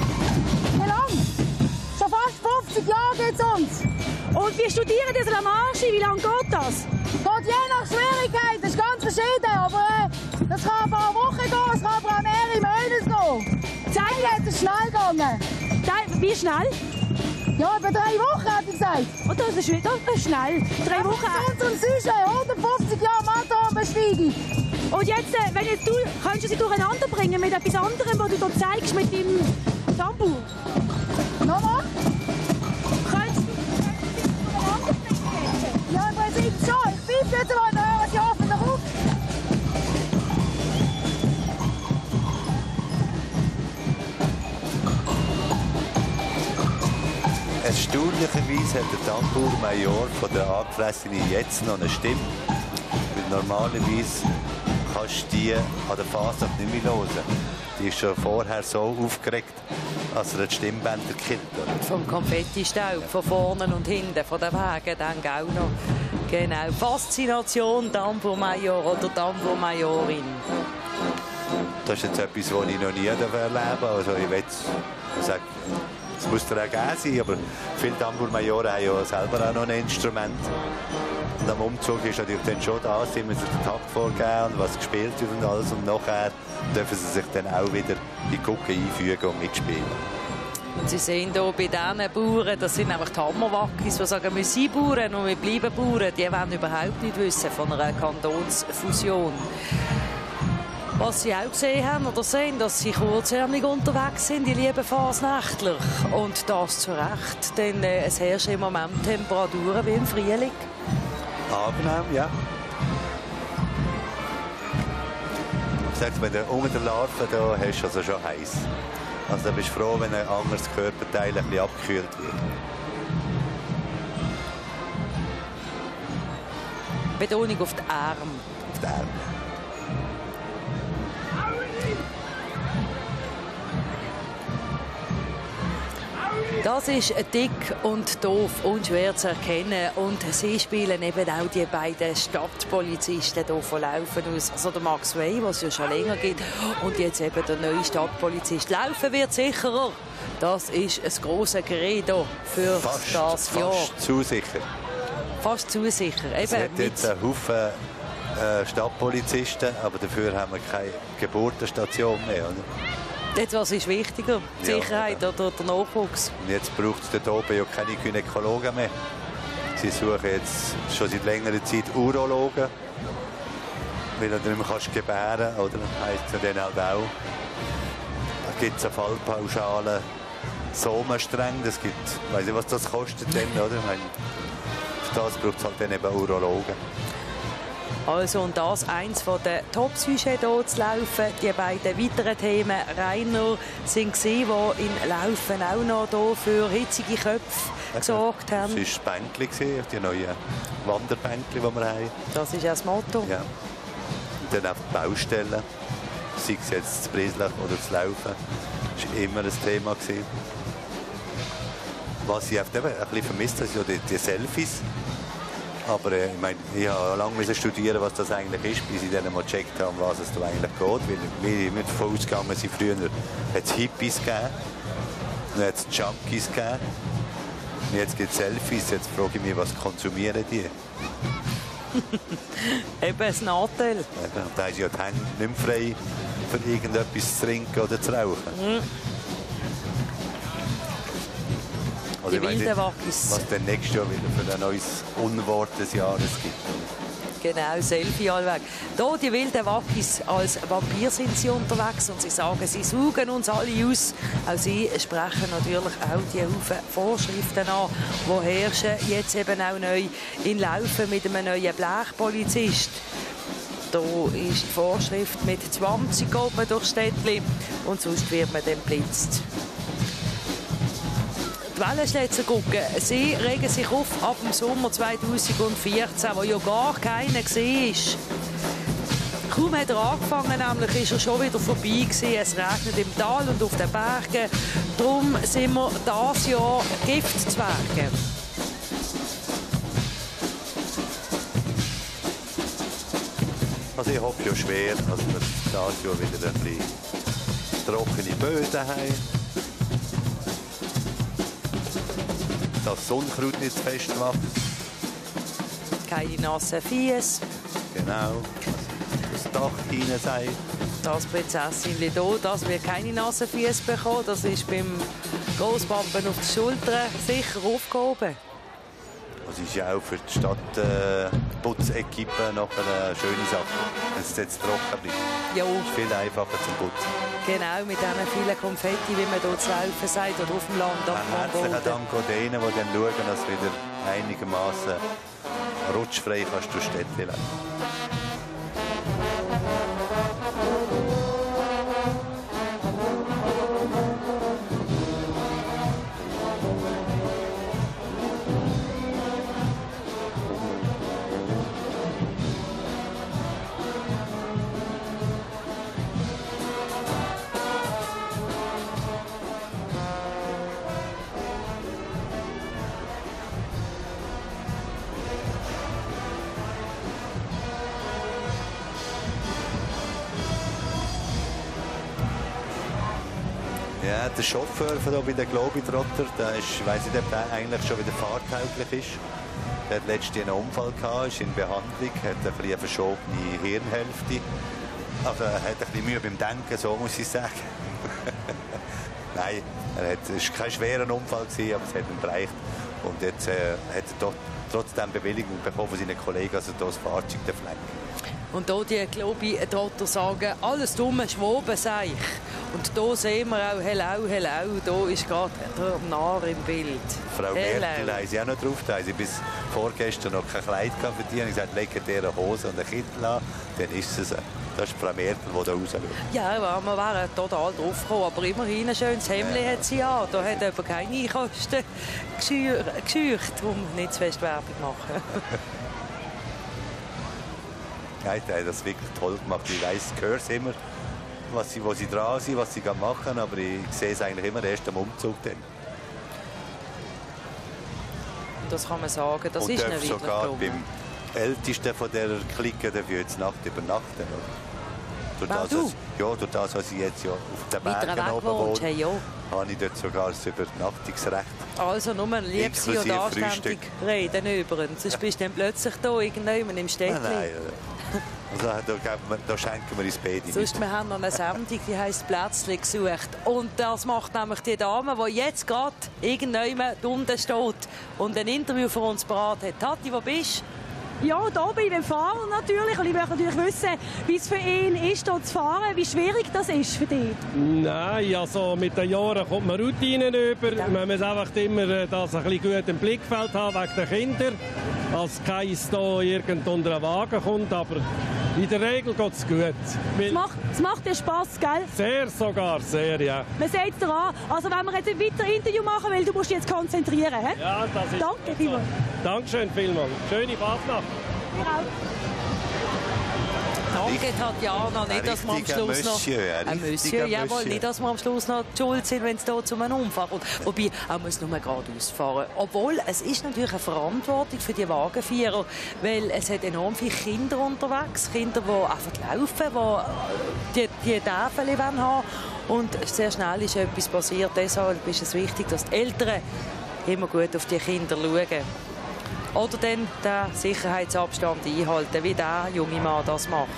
Wie lange? Schon fast 50 Jahre geht es uns. Und wir studieren das am Arsch. Wie lange geht das? Geht je nach Schwierigkeit, das ist ganz verschieden. Aber das kann ein paar Wochen gehen, es kann aber auch mehrere Monate gehen. Zeitlich hat es schnell gegangen. Wie schnell? Ja, etwa 3 Wochen, hätte ich gesagt. Und das ist wieder schnell. 3 Wochen. Das ist unserem Sujet, 150 Jahre Matterhornbesteigung. Und jetzt, wenn jetzt du, kannst du sie durcheinander bringen mit etwas anderem, was du dir zeigst mit deinem Tambour? Nochmal? Kannst du sie durcheinander bringen? Ja, im Prinzip schon. Ich pfeife jetzt mal, dann hören sie hoffentlich auf. Erstaunlicherweise hat der Tambour-Major von der Angefressenen jetzt noch eine Stimme. Weil normalerweise kannst du die an der Fasnacht nicht mehr hören. Die ist schon vorher so aufgeregt, als er die Stimmbänder killt. Vom Konfettistaub, von vorne und hinten, von den Wegen, dann auch noch. Genau. Faszination Tambour-Major oder Tambour-Majorin. Das ist jetzt etwas, was ich noch nie erleben darf. Also ich will sagen, es muss dir auch geben sein, aber viele Tambour-Majoren haben ja selber auch noch ein Instrument. Und am Umzug ist natürlich dann schon da, sie müssen den Takt vorgeben und was gespielt wird und alles. Und nachher dürfen sie sich dann auch wieder in die Gucke einfügen und mitspielen. Und Sie sehen hier bei diesen Bauern, das sind einfach die Hammerwackis, die sagen, wir sind Bauern und wir bleiben Bauern. Die wollen überhaupt nicht wissen von einer Kantonsfusion. Was Sie auch gesehen haben oder sehen, dass Sie kurzärmlich unterwegs sind, die lieben Fasnächtler. Und das zu Recht, denn es herrschen im Moment Temperaturen wie im Frühling. Angenehm, ja. Ich sage, wenn du unter der Larve da hast, also schon heiß. Also da bist du froh, wenn ein anderes Körperteil ein bisschen abgekühlt wird. Betonung auf die Arme. Auf die Arme. Das ist dick und doof und schwer zu erkennen. Und sie spielen eben auch die beiden Stadtpolizisten hier von Laufen aus. Also der Max Wey, was es ja schon länger gibt. Und jetzt eben der neue Stadtpolizist. Laufen wird sicherer. Das ist ein grosses Credo für das Jahr. Fast zu sicher. Fast zu sicher. Es hat jetzt einen Haufen Stadtpolizisten, aber dafür haben wir keine Geburtenstation mehr. Oder? Jetzt, was ist wichtiger? Die Sicherheit oder der Nachwuchs? Und jetzt braucht es dort oben ja keine Gynäkologen mehr. Sie suchen jetzt schon seit längerer Zeit Urologen. Weil du nicht mehr gebären kannst, oder? Heisst es dann halt auch. Da gibt es eine Fallpauschale so streng. Das gibt, ich weiss nicht, was das kostet denn, oder? Ich meine, für das braucht es halt dann eben Urologen. Also, und das eins von den Top-Sujets hier zu Laufen. Die beiden weiteren Themen Rainer sind die in Laufen auch noch hier für hitzige Köpfe gesorgt haben. Das war das Bänkli, die neuen Wanderbänkli, die wir haben. Das ist ja das Motto. Ja. Und dann auch die Baustellen, sei es jetzt zu Breslau oder zu Laufen, das war immer ein Thema. Was ich eben ein bisschen vermisst habe, sind die Selfies. Aber ich meine, ich habe lange studieren, was das eigentlich ist, bis ich dann mal gecheckt habe, was es da eigentlich geht. Weil wir davon ausgegangen sind, früher hat es Hippies gegeben, dann hat es Junkies gegeben. Und jetzt gibt es Selfies. Jetzt frage ich mich, was konsumieren die? Eben ein Nachteil. Da haben sie ja die Hände nicht mehr frei, für irgendetwas zu trinken oder zu rauchen. Die wilden Wackis. Was dann nächstes Jahr wieder für ein neues Unwort des Jahres gibt. Genau, Selfie allweg. Hier, die wilden Wackis, als Vampir sind sie unterwegs und sie sagen, sie saugen uns alle aus. Auch sie sprechen natürlich auch die Haufen Vorschriften an, die herrschen jetzt eben auch neu in Laufen mit einem neuen Blechpolizist. Da ist die Vorschrift, mit 20 geht man durchs Städtchen und sonst wird man dann geblitzt. Die Wellenschlätzer gucken, sie regen sich auf ab dem Sommer 2014, wo ja gar keiner gesehen ist. Kaum hat er angefangen, nämlich ist er schon wieder vorbei gewesen. Es regnet im Tal und auf den Bergen. Darum sind wir dieses Jahr Giftzwerge. Also ich hoffe ja schwer, dass wir dieses Jahr wieder ein bisschen trockene Böden haben. Dass das Unkraut nicht zu fest macht. Keine nassen Fies. Genau. Das Dach hinein sein. Das Prinzessin hier, das wird keine Nasenfies bekommen. Das ist beim Grossbampen auf die Schulter sicher aufgehoben. Das ist ja auch für die Stadtputzequipe noch eine schöne Sache, wenn es jetzt trocken bleibt. Ja. Es ist viel einfacher zum Putzen. Genau, mit diesen vielen Konfetti, wie man hier zu laufen sagt, oder auf dem Land. Herzlichen Dank an denen, die dann schauen, dass du wieder einigermaßen rutschfrei kannst durch Städte laufen. Ja, der Chauffeur von hier bei den Globetrotter, der ist, ich weiss nicht, ob der eigentlich schon wieder fahrtauglich ist. Der hat letztens einen Unfall gehabt, ist in Behandlung, hat ein bisschen eine verschobene Hirnhälfte. Also er hat ein bisschen Mühe beim Denken, so muss ich sagen. Nein, es war kein schwerer Unfall, aber es hat ihn bereicht. Und jetzt hat er trotzdem Bewilligung bekommen von seinen Kollegen, also das Fahrzeug der Flanke. Und hier die Globetrotter sagen, alles dumme Schwoben sei ich. Und hier sehen wir auch, hello, hier ist gerade der Narr im Bild. Frau Merkel haben sie auch noch drauf. Da haben sie bis vorgestern noch kein Kleid für die. Und gesagt, legen dir eine Hose und einen Kittel an, dann ist es. Das ist Frau Merkel, die da rausschaut. Ja, wir wären total drauf gekommen, aber immerhin ein schönes Hemd hat sie an. Da hat aber keine Kosten gescheucht, um nicht zu fest Werbung zu machen. Nein, die haben das wirklich toll gemacht. Ich weiss, ich höre es immer, wo sie dran sind, was sie machen, aber ich sehe es eigentlich immer erst am Umzug. Dann. Das kann man sagen, das und ist eine sogar beim Ältesten von dieser Clique, der will jetzt Nacht übernachten. Durch das, was ich jetzt ja auf den Bergen oben wohne, hey, habe ich dort sogar das Übernachtungsrecht. Also nur lieb sie und anständig reden über ihn. Sonst bist du dann plötzlich da irgendjemand im Städtchen. Nein. Also, da schenken wir ins Bett. Sonst, wir haben noch eine Sendung, die heisst «Plätzchen gesucht». Und das macht nämlich die Dame, die jetzt gerade irgendjemand unten steht und ein Interview für uns parat hat. Tati, wo bist du? Ja, hier bin ich beim Fahren natürlich. Und ich möchte natürlich wissen, wie es für ihn ist, hier zu fahren, wie schwierig das ist für dich. Nein, also mit den Jahren kommt man Routinen über. Ja. Man muss einfach immer das ein bisschen gut im Blickfeld haben wegen der Kinder. Als keins da irgend unter einen Wagen kommt, aber in der Regel geht es gut. Es macht dir Spass, gell? Sehr sogar, sehr, ja. Man sieht es dir an. Also wenn wir jetzt ein weiteres Interview machen, weil du musst dich jetzt konzentrieren, he? Ja, das ist Danke vielmals. Dankeschön vielmals. Schöne Fasnacht. Genau. verlangt hat Jana nicht, dass wir am Schluss noch... Ein Monsieur, jawohl, nicht, dass wir am Schluss noch schuld sind, wenn es hier zu einem Unfall kommt. Wobei, er muss nur geradeaus fahren. Obwohl, es ist natürlich eine Verantwortung für die Wagenfahrer, weil es hat enorm viele Kinder unterwegs, Kinder, die einfach laufen, die Tafel haben wollen. Und sehr schnell ist etwas passiert. Deshalb ist es wichtig, dass die Eltern immer gut auf die Kinder schauen. Oder dann den Sicherheitsabstand einhalten, wie der junge Mann das macht.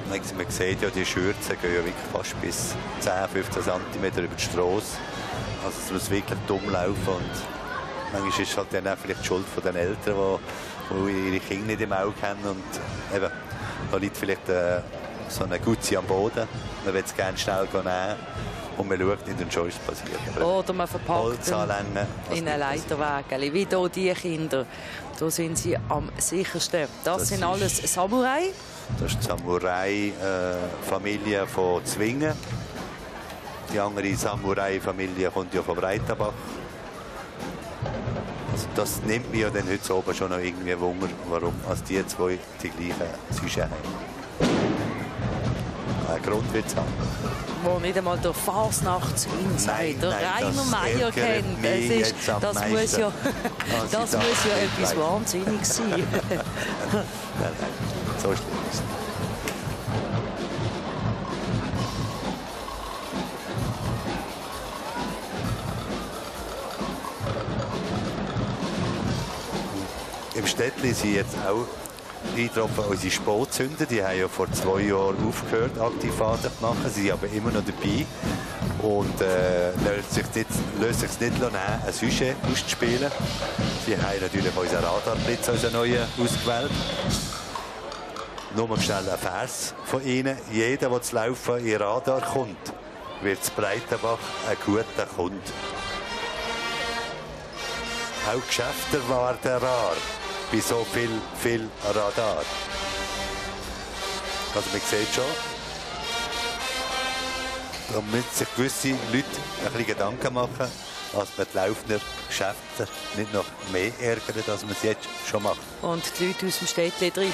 Man sieht ja, die Schürzen gehen ja wirklich fast bis 10-15 cm über die Strasse. Also es muss wirklich dumm laufen. Und manchmal ist es halt dann auch vielleicht die Schuld von den Eltern, die ihre Kinder nicht im Auge haben. Und eben, da liegt vielleicht so eine Gutzi am Boden. Man will es gerne schnell nehmen. Und man schaut nicht, und schon ist es passiert. Oder man verpackt in einen Leiterwagen. Wie hier die Kinder. Da sind sie am sichersten. Das sind alles Samurai. Das ist die Samurai-Familie von Zwingen. Die andere Samurai-Familie kommt ja von Breitenbach. Also das nimmt mir ja dann heute oben schon noch irgendwie Wunder, warum als die zwei die gleichen Süße haben. Ein Grund wird es haben. Wo nicht einmal der Fasnachtsinsider Rainer Meier kennt. Das muss ja etwas Wahnsinniges sein. Nein, so schlimm ist es. Im Städtli sind jetzt auch eingetroffen unsere Spotzünder. Die haben ja vor 2 Jahren aufgehört, Aktivfahrten zu machen. Sie sind aber immer noch dabei. Und lässt sich nicht nehmen, ein Sujet auszuspielen. Sie haben natürlich unseren Radarblitz, unseren neuen, ausgewählt. Nur mal schnell ein Vers von Ihnen. Jeder, der zu laufen in Radar kommt, wird zu Breitenbach ein guter Kunde. Auch Geschäfte waren rar. Bei so viel Radar. Also man sieht schon, da müssen sich gewisse Leute ein bisschen Gedanken machen, dass man die laufenden Geschäfte nicht noch mehr ärgern, als man es jetzt schon macht. Und die Leute aus dem Städtchen treibt. Genau.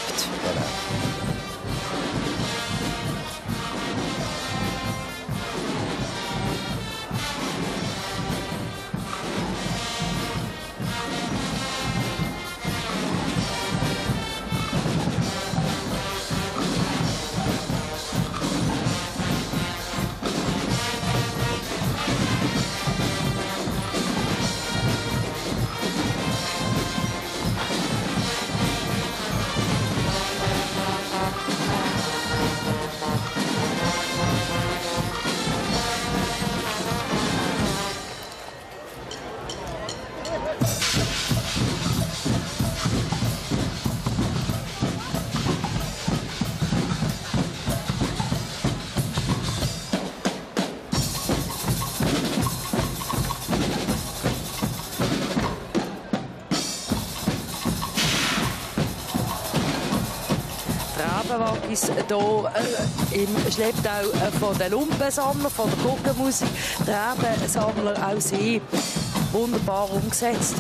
Rabenwaggis hier im Schlepptau von den Lumpensammlern, von der Guggenmusik. Die Rabensammler auch sie wunderbar umgesetzt.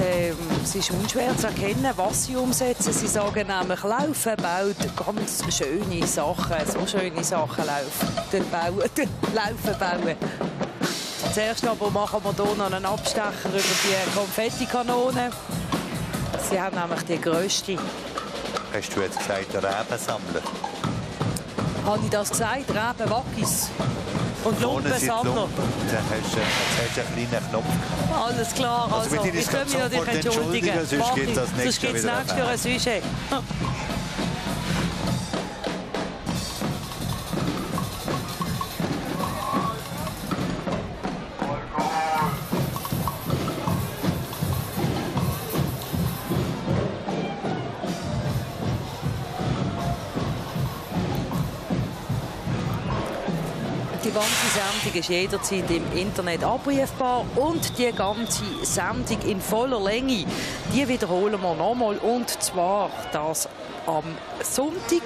Es ist unschwer zu erkennen, was sie umsetzen. Sie sagen nämlich, Laufen baut ganz schöne Sachen. So schöne Sachen Laufen bauen. Zuerst aber machen wir hier noch einen Abstecher über die Konfettikanone. Sie haben nämlich die grösste. Hast du jetzt gesagt, der Rebensammler? Habe ich das gesagt? Rabenwaggis und Lumpensammler. Jetzt hast du einen kleinen Knopf. Alles klar, also ich kann mich natürlich entschuldigen. Sonst gibt es das nächste Jahr ein Sujet. Die ganze Sendung ist jederzeit im Internet abrufbar und die ganze Sendung in voller Länge, die wiederholen wir nochmal, und zwar das am Sonntag,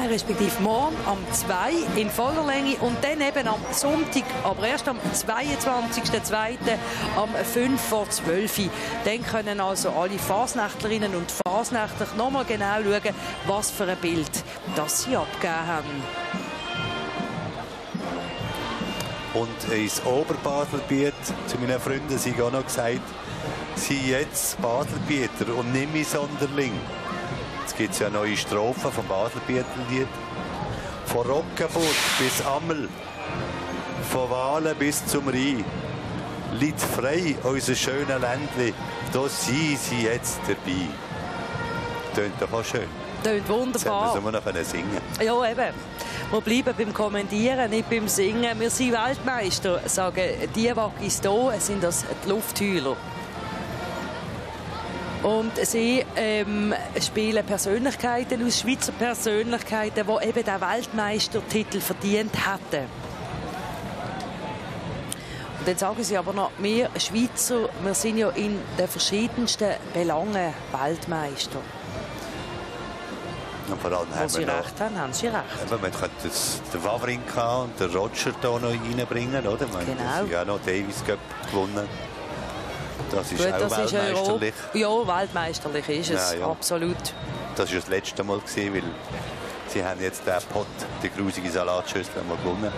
respektive morgen am 2 in voller Länge und dann eben am Sonntag, aber erst am 22.02. am 5 vor 12 Uhr. Dann können also alle Fasnächtlerinnen und Fasnächtler nochmal genau schauen, was für ein Bild dass sie abgegeben haben. Und ins Oberbaselbiet, zu meinen Freunden, sie haben auch noch gesagt, sie jetzt Baselbieter und nicht mehr Sonderling. Jetzt gibt es ja neue Strophen vom Baselbieterlied. Von Rockenburg bis Ammel, von Walen bis zum Rhein. Lied frei, unser schöner Ländli, da sind sie jetzt dabei. Tönt doch auch schön. Tönt wunderbar. Jetzt müssen wir noch singen. Ja, eben. Wir bleiben beim Kommentieren, nicht beim Singen. Wir sind Weltmeister, sagen die Waggis hier, sind das die Luftheuler. Und sie spielen Persönlichkeiten aus, Schweizer Persönlichkeiten, die eben den Weltmeistertitel verdient hätten. Und dann sagen sie aber noch, wir Schweizer, wir sind ja in den verschiedensten Belangen Weltmeister. Und vor allem Wo sie recht haben, haben sie recht. Eben, man könnte den Wawrinka und den Roger hier noch reinbringen, oder? Genau. Sie haben ja noch Davis Cup gewonnen. Das ist Gut, auch das weltmeisterlich. Ja, weltmeisterlich ist es, Ja. absolut. Das war das letzte Mal, weil sie haben jetzt den Pot, die grusige Salatschüssel, gewonnen.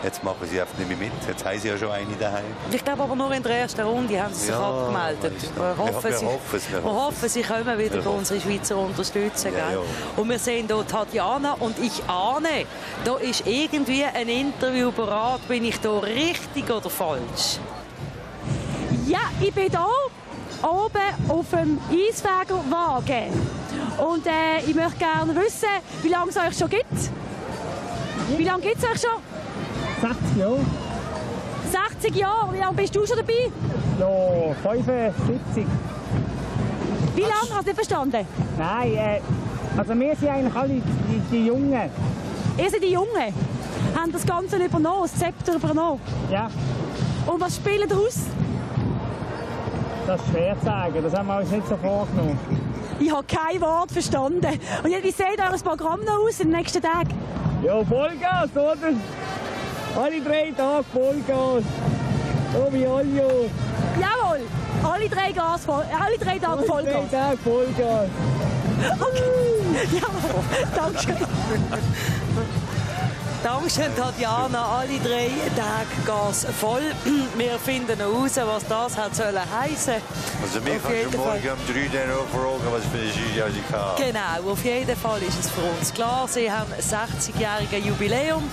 Jetzt machen sie einfach nicht mehr mit. Jetzt haben sie ja schon eine daheim. Ich glaube aber nur in der ersten Runde haben sie sich abgemeldet. Wir hoffen, sie kommen wieder unsere Schweizer unterstützen. Ja, ja. Und wir sehen hier Tatjana und ich ahne, da ist irgendwie ein Interview bereit. Bin ich da richtig oder falsch? Ja, ich bin hier oben auf dem Eisfegerwagen. Und ich möchte gerne wissen, wie lange es euch schon gibt. Wie lange gibt es euch schon? 60 Jahre. 60 Jahre. Wie lange bist du schon dabei? Ja, 75. Wie lange? Hast du nicht verstanden? Nein, also wir sind eigentlich alle die Jungen. Ihr seid die Jungen. Haben das Ganze übernommen, das Zepter übernommen. Ja. Und was spielen ihr aus? Das ist schwer zu sagen, das haben wir uns nicht so vorgenommen. Ich habe kein Wort verstanden. Und jetzt, wie sieht euer Programm noch aus in den nächsten Tagen? Ja, Vollgas, oder? Alle 3 Tage Vollgas. So wie alle Jahre. Jawohl! Alle 3 Tage Vollgas. Alle 3 Tage Vollgas. Okay. Jawohl, danke schön. Dankeschön, Tatjana. Alle 3 Tage Gas voll. Wir finden noch raus, was das hat sollen heissen. Also wir können morgen um 3 dann auch fragen, was für eine Jury ich habe. Genau, auf jeden Fall ist es für uns klar. Sie haben ein 60-jähriges Jubiläum.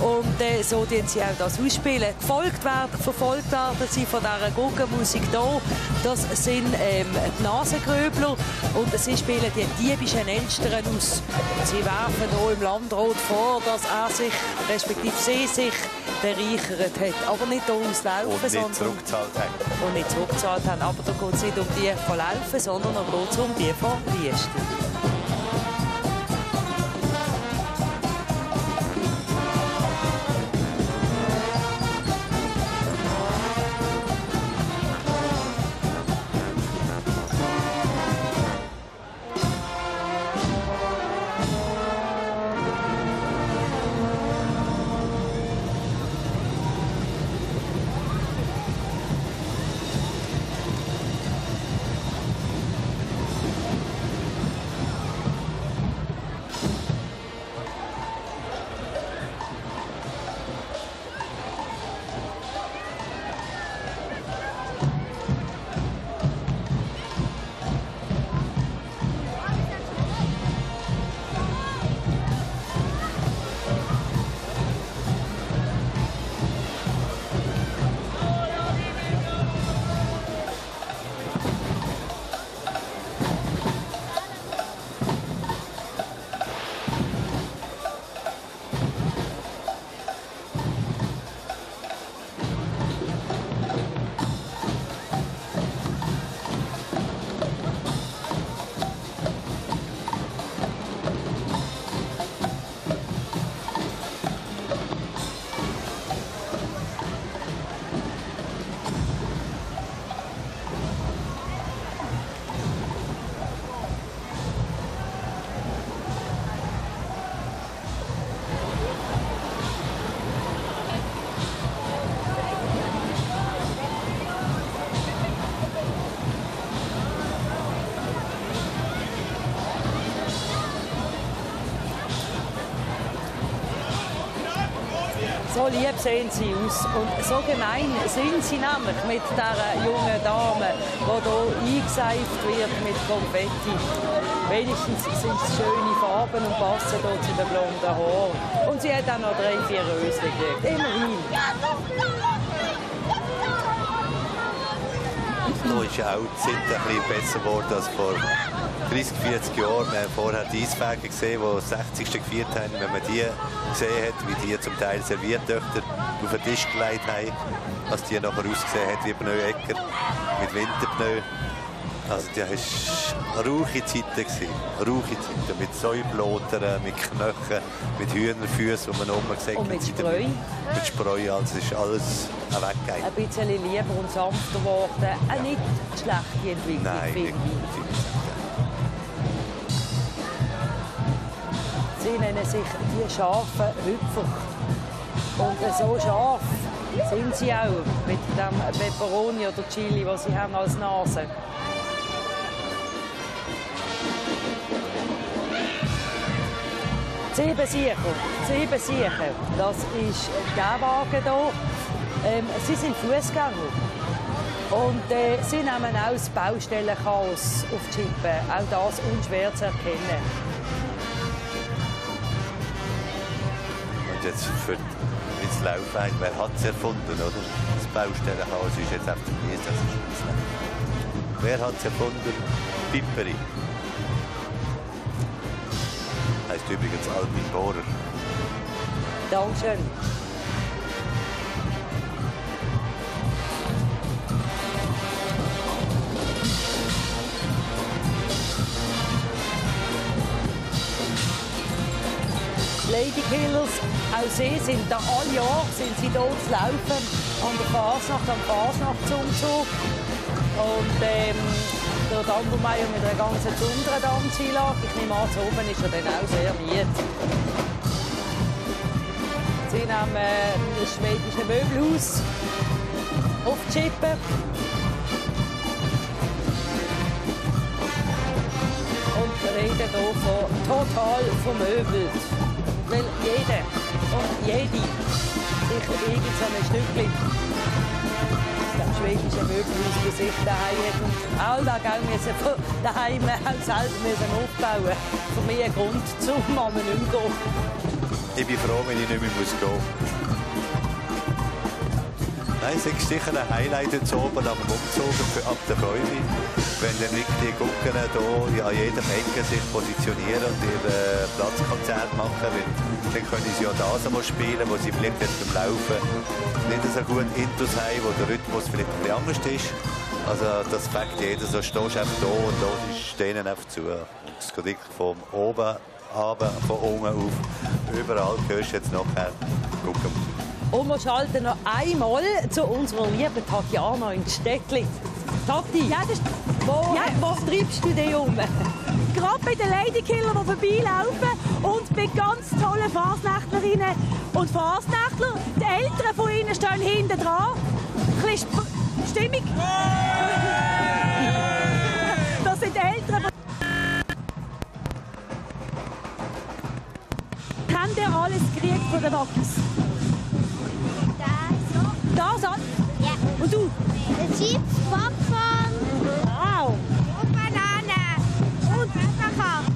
Und so tun sie auch das ausspielen. Verfolgt werden sie von dieser Guggenmusik hier. Das sind die Nasengröbler. Und sie spielen die diebischen Elstern aus. Sie werfen hier im Landrat vor, dass er sich, respektive sie sich, bereichert hat. Aber nicht hier ums Laufen, und nicht sondern... zurückgezahlt haben. Und nicht zurückgezahlt haben. Aber da geht es nicht um die von Laufen, sondern da geht es um die von Liestern. So lieb sehen sie aus und so gemein sind sie nämlich mit dieser jungen Dame, die hier eingeseift wird mit Konfetti. Wenigstens sind es schöne Farben und passen hier zu den blonden Haaren. Und sie hat auch noch 3, 4 Röschen gekriegt. Immerhin. Da ist ja auch die Zeit ein bisschen besser geworden als vor 30, 40 Jahren. Wir haben vorher die Eisfäger gesehen, die das 60. gefeiert haben. Wenn man die gesehen hat, wie die zum Teil Serviertöchter auf den Tisch gelegt haben, was die nachher ausgesehen hat wie Pneuecker mit Winterpneu. Also die war rauche Zeiten. Rauche Zeiten mit Säublotern, mit Knochen, mit Hühnerfüßen, die man oben gesagt hat. Und mit Spreu. Mit Spreu, also ist alles weggegangen. Ein bisschen lieber und sanfter geworden. Eine nicht schlechte Entwicklung, Nein, finde nicht ich. gut. Sie nennen sich die scharfen Hüpfer. Und so scharf sind sie auch mit dem Peperoni oder Chili, was sie haben als Nase. Sieben Siecher, das ist der Wagen hier. Sie sind Fußgänger und sie nehmen auch das Baustellenchaos auf die Schippe. Auch das unschwer zu erkennen. Und jetzt für ins Laufen, wer hat es erfunden, oder? Das Baustellenhaus ist jetzt auf dem Mies, das ist das Laufen. Wer hat es erfunden? Pipperi. Heißt übrigens Albin Bohrer. Dankeschön. Ladykillers, auch sie sind da alle Jahre hier zu laufen an der Fasnacht, am Fasnachtsumzug. Und der Dandelmeier mit einer ganzen besonderen Tanzeinlage. Ich nehme an, oben ist er dann auch sehr müde. Sie nehmen das schwedische Möbelhaus auf die Schippe. Und reden hier von total vermöbelt. Weil jeder und jede sich irgend so ein Stückchen das schwedische Möbelhaus bei sich daheim hat und Alltag auch müssen von daheim auch selber aufbauen. Für mich ein Grund, zum Mann nicht mehr gehen. Ich bin froh, wenn ich nicht mehr gehen muss. Nein, es ist sicher ein Highlight jetzt oben am Umzug ab der 5. Wenn dann wirklich die Gucken hier an jedem Ecke sich positionieren und ihr Platzkonzert machen, weil dann können sie ja das einmal spielen, wo sie vielleicht jetzt beim Laufen nicht so gut Intus haben, wo der Rhythmus vielleicht ein bisschen anders ist. Also das fängt jeder, so stehst du einfach da und los ist denen einfach zu. Und es geht wirklich von oben, runter, von unten auf, überall hörst du jetzt nachher Gucken. Und wir schalten noch einmal zu unserer lieben Tatjana in Städtli. Tati, Ja, was treibst du dir um? gerade bei den Ladykillern, die vorbeilaufen und bei ganz tollen Fasnächtlerinnen und Fasnächtler. Die Eltern von ihnen stehen hinten dran. Ein bisschen Stimmung. Das sind die Eltern. Habt ihr alles gekriegt von den Wackis? Das an? Ja. Und du? Chips, Popcorn Wow. und Banane. Und Pfefferkopf.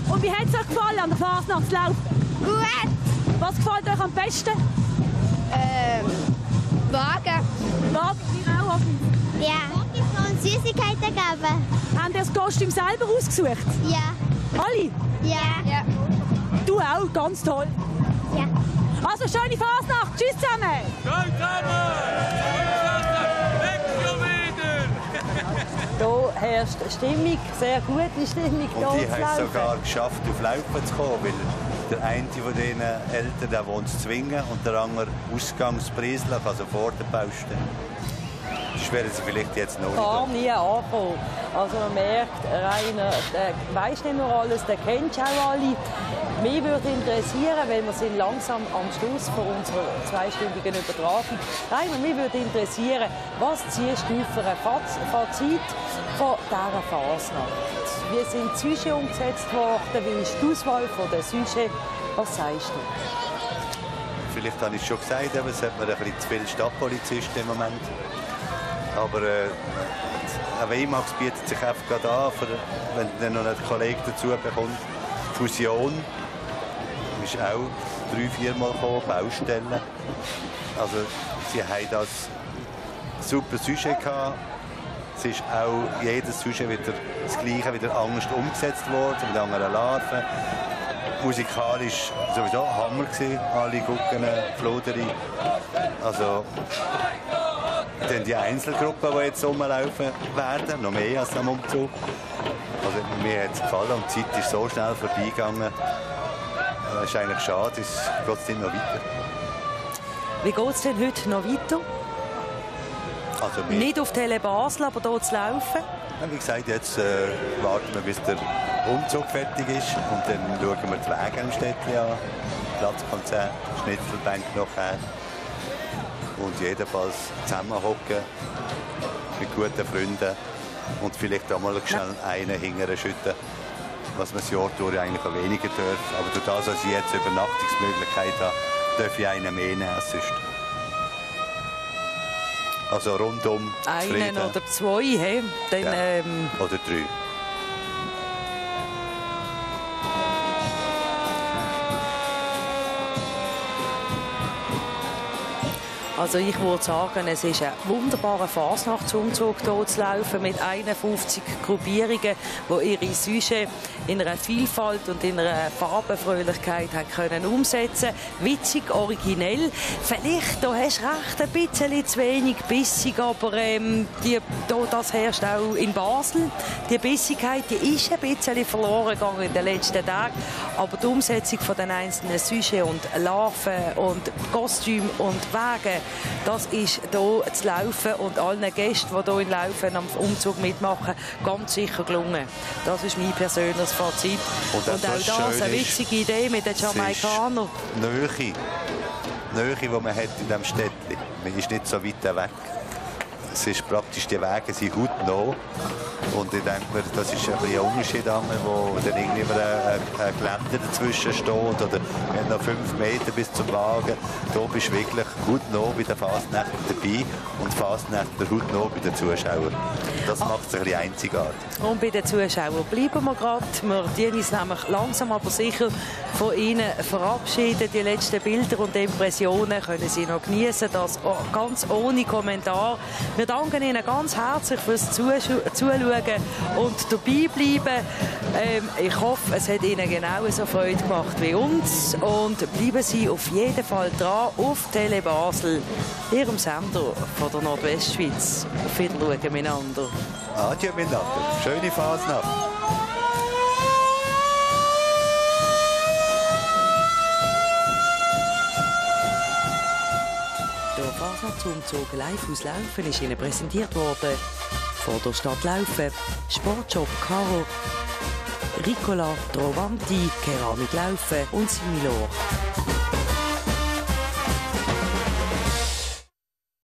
Und wie hat es euch gefallen an der Fasnachtslauf? Gut. Was gefällt euch am besten? Wagen. Wagen, dir auch offen. Ja. Und Süßigkeiten geben. Habt ihr das Kostüm selber ausgesucht? Ja. Alle? Ja. Ja. Du auch, ganz toll. Ja. Also schöne Fasnacht. Tschüss zusammen. Hier herrscht Stimmung, sehr gute Stimmung. Und hier die zu haben es laufen. sogar geschafft, auf Laufen zu kommen, weil der eine von diesen Eltern der wohnt zu Zwingen und der andere ausgangspreislich, also vor der Baustelle. Das werden sie vielleicht jetzt noch Gar nicht. nie angekommen. Also man merkt, Rainer, der weiss nicht nur alles, der kennt auch alle. Mich würde interessieren, weil wir sind langsam am Schluss von unserer zweistündigen Übertragung. Rainer, mich würde interessieren, was ziehst du für ein Fazit von dieser Fasnacht? Wie sind die Sujets umgesetzt worden? Wie ist die Auswahl der Sujets? Was sagst du? vielleicht habe ich es schon gesagt, aber es hat mir ein bisschen zu viele Stadtpolizisten im Moment. Aber ein Weimax bietet sich einfach gerade an, wenn dann noch ein Kollege dazu bekommt. Fusion ist auch 3-4 Mal gekommen, Baustellen. Also sie haben das super Sujet gehabt. Es ist auch jedes Sujet wieder das Gleiche, wieder anders umgesetzt worden, mit anderen Larven. Musikalisch sowieso Hammer gewesen, alle Gucken, Floderi. Also dann die Einzelgruppen, die jetzt rumlaufen werden, noch mehr als am Umzug. Also mir hat es gefallen und die Zeit ist so schnell vorbeigegangen. Es ist eigentlich schade, es geht noch weiter. Wie geht es denn heute noch weiter? Also nicht auf Tele Basel, aber hier zu laufen? Ja, wie gesagt, jetzt warten wir, bis der Umzug fertig ist und dann schauen wir die Wege im Städtchen an. Platzkonzert, Schnitzelbank nachher. Und jedenfalls zusammenhocken mit guten Freunden und vielleicht auch mal schnell einen hingern schütten, was man das Jahr durch eigentlich auch weniger darf. Aber durch das, dass ich jetzt Übernachtungsmöglichkeit habe, darf ich einen mehr nehmen als sonst. Also rundum einen oder zwei, hey? Dann, ja. Oder 3. Also ich würde sagen, es ist ein wunderbarer Fasnachtsumzug hier zu laufen mit 51 Gruppierungen, die ihre Sujets in einer Vielfalt und in einer Farbenfröhlichkeit haben können umsetzen. Witzig, originell. Vielleicht, da hast du recht, ein bisschen zu wenig bissig, aber das herrscht auch in Basel. Die Bissigkeit, die ist ein bisschen verloren gegangen in den letzten Tagen. Aber die Umsetzung von den einzelnen Sujets und Larven und Kostüme und Wagen, das ist hier zu laufen und allen Gästen, die hier in Laufen am Umzug mitmachen, ganz sicher gelungen. Das ist mein persönliches Fazit. Und auch das eine witzige Idee mit den Jamaikanern. Nähe, die man hat in diesem Städtchen. Man ist nicht so weit weg. Es ist praktisch, die Wege sind hautnah. Und ich denke mir, das ist ein bisschen ein Unterschied, wo dann irgendwie ein Geländer dazwischen steht oder wir haben noch 5 Meter bis zum Wagen. Da bist du wirklich hautnah bei den Fasnächtern dabei und Fasnächtler hautnah bei den Zuschauern. Das macht es ein bisschen einzigartig. Und bei den Zuschauern bleiben wir gerade. Wir dienen uns nämlich langsam aber sicher von Ihnen verabschieden. Die letzten Bilder und Impressionen können Sie noch genießen, das ganz ohne Kommentar. Wir danken Ihnen ganz herzlich fürs Zuschauen und dabei bleiben. Ich hoffe, es hat Ihnen genauso Freude gemacht wie uns. Und bleiben Sie auf jeden Fall dran auf Tele Basel, Ihrem Sender von der Nordwestschweiz. Auf Wiedersehen miteinander. Adieu miteinander. Schöne Fasnacht. Der Fasnachtsumzug live aus Laufen ist Ihnen präsentiert worden von der Stadt Laufen, Sportshop Caro, Ricola, Trovanti, Keramik Laufen und Similor.